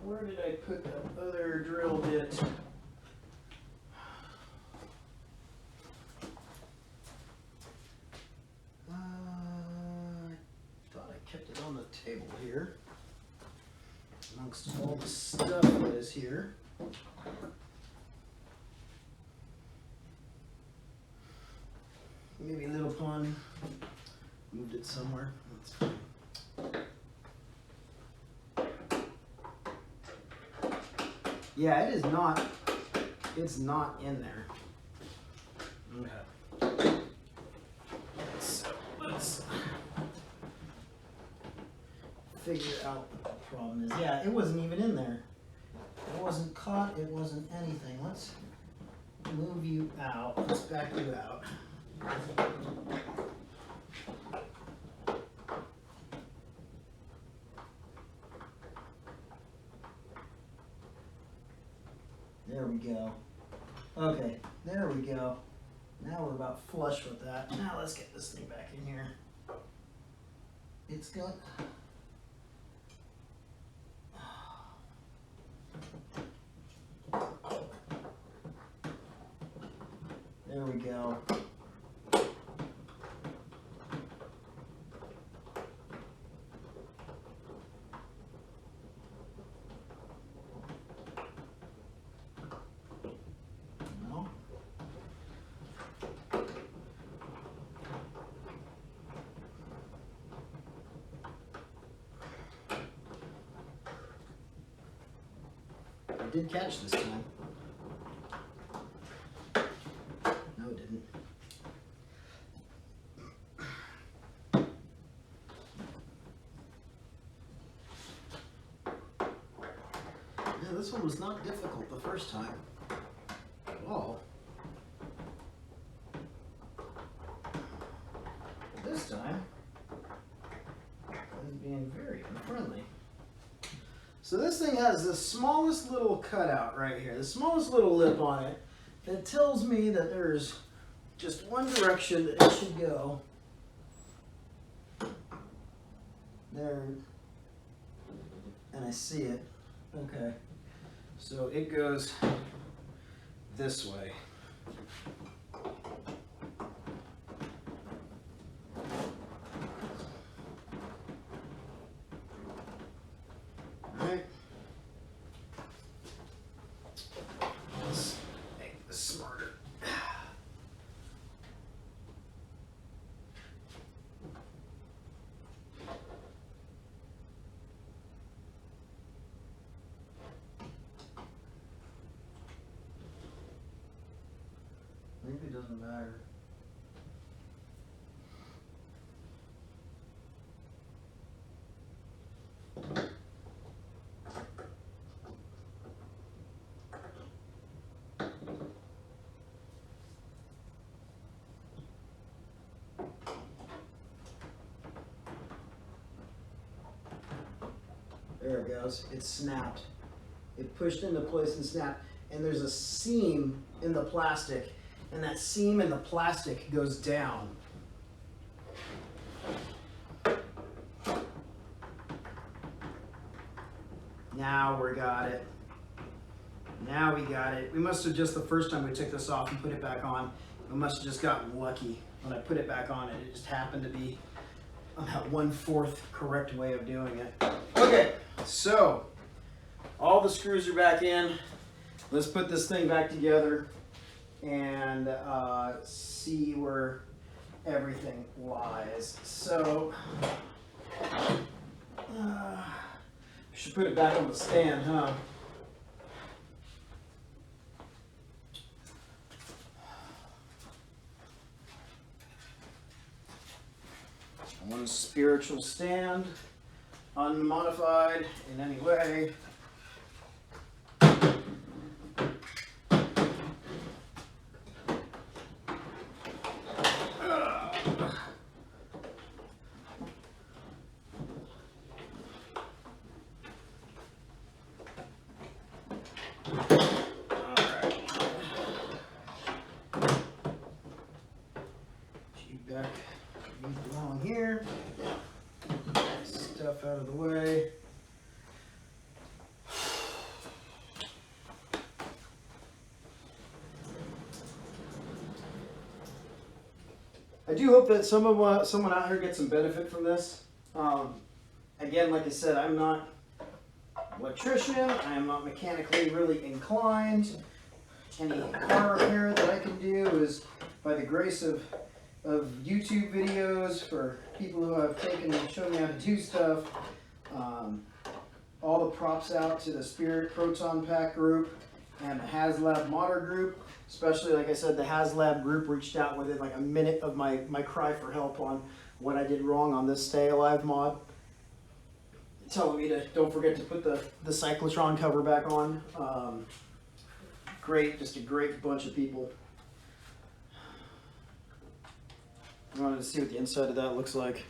Where did I put that other drill bit? I thought I kept it on the table here, amongst all the stuff that is here. Maybe Little Pun moved it somewhere. That's fine. Yeah, it is not. It's not in there. Okay. So let's figure out what the problem is. Yeah, it wasn't even in there. It wasn't caught. It wasn't anything. Let's move you out. Let's back you out. There we go. Okay, there we go. Now we're about flush with that. Now let's get this thing back in here. It's got... There we go. No. I did catch this time. No, it didn't. Yeah, this one was not difficult the first time at all. This this time is being very unfriendly. So this thing has the smallest little cutout right here, the smallest little lip on it that tells me that there's just one direction that it should go. There, and I see it. Okay, so it goes this way. Alright. Let's make this smarter. Maybe it doesn't matter. There it goes. It snapped. It pushed into place and snapped. And there's a seam in the plastic, and that seam in the plastic goes down. Now we got it. Now we got it. We must have just, the first time we took this off and put it back on, we must have just gotten lucky. When I put it back on, it just happened to be about 1/4 correct way of doing it. Okay, so all the screws are back in. Let's put this thing back together and see where everything lies. So, should put it back on the stand, huh? One spiritual stand, unmodified in any way. Along here, stuff out of the way. I do hope that someone out here gets some benefit from this. Again, like I said, I'm not an electrician. I am not mechanically really inclined. Any car repair that I can do is by the grace of YouTube videos for people who have taken and shown me how to do stuff. All the props out to the Spirit Proton Pack group and the Haslab modder group. Especially, like I said, the Haslab group reached out within like a minute of my cry for help on what I did wrong on this Stay Alive mod. Telling me to don't forget to put the cyclotron cover back on. Great, just a great bunch of people. I wanted to see what the inside of that looks like.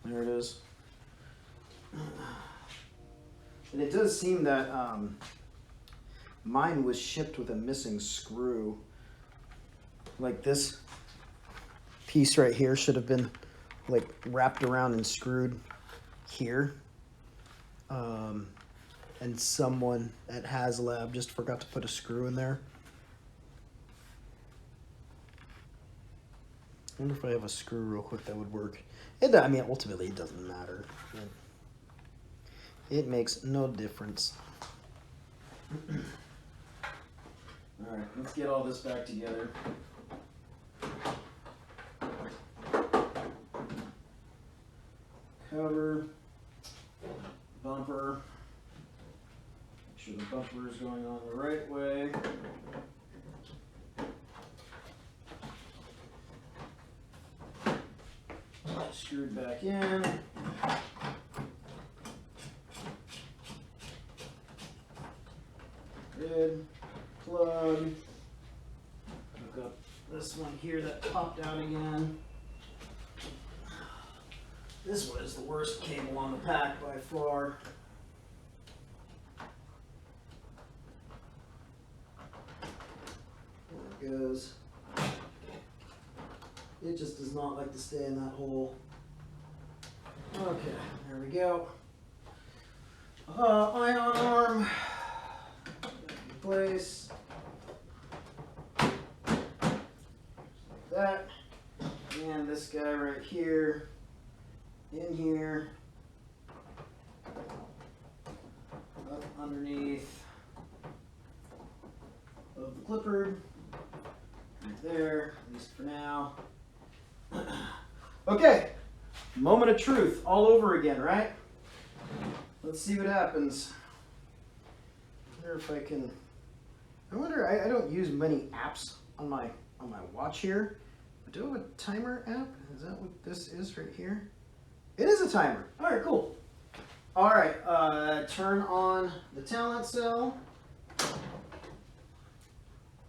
There it is. And it does seem that mine was shipped with a missing screw. Like this piece right here should have been like wrapped around and screwed here. And someone at Haslab just forgot to put a screw in there. I wonder if I have a screw real quick that would work. I mean, ultimately, it doesn't matter. It makes no difference. All right, let's get all this back together. Cover, bumper. Make sure the bumper is going on the right way. Screwed back in. Good. Plug. Hook up this one here that popped out again. This one is the worst cable on the pack by far. There it goes. It just does not like to stay in that hole. Okay, there we go. Ion arm. In place. Like that. And this guy right here. In here. Up underneath of the clipper. Right there, at least for now. Okay, moment of truth all over again, right? Let's see what happens. I wonder if I can. I wonder. I don't use many apps on my watch here. But do I have a timer app? Is that what this is right here? It is a timer. All right, cool. All right, turn on the Talentcell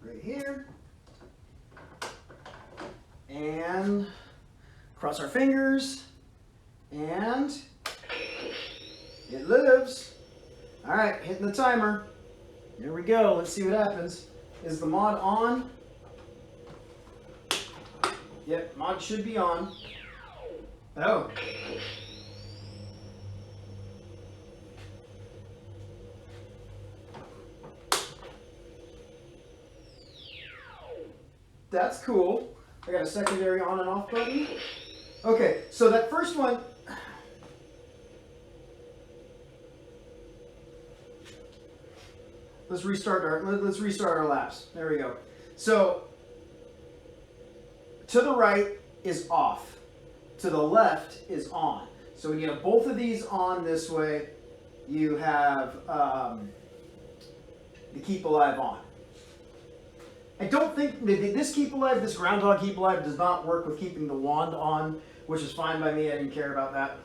right here, and cross our fingers, and it lives. All right, hitting the timer. Here we go. Let's see what happens. Is the mod on? Yep, mod should be on. Oh. That's cool. I got a secondary on and off button. Okay, so that first one. Let's restart our laps. There we go. So to the right is off. To the left is on. So when you have both of these on this way, you have the keep alive on. I don't think this keep alive, this groundhog keep alive, does not work with keeping the wand on, which is fine by me. I didn't care about that.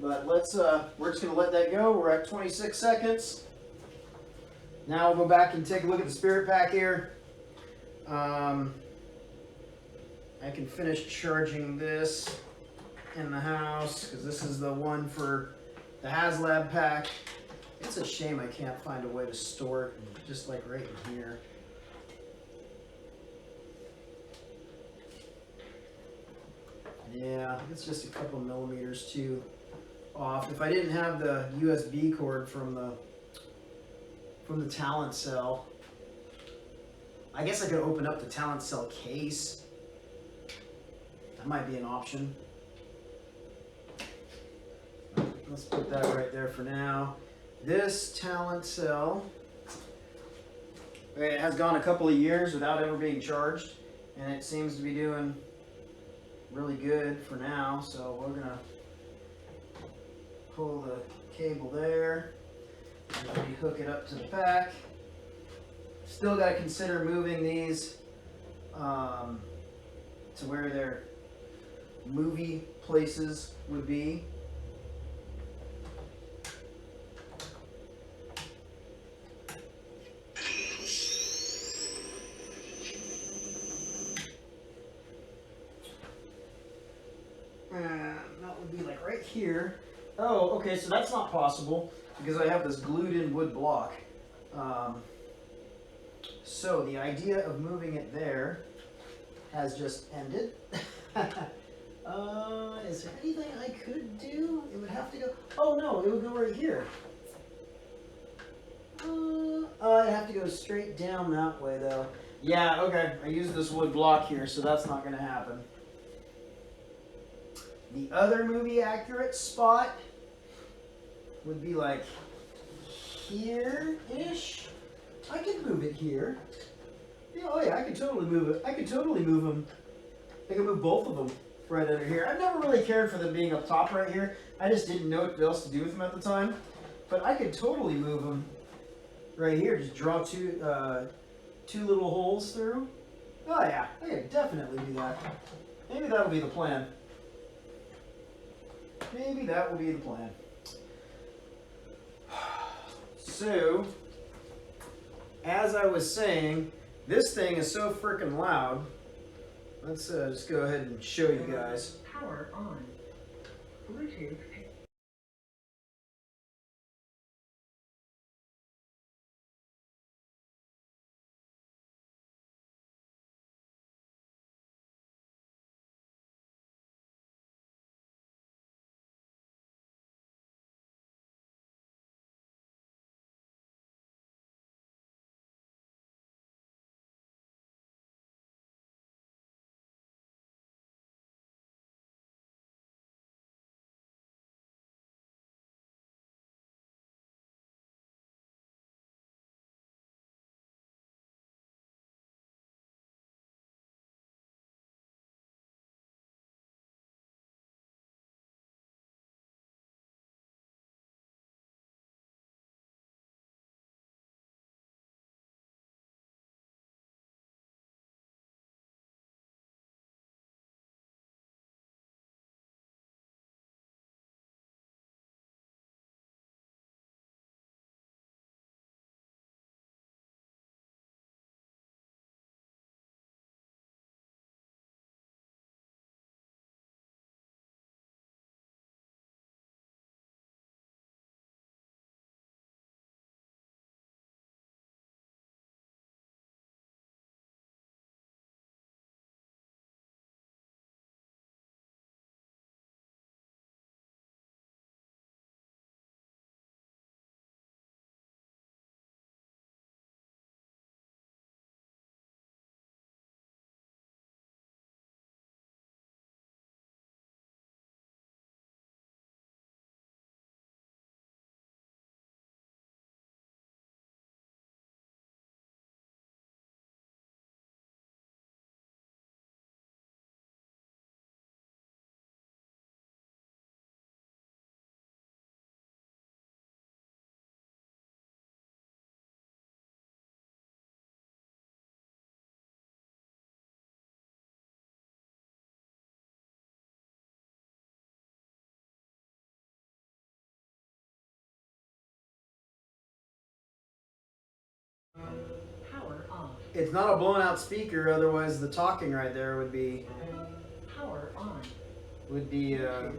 But let's we're just gonna let that go. We're at 26 seconds. Now we'll go back and take a look at the spirit pack here. I can finish charging this in the house because this is the one for the Haslab pack. It's a shame I can't find a way to store it just like right in here. Yeah, it's just a couple millimeters too off. If I didn't have the USB cord from the Talentcell, I guess I could open up the Talentcell case. That might be an option. Let's put that right there for now. This Talentcell, it has gone a couple of years without ever being charged, and it seems to be doing really good for now. So we're gonna pull the cable there and maybe hook it up to the pack. Still got to consider moving these to where their movie places would be. And that would be like right here. Oh, okay, so that's not possible because I have this glued in wood block. So the idea of moving it there has just ended. Is there anything I could do? It would have to go, oh no, it would go right here. I'd have to go straight down that way though. Yeah, okay, I used this wood block here, so that's not gonna happen. The other movie accurate spot would be like here-ish. I could move it here. Yeah, oh yeah, I could totally move it. I could totally move them. I could move both of them right under here. I've never really cared for them being up top right here. I just didn't know what else to do with them at the time. But I could totally move them right here. Just draw two little holes through. Oh yeah, I could definitely do that. Maybe that'll be the plan. Maybe that will be the plan. So, as I was saying, this thing is so freaking loud. Let's just go ahead and show you guys. Power on. Bluetooth. Power off. It's not a blown out speaker, otherwise the talking right there would be Power on. Bluetooth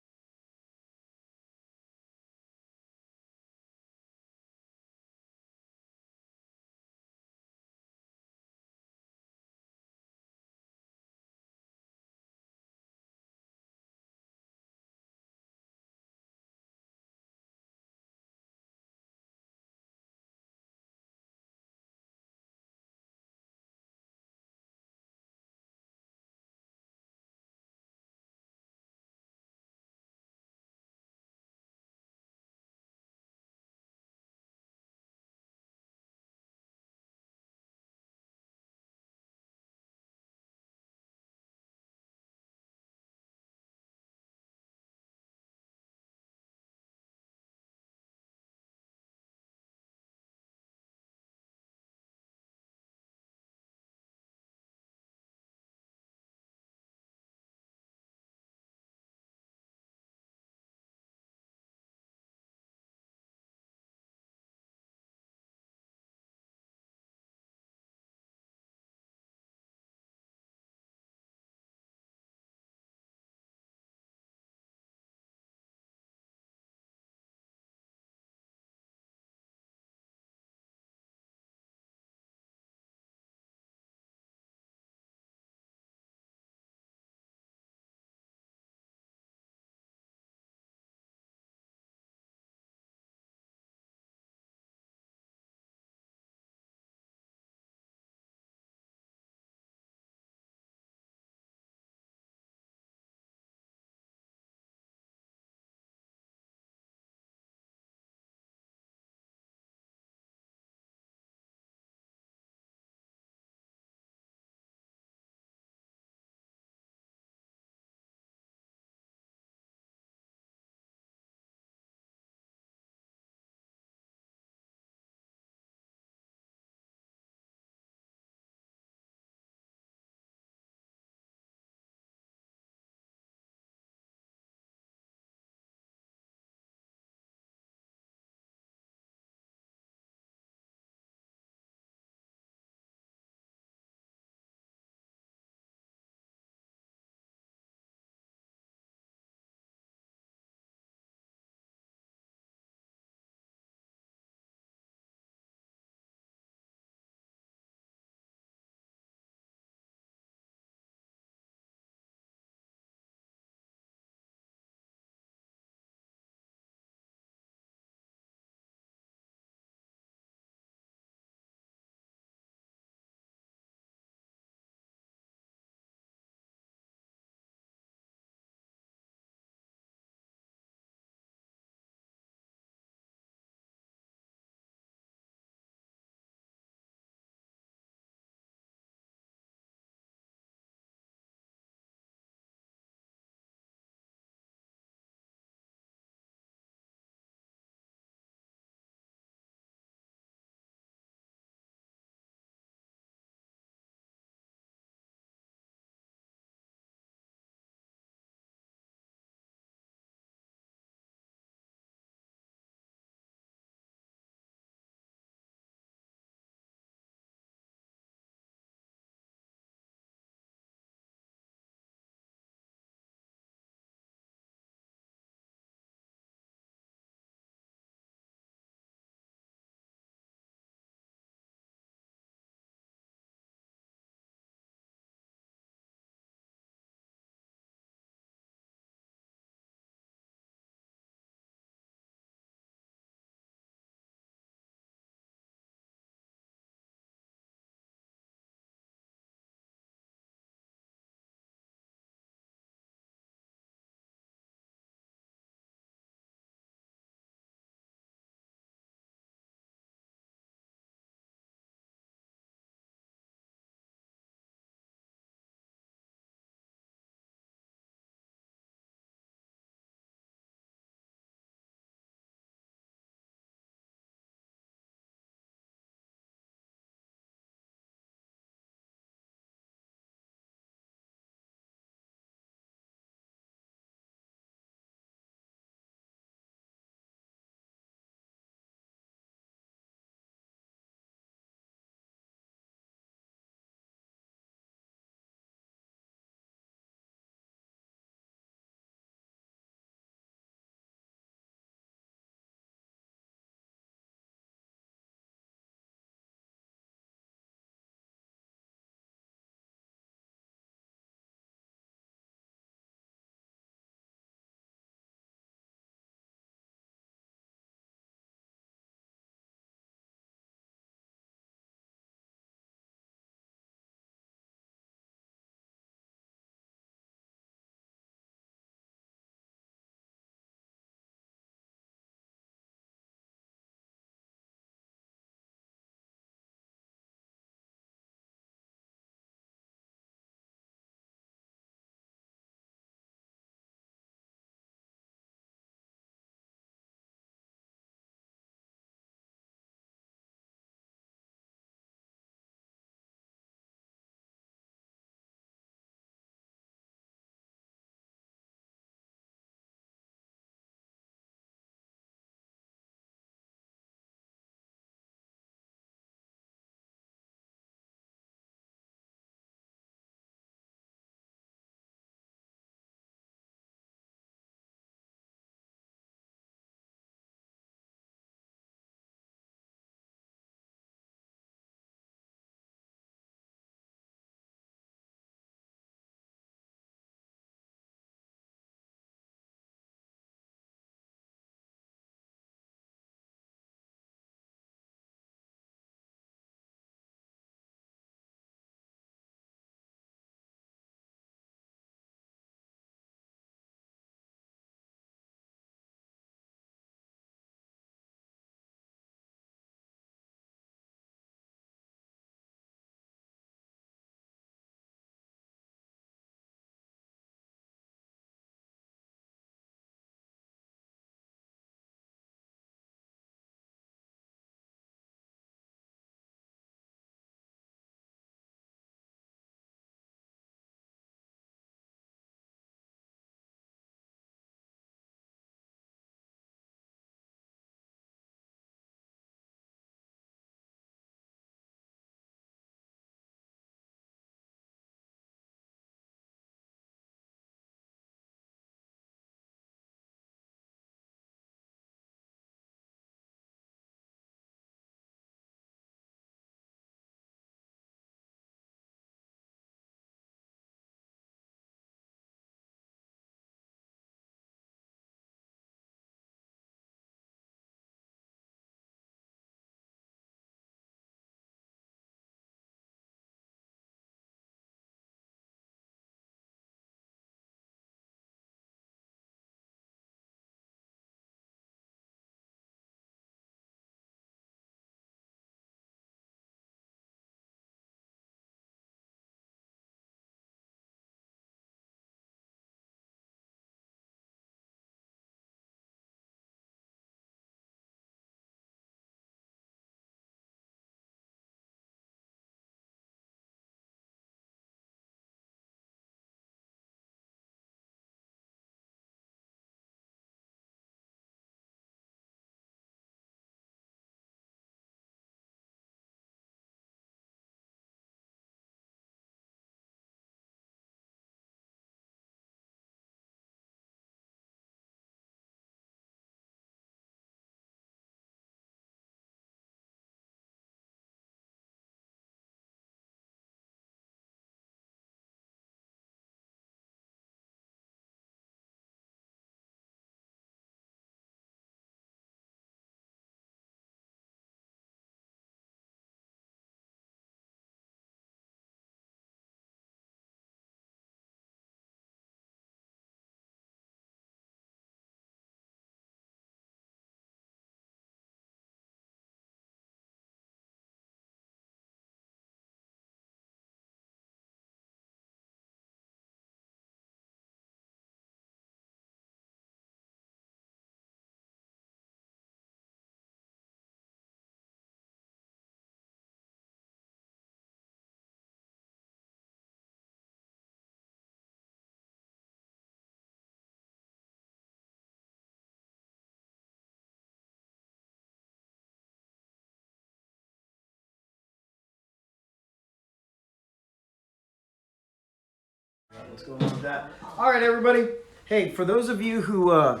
what's going on with that. All right, everybody. Hey, for those of you who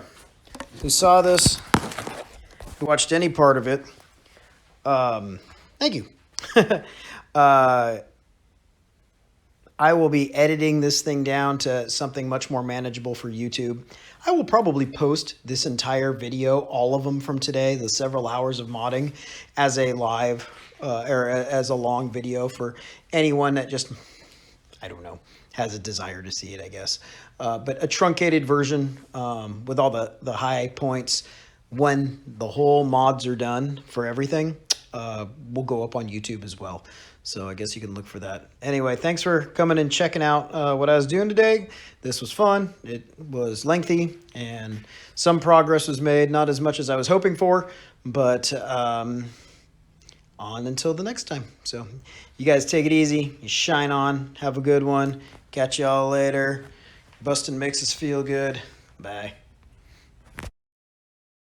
saw this, who watched any part of it, thank you. I will be editing this thing down to something much more manageable for YouTube. I will probably post this entire video, all of them from today, the several hours of modding, as a live or as a long video for anyone that just, I don't know, has a desire to see it, I guess. But a truncated version with all the high points when the whole mods are done for everything will go up on YouTube as well. So I guess you can look for that. Anyway, thanks for coming and checking out what I was doing today. This was fun. It was lengthy and some progress was made. Not as much as I was hoping for, but on until the next time. So you guys take it easy. You shine on. Have a good one. Catch y'all later. Bustin' makes us feel good. Bye.